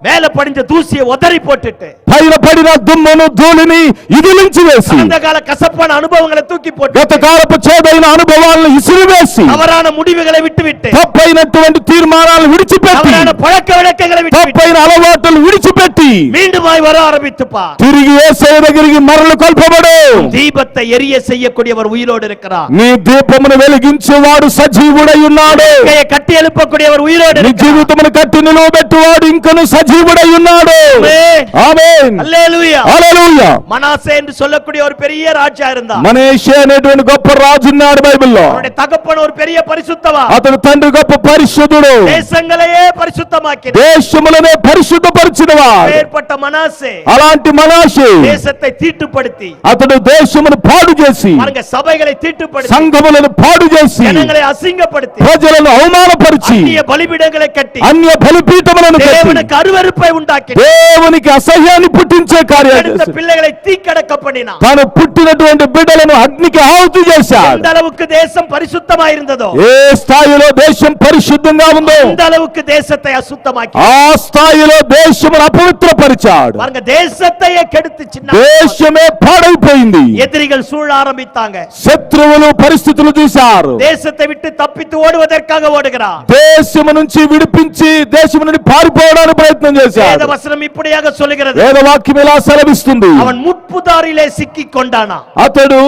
மேல படிஞ்ச தூசியை உதறி போட்டுட்டு, పైన పడిన దుమ్మును ధూళిని ఇదిలించి వేసి, அந்த கால கசப்பான அனுபவங்களை தூக்கி போட்டு, గతకాలపు చేదైన అనుభవాలను ఇసిరివేసి, தவறான முடிவுகளை விட்டுவிட்டு, తప్పైనటువంటి తీర్మానాలు విడిచిపెట్టి, தவறான பழக்க வழக்கங்களை விட்டுவிட்டு, తప్పైన అలవాటులు విడిచిపెట్టి மீண்டுமாய் வர ஆரம்பித்துப்பா. తిరిగి యేసయ్య దగ్గరికి మరలు కల్పబడు. தீபத்தை எரிய செய்யக்கூடியவர் உயிரோடு இருக்கிறார். నీ దీపమును వెలిగించేవాడు సజీవుడై ఉన్నాడు. வாழ்க்கையை கட்டி எழுப்பக்கூடியவர் உயிரோடு నీ இருக்கிறார். జీవితమును కట్టి నిలవబెట్టువాడు ఇంకను సజీవుడై ఉన్నాడు. ஆமென். ఆమేన్. அல்லேலூயா. హల్లెలూయా. மனாசே என்று சொல்லக்கூடிய ஒரு பெரிய ராஜா இருந்தார். మనష్షే అనేటువంటి గొప్ప రాజు ఉన్నాడు బైబిల్లో. அவருடைய தகப்பன் ஒரு பெரிய பரிசுத்தவான், అతని తండ్రి గొప్ప పరిశుద్ధుడు, தேசங்களையே பரிசுத்தமாக்கினார். దేశములనే పరిశుద్ధపరిచినవాడు. ஏற்பட்ட மனாசே అలాంటి మనష్షే தேசத்தை தீட்டுப்படுத்தி, అతడు దేశమును పాడు చేసి, பாருங்க, சபைகளை தீட்டுப்படுத்தி, సంఘములను పాడు చేసి, ஜனங்களை அசிங்கப்படுத்தி, ప్రజలను అవమానపరిచి, அந்நிய பலிபீடங்களை கட்டி, అన్య బలిపీఠములను కట్టి, தேவனுக்கு அருவருப்பை உண்டாக்கி, దేవునికి అసహ్యాన్ని పుట్టించే కార్యాలు எடுத்த చేశాడు. பிள்ளைகளை தீக்கடக்க பண்ணினான். తాను పుట్టినటువంటి బిడ్డలను అగ్నికి ఆహుతి చేశాడు. எந்த அளவுக்கு தேசம் பரிசுத்தமா இருந்ததோ, ఏ స్థాయిలో దేశం పరిశుద్ధంగా ఉందో அந்த அளவுக்கு தேசத்தை அசுத்தமாக்கி ఆ స్థాయిలో దేశమును అపవిత్రపరిచాడు. பாருங்க, தேசத்தையே கெடுத்து சின்ன దేశమే పాడైపోయింది. எதிரிகள் சூழ ஆரம்பித்தாங்க. శత్రువులు పరిస్థితులు చూశారు. தேசத்தை விட்டு தப்பித்து ஓடுவதற்காக ஓடுகிறார். దేశము నుంచి విడిపించి దేశము నుండి పారిపోవడానికి ప్రయత్నం చేశాడు. வேத வசனம் இப்படியாக சொல்லுகிறது, వేదవాక్యం ఇలా సెలవిస్తుంది, அவன் முட்புதாரிலே சிக்கிக் கொண்டானா. అతడు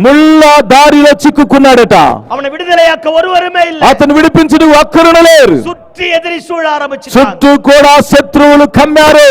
ముళ్ళ దారిలో చిక్కుకున్నాడట. அவனை விடுதலையாக்க ஒருவருமே இல்லை. అతను విడిపించుడు ఒక్కరును లేరు. சுற்றி எதிரி சூழ ஆரம்பிச்சாங்க. చుట్టూ కూడా శత్రువులు కమ్మారు.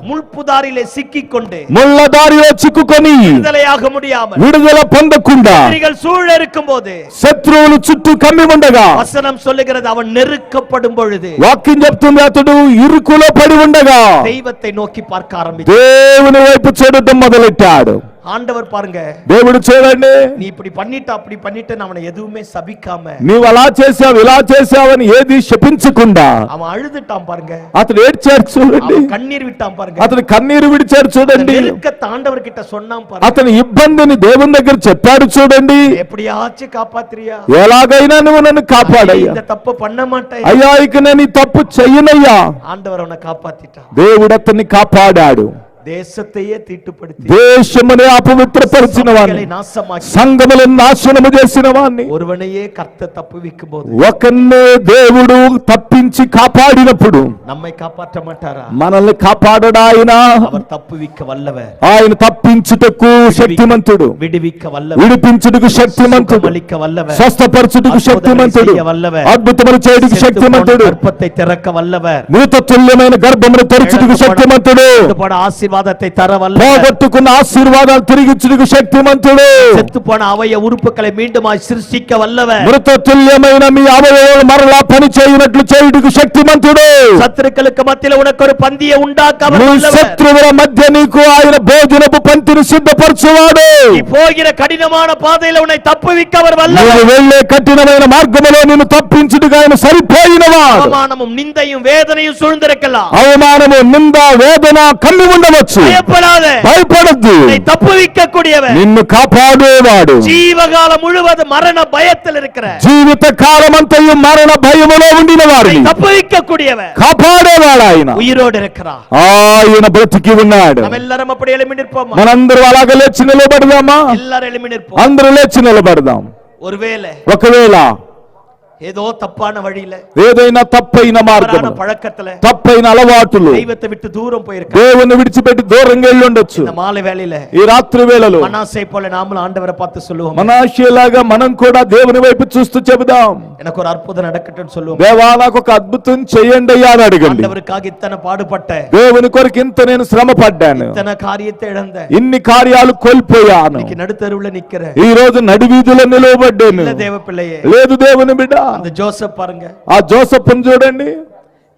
முள்புதாரிலே சிக்கிக் கொண்டு ముళ్ళ దారిలో చిక్కుకొని விடுதலையாக முடியாமல் విడుదల పొందకుండా எதிரிகள் சூழ இருக்கும்போது శత్రువులు చుట్టూ కమ్మి ఉండగా வசனம் சொல்லுகிறது, அவன் நெருக்கப்படும் பொழுது, వాక్యం చెప్తుంది, అతడు ఇరుకులో పడి ఉండగా தெய்வத்தை நோக்கி பார்க்க ஆரம்பித்தார். దేవుని వైపు చూడటం మొదలెట్టాడు. ஆண்டவர் பாருங்க, దేవుడు చూడండి, நீ இப்படி பண்ணிட்ட அப்படி பண்ணிட்டு அவனை எதுவுமே சபிக்காம, నీవు అలా చేసావు ఇలా చేసావని ఏది శపించకుండా அவன் அழுதுட்டான் பாருங்க, అతడు ఏడ్చాడు చూడండి, அவன் கண்ணீர் விட்டான் பாருங்க, అతడు కన్నీరు విడిచాడు చూడండి, நெருக்கத்தை ஆண்டவர் கிட்ட சொன்னான் பாருங்க, అతని ఇబ్బందిని దేవుని దగ్గర చెప్పాడు చూడండి. எப்படியாச்சும் காப்பாத்துறியா, ఎలాగైనా నువ్వు నన్ను కాపాడయ్యా, இந்த తప్పు பண்ண மாட்டேன், అయ్యా ఇక నేను ఈ తప్పు చెయ్యనయ్యా. ஆண்டவர் அவனை காப்பாத்திட்டான். దేవుడు అతన్ని కాపాడాడు. தேசத்தையே தீட்டுப்படுத்தி దేశమునే అపవిత్రపరిచిన వాణ్ణి, సంఘములను నాశనము చేసిన వాణ్ణి, ஒருவனையே கர்த்தர் தப்புவிக்கும் போது, ఒకన్నే దేవుడు తప్పించి కాపాడినప్పుడు நம்மை காப்பாற்ற மாட்டாரா? మనల్ని కాపాడడాయన, அவர் తప్పుவிக்க వல்லவர், ఆయన తప్పించుటకు శక్తిమంతుడు, విడివిக்க వల్లவர், విడిపించుటకు శక్తిమంతుడు, సుఖమలిక వల్లவர், స్వస్థపరచుటకు శక్తిమంతుడు, అద్భుతములు చేయుటకు శక్తిమంతుడు, గర్భத்தை తిరక్క వల్లவர், మృతతుల్యమైన గర్భమును తెరచుటకు శక్తిమంతుడు, ఆశీర్వాదத்தை తర వల్లவர், పోగొట్టుకున్న ఆశీర్వాదాలు తిరిగిచ్చుటకు శక్తిమంతుడు, செத்துப்போன அவய உறுப்புகளை மீண்டுமாய் சிருஷ்டிக்க வல்லவர், మృతతుల్యమైన మీ అవయవాలు మరలా పని చేయునట్లు చేయుటకు శక్తిమంతుడు, శత్రువులకు మధ్యలో ఉనకు ఒక పందియ ఉండాక వల్లவர், శత్రువుల మధ్య నీకు ఆయన భోజనపు పంక్తిని సిద్ధపరచువాడు, ఈ పోగిన కఠినమైన పాதையில உன்னை தப்புவிக்க அவர் வல்லவர், నువ్వు వెళ్ళే కఠినమైన మార్గములో నిన్ను తప్పించుటకు ఆయన సరిపోయినవాడు. అవమానముம் నిందயும் வேதனையும் சூழ்ந்திருக்கலாம், అవమానము నింద వేదన కమ్మి ఉండవచ్చు, பயப்படாதே, భయపడద్దు, உன்னை தப்புவிக்க கூடியவர், నిన్ను కాపాడేవాడు, జీవகாలం முழுவதும் மரண பயத்தில் இருக்கிற, జీవిత కాలమంతయు మరణ భయములో ఉండిన వారిని தப்புவிக்க கூடியவர், కాపాడేవాడు ఆయన, உயிரோடு இருக்கிறார். ఆయన బ్రతికి ఉన్నాడు. நாம் எல்லாரும் அப்படி எழும்பி நிற்போமா? మనందరూ అలాగే లేచి నిలబడదామా? எல்லாரும் எழும்பி நிற்போம். అందరూ లేచి నిలబడదాం. ஒருவேளை ఒకవేళ ஏதோ தப்பான வழியில, ఏదైనా తప్పైన మార్గం, பழக்கத்துல, తప్పైన అలవాటులు, தெய்வத்தை விட்டு தூரம் போயிருக்க, దేవుని విడిచిపెట్టి దూరంగా వెళ్ళి ఉండొచ్చు. இந்த மாலை வேளையில ఈ రాత్రి వేళలో மனாசே போல நாமளும் ஆண்டவரை பார்த்து சொல்லுவோம், మనాషేలాగా మనం కూడా దేవుని వైపు చూస్తూ చెబుదాం, எனக்கு ஒரு అద్భుతం நடக்கட்டும்னு சொல்லுவோம். దేవా నాకు ఒక అద్భుతం చేయండి అయ్యా అని అడగండి. ஆண்டவருக்காக இத்தனை பாடுபட்ட, దేవుని కొరకు ఇంత నేను శ్రమ పడ్డాను, இத்தனை காரியத்தை இழந்த, ఇన్ని కార్యాలు కోల్పోయాను, இன்னைக்கு நடுத்தருவுல நிக்கிற, ఈ రోజు నడివీధిలో నిలవబడ్డాను. இல்ல தேவ பிள்ளையே, లేదు దేవుని బిడ్డ, அந்த ஜோசப் பாருங்க, ఆ జోసెఫ్ను చూడండి.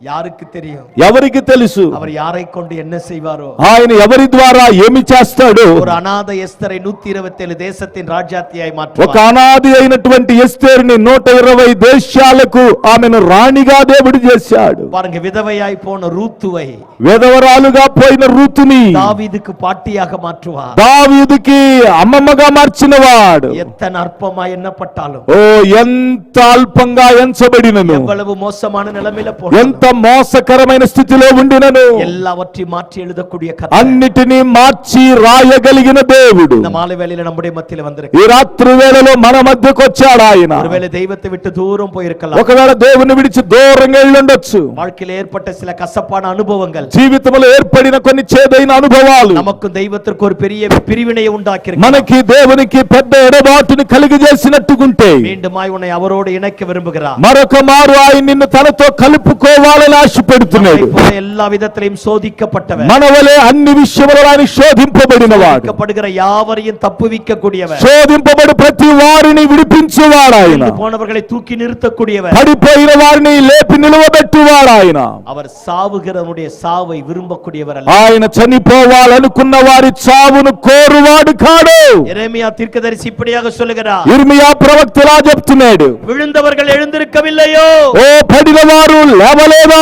யாருக்கு தெரியும் ఎవరికి తెలుసు அவர் யாரை கொண்டு என்ன செய்வாரோ? ఆయన ఎవరి ద్వారా ఏమి చేస్తాడు? ஒரு அநாத எஸ்தரை 127 தேசத்தின் ராஜாத்தியாய் ఒక மாற்றுவார். అనాది అయినటువంటి ఎస్తేరుని 120 దేశాలకు ఆమెను రాణిగా దేవుడు చేశాడు. பாருங்க, விதவையாய் போன ரூத்துவை విధవరాలుగా పోయిన రూతుని தாவீதுக்கு பாட்டியாக மாற்றுவார். దావీదుకి అమ్మమ్మగా మార్చినవాడు. எத்தனை அற்பமா எண்ணப்பட்டாலும், ఓ ఎంత అల్పంగా ఎంచబడినను, எவ்வளவு மோசமான நிலைமையில ఎంత போனாலும், మోసకరమైన స్థితిలో ఉండినను எல்லாவற்றையும் மாற்றி எழுதக்கூடிய கர்த்தர் అన్నిటినీ మార్చి రాయగలిగిన దేవుడు இந்த மாலை வேளையில நம்முடைய மத்தியில ఈ வந்திருக்கு. రాత్రి వేళలో మన మధ్యకు వచ్చాడు ఆయన. ஒருவேளை தெய்வத்தை விட்டு தூரம் போயிருக்கலாம், ఒకవేళ దేవుని విడిచి దూరంగా వెళ్ళుండొచ్చు, வாழ்க்கையில ஏற்பட்ட சில கசப்பான அனுபவங்கள் జీవితంలో ఏర్పడిన కొన్ని చేదైన అనుభవాలు நமக்கும் தெய்வத்திற்கு ஒரு பெரிய பிரிவினையை உண்டாக்கி మనకి దేవునికి పెద్ద ఎడబాటుని కలిగజేసినట్టుకుంటే மீண்டுமாய் உன்னை அவரோடு இணைக்க விரும்புகிறார். మరొక మారు ఆయన నిన్ను తనతో కలుపుకోవాలని ఆశపెడుతున్నాడు. எல்லா விதத்திலையும் சோதிக்கப்பட்டவர், మన వలె అన్ని విషయములలో ఆయన శోధింపబడినవాడు, சோதிக்கப்படுகிற யாவரையும் தப்புவிக்க கூடியவர், శోధింపబడి ప్రతి వారిని విడిపించేవాడు ఆయన, போனவர்களை தூக்கி நிறுத்தக்கூடியவர், పడిపోయిన వారిని లేపి నిలవబెట్టువాడు ఆయన. அவர் சாவுகிறவனுடைய சாவை விரும்பக்கூடியவர் அல்ல. ఆయన చనిపోవాలనుకున్న వారి చావును కోరువాడు కాడు. எரேமியா தீர்க்கதரிசி இப்படியாக சொல்லுகிறார், ఇర్మియా ప్రవక్త ఇలా చెప్తున్నాడు, விழுந்தவர்கள் எழுந்திருக்கவில்லையோ, ఓ పడిన వారు లేవలేదా,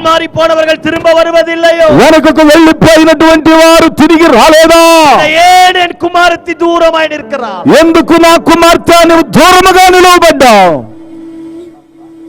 மாறி போனவர்கள் திரும்ப வருவதில்லையோ, వెనకకు వెళ్ళిపోయినటువంటి వారు తిరిగి రాలేదా, ஏன் என் குமாரத்தி தூரமாய் நிற்கிறார், ఎందుకు నా కుమార్తె నువ్వు దూరముగా నిలవబడ్డావు?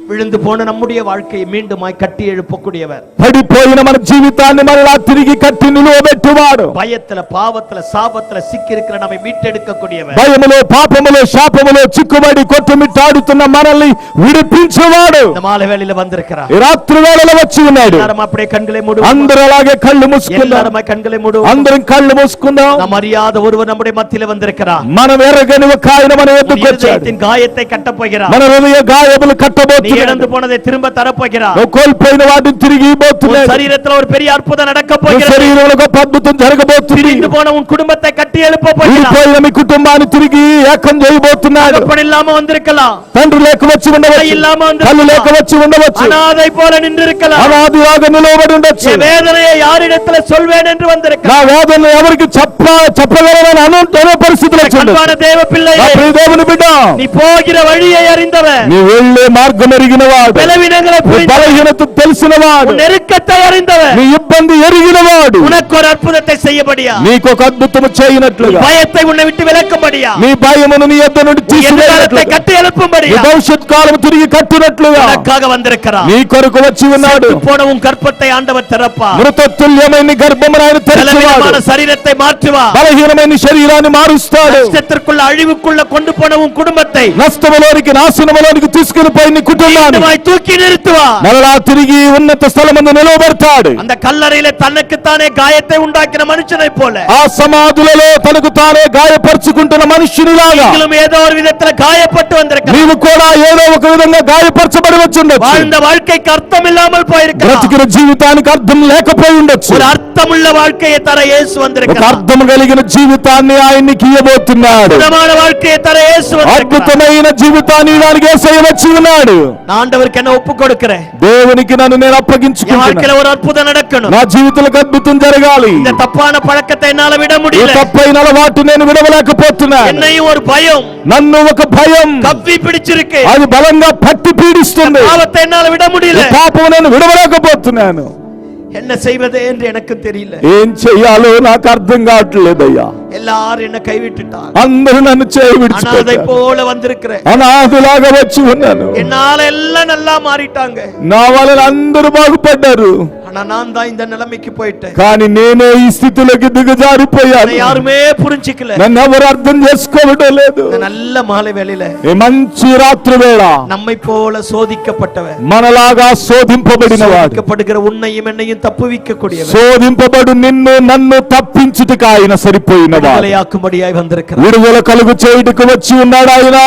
விழுந்து போன நம்முடைய வாழ்க்கையை மீண்டுமாய் கட்டி எழுப்பக்கூடியவர். పడిపోయిన మన జీవితాన్ని మరలా తిరిగి కట్టి నిలువబెట్టువాడు. பயத்துல பாவத்துல சாபத்துல சிக்கி இருக்கிற நம்மை மீட்டெடுக்கக்கூடியவர். భయములో పాపములో శాపములో చిక్కుబడి కొట్టుమిట్టాడుతున్న మనల్ని విడిపించేవాడు. இந்த மாலை வேளையில வந்திருக்கிறார். ఈ రాత్రి వేళలో వచ్చి ఉన్నాడు. எல்லாரும் அப்படியே கண்களை மூடுவோம். అందరూ అలాగే కళ్ళు మూసుకుందాం. எல்லாரும் கண்களை மூடுவோம். అందరం కళ్ళు మూసుకుందాం. நாம் அறியாத ஒருவர் நம்முடைய மத்தியில வந்திருக்கிறார். మనం ఎరగని ఒక ఆయన మన వద్దకు వచ్చాడు. இதயத்தின் காயத்தை கட்டப் போகிறார். మన హృదయ గాయములు కట్టబోతున్నాడు. நீ இழந்து போனதை திரும்ப தரப் போகிறார். నువ్వు కోల్పోయిన వాటిని తిరిగి ఇవ్వబోతున్నాడు. శరీరத்துல ஒரு பெரிய అద్భుతం நடக்கப் పోகிறது. శరీరంలో గొప్ప అద్భుతం జరగబోతుంది. பிரிந்து போன உன் குடும்பத்தை கட்டி எழுப்பப் போகிறார். విడిపోయిన మీ కుటుంబాన్ని తిరిగి ఏకం చేయబోతున్నాడు. தகப்பன் இல்லாம வந்திருக்கலாம். తండ్రి లేక వచ్చి ఉండవచ్చు. இல்லாம తల్లి లేక వచ్చి ఉండవచ్చు. அனாதை போல நின்றிருக்கலாம். అనాదిలాగా నిలబడి ఉండొచ్చు. என் வேதனையை யாரிடத்துல சொல்வேன் என்று నా வந்திருக்கலாம். వేదన ఎవరికి చెప్పగలరని అనుకునే పరిస్థితులు அன்பான தேவ பிள்ளையே, దేవుని బిడ్డ, நீ போகிற வழியை அறிந்தவன், నీ వెళ్ళే మార్గం ఎరిగినవాడు, பலவீனங்களை புரிந்தவன், బలహీనత తెలిసినవాడు, உன் நெருக்கத்தை அறிந்தவன், నీ ఇబ్బంది ఎరిగినవాడు, உனக்கு ஒரு அற்புதத்தை செய்யபடியா, నీకు ఒక అద్భుతము చేయనట్లుగా, பயத்தை உன்னை విட்டு విలక్కుம்பడియా, నీ భయమును నీ యొద్ద నుండి తీసివేయనట్లుగా, கட்டி எழுப்பும்படியா, నీ భవిష్యత్ కాలం తిరిగి కట్టినట్లుగా உனக்காக வந்திருக்கிறார். నీ కొరకు వచ్చి ఉన్నాడు. போன உன் கற்பத்தை ఆండவர் திறப்பார். మృతతుల్యమైన గర్భమును ఆయన తెరచువాడు. శరీరத்தை మాற்றுవాர். బలహీనమైన శరీరాన్ని మారుస్తాడు. నష్టத்திற்குள்ள అழிவுக்குள்ள கொண்டு போன உன் குடும்பத்தை నష్టములోనికి నాశనములోనికి తీసుకుని పోయి నీ కుటుంబాన్ని தூக்கி நிறுத்துவார். మరలా తిరిగి ఉన్నత స్థలమందు నిలవబెడతాడు. அந்த కల్లறையில తనకుతానే గాయத்தை ఉండాకిన మనుషుனை పోల, ఆ సమాధులలో తనకు తానే గాయపరుచుకుంటున్న మనుషునిలాగా ఏదో ఒక విధంగా గాయపట్టు வந்திருக்கிறார். నీవు కూడా ఏదో ఒక విధంగా గాయపరచబడి వచ్చుండొచ్చు. வாழ்ந்த வாழ்க்கைக்கு அர்த்தம் இல்லாமல் போயிருக்கலாம். బ్రతికిన జీవితానికి అర్థం లేకపోయి ఉండొచ్చు. ஒரு అర్థముள்ள வாழ்க்கையை தர இயேசு வந்திருக்கிறார். ఒక అర్థం కలిగిన జీవితాన్ని ఆయనకి ఇవ్వబోతున్నాడు. అద్భుతమైన வாழ்க்கையை தர இயேசு வந்திருக்கிறார். అద్భుతమైన జీవితాన్ని ఇవ్వడానికి యేసయ్య వచ్చి ఉన్నాడు. நான் ஆண்டவருக்கு என்ன ஒப்பு கொடுக்கிறேன். దేవునికి నన్ను నేను అప్పగించుకుంటున్నాను. வாழ்க்கையில ஒரு అద్భుతం நடக்கணும். నా జీవితంలో అద్భుతం జరగాలి. இந்த தப்பான பழக்கத்தை என்னால விட முடியல. ఈ తప్పైన అలవాటు నేను విడవలేకపోతున్నాను. என்னையும் ஒரு பயம், నన్ను ఒక భయం கவ்வி பிடிச்சிருக்கு. అది బలంగా పట్టి పీడిస్తుంది. பாவத்தை என்னால விட முடியல. ఈ పాపం నేను విడవలేకపోతున్నాను. என்ன செய்வது என்று எனக்கு தெரியல. ఏం చెయ్యాలో నాకు అర్థం కావట్లేదయ్యా. எல்லாரும் என்ன கைவிட்டுட்டாங்க. అందరూ నన్ను చేయి அனாதை విడిచిపెట్టారు. போல வந்திருக்கிறேன். అనాథలాగా వచ్చి ఉన్నాను. என்னால எல்லாம் நல்லா மாறிட்டாங்க. నా వలన అందరూ బాగుపడ్డారు. ஆனா நான் தான் இந்த நிலைமைக்கு போயிட்டேன். కానీ నేనే ఈ స్థితిలోకి దిగజారిపోయాను. என்னை யாருமே புரிஞ்சிக்கல. నన్ను ఎవరు అర్థం చేసుకోవడం లేదు. இந்த நல்ல மாலை வேளையில ఈ మంచి రాత్రి వేళ நம்மை போல சோதிக்கப்பட்டவன், మనలాగా శోధింపబడినవాడు, சோதிக்கப்படுகிற உன்னையும் என்னையும் தப்புவிக்க கூடியவன், శోధింపబడు నిన్ను నన్ను తప్పించుటకు ఆయన సరిపోయినవాడు, விடுதலையாக்கும்படியாய் வந்திருக்கிறார். విడుదల కలుగు చేయుటకు వచ్చి ఉన్నాడు ఆయన.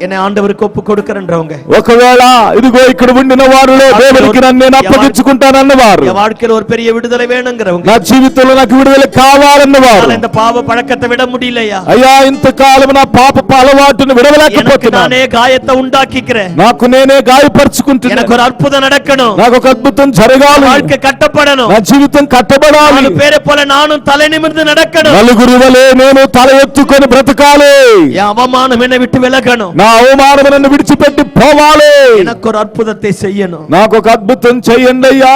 என்னை ஆண்டவருக்கு ஒப்பு கொடுக்கிறன்றவங்க, ఒకవేళ ఇదిగో ఇక్కడ ఉండిన వారిలో దేవునికి నన్ను నేను అప్పగించుకుంటానన్నవారు, என் வாழ்க்கையில ஒரு பெரிய விடுதலை வேணுங்கிறவங்க, నా జీవితంలో నాకు విడుదల కావాలన్నవారు, இந்த பாவ பழக்கத்தை விட முடியலையா, అయ్యా ఇంతకాలం నా పాప అలవాటును విడవలేకపోతున్నాను, நானே காயத்தை உண்டாக்கிக்கிறேன், నాకు నేనే గాయపరుచుకుంటున్నాను, எனக்கு ஒரு అద్భుతం நடக்கணும், నాకు ఒక అద్భుతం జరగాలి, வாழ்க்கை కట్టపడணும், నా జీవితం కట్టబడాలి, நாலு பேரை போல நானும் தலை நிமிர்ந்து நடக்கணும், నలుగురి వలె నేను తల ఎత్తుకొని బ్రతకాలి, என் அவமானம் என்னை விட்டு விலகணும், నా అవమానం నన్ను విడిచిపెట్టి పోవాలి, எனக்கு ஒரு అద్భుతத்தை செய்யணும், నాకు ఒక అద్భుతం చెయ్యండి అయ్యా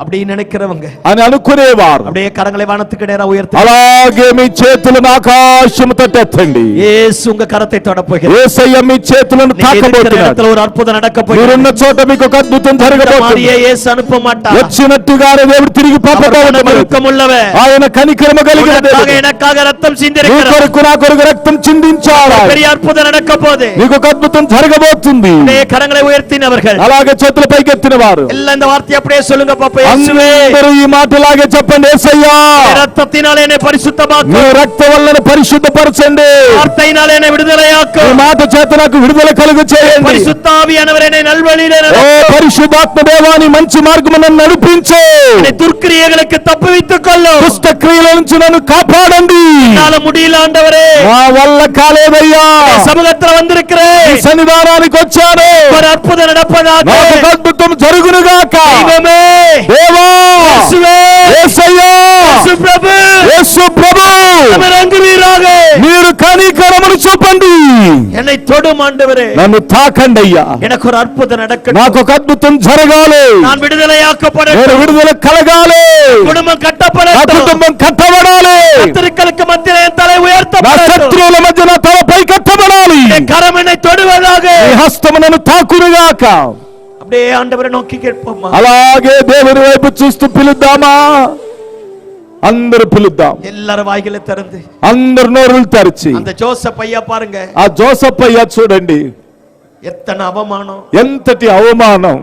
அப்படி நினைக்கிறவங்க అని అనుకునేవారు. அப்படியே కరங்களை వానத்துக்கு நேரா உயர்த்தி అలాగే మీ చేతులను ఆకాశము తట్టెత్తండి. இயேசு உங்க கரத்தை தொட போகிறார். యేసయ్య మీ చేతులను తాకబోతున్నాడు. ஒரு అద్భుతం நடக்க మీరున్న போகிறது. చోట మీకు ఒక అద్భుతం జరగబోతుంది. மாரியே இயேசு அனுப்ப மாட்டார். వచ్చినట్టుగానే దేవుడు తిరిగి పంపబోతున్నాడు. இரக்கமுள்ளவர், ఆయన కనికరము కలిగిన దేవుడు. எனக்காக ரத்தம் నీ சிந்திருக்கிறார். కొరకు నా కొరకు రక్తం చిందించాడు. பெரிய అద్భుతం நடக்க போகுது. నీకు ఒక అద్భుతం జరగబోతుంది. அப்படியே కరங்களை ఉయర్తినவர்கள் అలాగే చేతుల పైకెత్తిన వారు எல்லாம் இந்த வார்த்தையை அப்படியே சொல்லுங்க பாப்பா. இயேசுவே, అందరూ ఈ మాటలాగే చెప్పండి. యేసయ్యా, ரத்தத்தினாலே என்னை பரிசுத்தமாக்கு, నీ రక్తం వలన పరిశుద్ధపరచండి, வார்த்தையினாலே என்னை விடுதலையாக்கு, ఈ మాట చేత నాకు విడుదల కలుగు చేయండి. பரிசுத்த ஆவியானவர் என்னை நல்வழியிலே ఓ நடத்து, పరిశుద్ధాత్మ దేవాని మంచి మార్గమున నన్ను నడిపించు. என்னை துர்க்கிரியைகளுக்கு தப்புவித்துக் கொள்ளும். దుష్ట క్రియల నుంచి నన్ను కాపాడండి. என்னால முடியல ஆண்டவரே, నా వల్ల కాలేదయ్యా, சமூகத்துல வந்திருக்கிறேன், ఈ సన్నిధానానికి వచ్చాను. ஒரு அற்புதம் நடப்பதாக, నాకు ఒక అద్భుతం జరుగునుగాక. தெய்வமே, దేవా, இயேசுவே, యేసయ్యా, இயேசு பிரபு, యేసు ప్రభు, இறங்குவீராக, మీరు కనికరమును చూపండి. తాకండి, என்னை தொடும் ஆண்டவரே, నన్ను తాకండి అయ్యా, எனக்கு ஒரு அற்புதம் நடக்கட்டும், నాకు ఒక అద్భుతం జరగాలి, நான் విడుదలయాக்கப்பட, నేను విడుదల కలగాలి, குடும்பம் నా கட்டப்படட்டும், కుటుంబం కట్టబడాలి, శత్రుக்களுக்கு మధ్యలో என் తల నా உயர்த்தப்படட்டும், శత్రువుల మధ్య నా తలపై కట్టబడాలి, என் கரம் என்னை தொடுவதாக. నీ హస్తము నన్ను తాకునుగాక. அப்படியே ஆண்டவரை நோக்கி கேட்போமா, అలాగే దేవుని వైపు చూస్తూ పిలుద్దామా? అందరూ పిలుద్దాం, எல்லாரும் வாய்களை திறந்து. అందరు నోరులు తెరిచి. அந்த ஜோசப் ஐயா பாருங்க, ఆ జోసఫ్ అయ్య చూడండి, எத்தனை அவமானம், ఎంతటి అవమానం,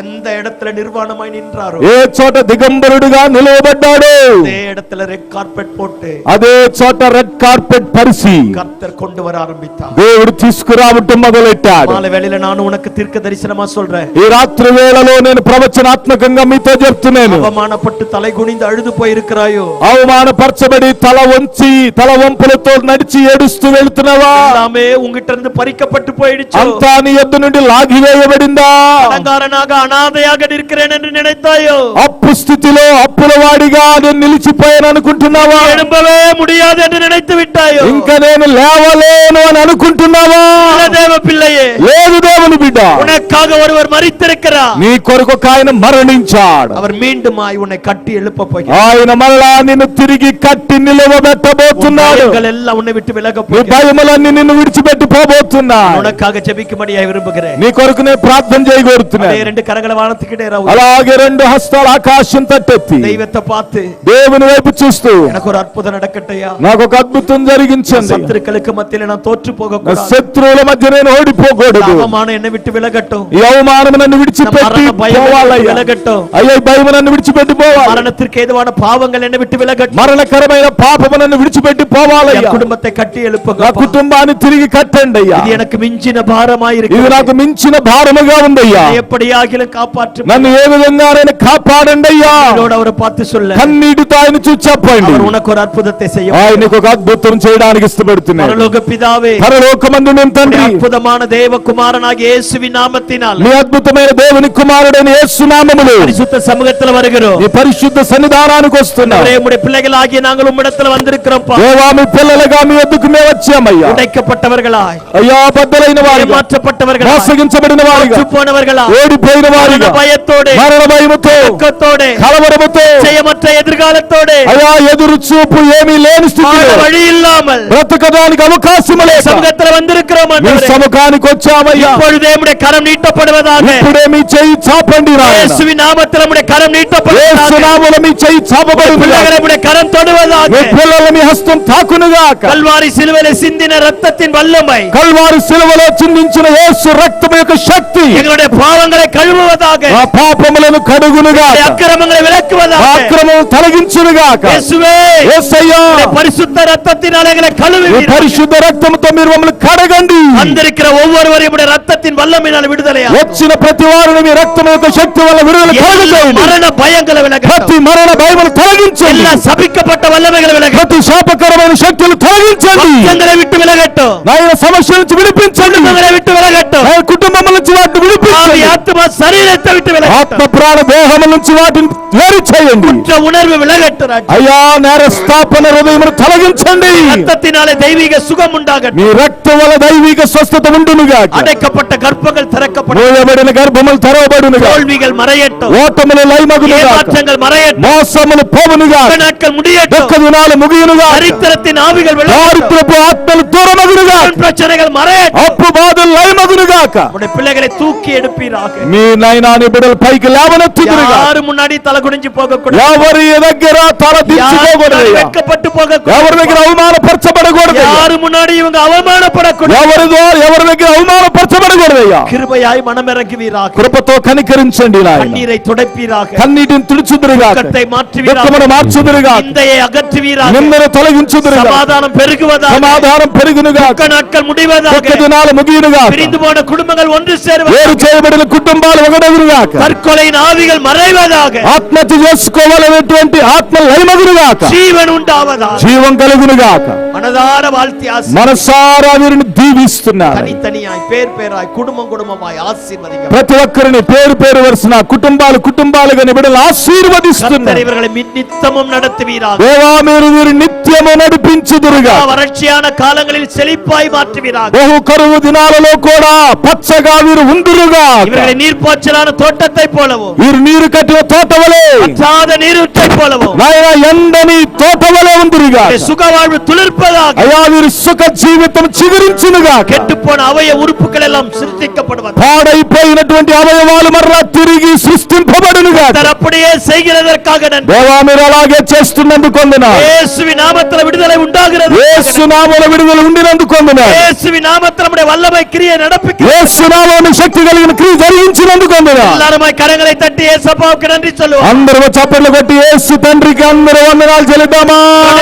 எந்த இடத்துல நிர்வாணமாய் நின்றாரோ ఏ చోట దిగంబరుడుగా నిలవబడ్డాడు, அதே இடத்துல ரெட் கார்பெட் போட்டு అదే చోట రెడ్ కార్పెట్ పరిచి கர்த்தர் கொண்டு வர ஆரம்பித்தார். దేవుడు తీసుకురావటం మొదలెట్టాడు. மாலை வேளையில நான் உனக்கு தீர்க்க தரிசனமா சொல்றேன், ఈ రాత్రి వేళలో నేను ప్రవచనాత్మకంగా మీతో చెప్తున్నాను. அவமானப்பட்டு தலை குனிந்து அழுது போயிருக்கிறாயோ, అవమానపరచబడి తల వంచి తల వంపులతో నడిచి ఏడుస్తూ వెళ్తున్నావా? எல்லாமே உங்கிட்ட இருந்து பறிக்கப்பட்டு போயிடுச்சு. అంతా నీ యొద్ద నుండి లాగివేయబడిందా? கடங்காரனாக అనాథயாக இருக்கிறேன் என்று நினைத்தாயோ, అప్పు స్థితిలో అప్పుల వాడిగా నేను నిలిచిపోయాను అనుకుంటున్నావా? எழும்பவே முடியாது என்று நினைத்து விட்டாயோ, ఇంకా నేను లేవలేను అని అనుకుంటున్నావా? இல்ல தேவ பிள்ளையே, లేదు దేవుని బిడ్డ, உனக்காக ஒருவர் மரித்திருக்கிறார், నీ కొరకు ఒక ఆయన మరణించాడు. அவர் மீண்டுமாய் உன்னை கட்டி எழுப்ப போகிறார். ఆయన మళ్ళా నిన్ను తిరిగి కట్టి నిలవబెట్టబోతున్నాడు. భయங்கள் எல்லாம் உன்னை விட்டு விலக నీ போகிறார். భయములన్నీ నిన్ను విడిచిపెట్టి పోబోతున్నాడు. உனக்காக ஜெபிக்கும்படியாய் விரும்புகிறேன். నీ కొరకు నేను ప్రార్థన చేయగోరుతున్నాను. அதே ரெண்டு கரங்களை வானத்துக்கிட்டே ராவு, అలాగే రెండు హస్తాలు ఆకాశం తట్టెత్తి தெய்வத்தை பார்த்து దేవుని వైపు చూస్తూ, எனக்கு ஒரு అద్భుతం நடக்கட்டையா, నాకు ఒక అద్భుతం జరిగించండి, சத்துருக்களுக்கு மத்தியில நான் தோற்று போக నా கூடாது, శత్రువుల మధ్య నేను ఓడిపోకూడదు, அவமானம் என்னை விட்டு விலகட்டும், ఈ అవమానం నన్ను విడిచిపెట్టి మరణ భయం పోవాలయ్యా, విలగట్టు, అయ్యా ఈ భయం నన్ను విడిచిపెట్టి పోవాలి, மரணத்திற்கு ஏதுவான பாவங்கள் என்னை விட்டு விலகட்டும், మరణకరమైన పాపము నన్ను విడిచిపెట్టి పోవాలయ్యా, என் குடும்பத்தை கட்டி నా எழுப்புங்க, కుటుంబాన్ని తిరిగి కట్టండి అయ్యా, இது எனக்கு మించిన భారமாய் ఇది இருக்கிறது, నాకు మించిన భారముగా ఉందయ్యా, எப்படியாகிலும் காப்பாற்றும், నన్ను ఏ విధంగా కాపాడండి అయ్యా. அவரை பார்த்து சொல்ல, కన్నీటితో ఆయన చూసి చెప్పండి, அவர் உனக்கு ஒரு అద్భుతத்தை செய்ய, ఆయనకు ఒక అద్భుతం చేయడానికి ఇష్టపడుతున్నాడు. பரலோக பிதாவே, పరలోకమందు మేము తండ్రి, அற்புதமான தேவகுமாரனாகிய இயேசுவின் நாமத்தினால் మీ అద్భుతమైన దేవుని కుమారుడైన యేసు నామములో பரிசுத்த சமூகத்துல வருகிறோம். ఈ పరిశుద్ధ సన్నిధానానికి వస్తున్నాం. அவரே, உம்முடைய பிள்ளைகளாகிய நாங்கள் உம்மிடத்துல வந்திருக்கிறோம்ப்பா. దేవా మీ పిల్లలుగా మీ వద్దకు మేము వచ్చామయ్యా. உடைக்கப்பட்டவர்களாய், అయ్యా బద్దలైన వారిగా, ஏமாற்றப்பட்டவர்களாய், మోసగించబడిన వారిగా, போனவர்களாய், ఓడిపోయిన వారిగా, பயத்தோடு, మరణ భయముతో, துக்கத்தோடு, కలవరముతో, நிச்சயமற்ற ఎదుర్కాలతోడు, అయ్యా ఎదురు చూపు ఏమీ లేని స్థితిలో, வழி ఇల్లాமல் బ్రతకడానికి అవకాశం లేక சமூகத்துல வந்திருக்கிறோம் మీ ஆண்டவரே. సముఖానికి వచ్చామయ్యా. இப்பொழுதே உம்முடைய கரம் நீட்டப்படுவதாக, ఇప్పుడే మీ చెయ్యి చాపండి రాయన. இயேசுவின் நாமத்தில் உம்முடைய கரம் యేసు நீட்டப்படுவதாக, నామములో మీ చెయ్యి చాపబడును. பிள்ளைகளை உம்முடைய கரம் தொடுவதாக, మీ పిల్లల మీ హస్తం తాకునుగాక. கல்வாரி சிலுவையிலே சிந்தின ரத்தத்தின் வல்லமை కల్వారి శిలువలో చిందించిన యేసు రక్తము యొక్క శక్తి எங்களுடைய பாவங்களை கழுவுவதாக, ఆ పాపములను కడుగునుగాక, அக்கிரமங்களை ఆ விலக்குவதாக, అక్రమం తొలగించునుగాక. இயேசுவே, యేసయ్యా, உம்முடைய பரிசுத்த ரத்தத்தினாலே எங்களை ఈ கழுவுவீராக. పరిశుద్ధ రక్తముతో మీరు మమ్మల్ని కడగండి. வந்திருக்கிற ஒவ்வொருவரையும் உம்முடைய ரத்தத்தின் வல்லமையினால் விடுதலையா, వచ్చిన ప్రతి వారిని మీ రక్తము యొక్క శక్తి వల్ల విడుదల కలుగుచేయండి. மரண பயங்களை விலகட்டும், ప్రతి మరణ భయమును తొలగించండి. எல்லா சபிக்கப்பட்ட வல்லமைகளை விலகட்டும், ప్రతి శాపకరమైన శక్తులు తొలగించండి. எங்களை விட்டு விலகட்டும், నాయన సమస్యల నుంచి విడిపించండి. குடும்பங்களை விட்டு விலகட்டும், నా కుటుంబం నుంచి వాటిని ஆவி, విడిపించండి. ஆத்துமா, சரீரத்தை விட்டு ఆత్మ விலகட்டும், ప్రాణ దేహముల నుంచి వాటిని వేరు చేయండి. குற்ற உணர்வு விலகட்டும் ராஜா. అయ్యా నేర స్థాపన హృదయమును తొలగించండి. ரத்தத்தினாலே தெய்வீக சுகம் உண்டாகட்டும், మీ రక్తం వల్ల దైవిక స్వస్థత ఉండునుగాక. அடைக்கப்பட்ட கற்பங்கள் திறக்கப்படும், మోయబడిన గర్భములు తెరవబడునుగాక. தோல்விகள் மறையட்டும், ఓటములు లయమగునుగాక. ஏமாற்றங்கள் மறையட்டும், మోసములు పోవునుగాక. நாட்கள் முடியட்டும், దుఃఖ దినాలు ముగియునుగాక. சரித்திரத்தின் ஆவிகள் விலகட்டும், దారిద్రపు ఆత్మలు దూరమగునుగాక. பிரச்சனைகள் மறையட்டும், అప్పు బాధలు లయమగునుగాక. உடைய பிள்ளைகளை தூக்கி எடுப்பீராக. మీ నైనాని బిడ్డలు పైకి లేవనెత్తుదురుగాక. யாரு முன்னாடி தலை குனிஞ்சு போக கூடாது, ఎవరి దగ్గర తల దించుకోకూడదయ్యా. வெட்கப்பட்டு போக ఎవరి దగ్గర கூடாது, అవమానపరచబడకూడదయ్యా. யாரு முன்னாடி இவங்க அவமானப்படக்கூடாது, ఎవరి దగ్గర అవమానపరచబడకూడదయ్యా. கிருபையாய் மனமிறங்குவீராக, కృపతో కనికరించండి నాయన. கண்ணீரை துடைப்பீராக, కన్నీటిని తుడుచుదురుగాక. துக்கத்தை மாற்றுவீராக, దుఃఖమును మార్చుదురుగాక. நிந்தையை அகற்றுவீராக, నిందను తొలగించుదురుగాక. சமாதானம் பெருகுவதாக, సమాధానం పెరుగునుగాక. துக்க நாட்கள் முடிவதாக, దుఃఖ దినాలు ముగియునుగాక. பிரிந்து போன குடும்பங்கள் ஒன்று వేరు சேருவதாக, చేయబడిన కుటుంబాలు ఒకడెదురుగాక. தற்கொலையின் ஆவிகள் மறைவதாக, ఆత్మహత్య చేసుకోవాలనేటువంటి ఆత్మ లయమగునుగాక, జీవన్ ఉండావదా, జీవం కలుగునుగాక. மனதார வாழ்த்தி మనసారా వీరిని దీవిస్తున్నారు. தனித்தனியாய் பேர் பேராய் குடும்பம் குடும்பமாய் ஆசீர்வதிங்க. ప్రతి ఒక్కరిని పేరు పేరు వరుసన కుటుంబాలు కుటుంబాలుగా నిబిడలు ఆశీర్వదిస్తున్నారు. இவர்களை நித்தமும் நடத்துவீராக. దేవా మీరు వీరి నిత్యము నడిపించుదురుగా. వరక్షயான కాలంகளில் செழிப்பாய் மாற்றுவீராக. బహు కరువు దినాలలో కూడా పచ్చగా వీరు ఉందురుగా. இவர்களை நீர்ப்பாய்ச்சலான தோட்டத்தை போலவும், వీరు నీరు కట్టిన తోటవలే, வற்றாத நீரூற்றை போலவும், నాయన ఎండని తోటవలే ఉందురుగా. சுகவாழ்வு துளிர்ப்பதாக. అయా వీరి సుఖ జీవితం చిగురించునుగా. கெட்டுப்போன அவய உறுப்புகள் எல்லாம் சிருஷ்டிக்கப்படுவது. పాడైపోయినటువంటి అవయవాలు మరలా తిరిగి సృష్టింపబడునుగా. அப்படியே செய்கிறதற்காக நன்றி. దేవా మీరు అలాగే చేస్తున్నందుకు వందనాలు. இயேசுவின் நாமத்தில் விடுதலை உண்டாகிறது. యేసు నామములో విడుదల ఉండినందుకు వందనాలు. இயேசுவின் நாமத்தில் நம்முடைய வல்லமை கிரியை நடப்பிக்க. యేసు నామములో శక్తి కలిగిన క్రియ జరిగించినందుకు వందనాలు. எல்லாருமாய் கரங்களை தட்டி యేసப்பாவுக்கு நன்றி சொல்லுவோம். అందరూ చప్పట్లు కొట్టి యేసు తండ్రికి అందరూ వందనాలు చెల్లిద్దామా.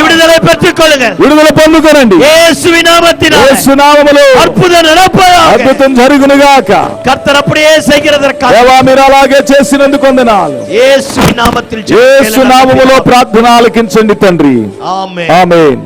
விடுதலை பெற்றுக் கொள்ளுங்கள். విడుదల పొందుకోనండి. இயேசுவின் நாமத்தினால் యేసు నామములో அற்புதம் நடப்பதாக. అద్భుతం జరుగునుగాక. கர்த்தர் அப்படியே செய்கிறதற்காக దేవా మీరు అలాగే చేసినందుకు వందనాలు. இயேசுவின் நாமத்தில் యేసు నామములో ప్రార్థన ఆలకించండి తండ్రి. ஆமென். ఆమేన్.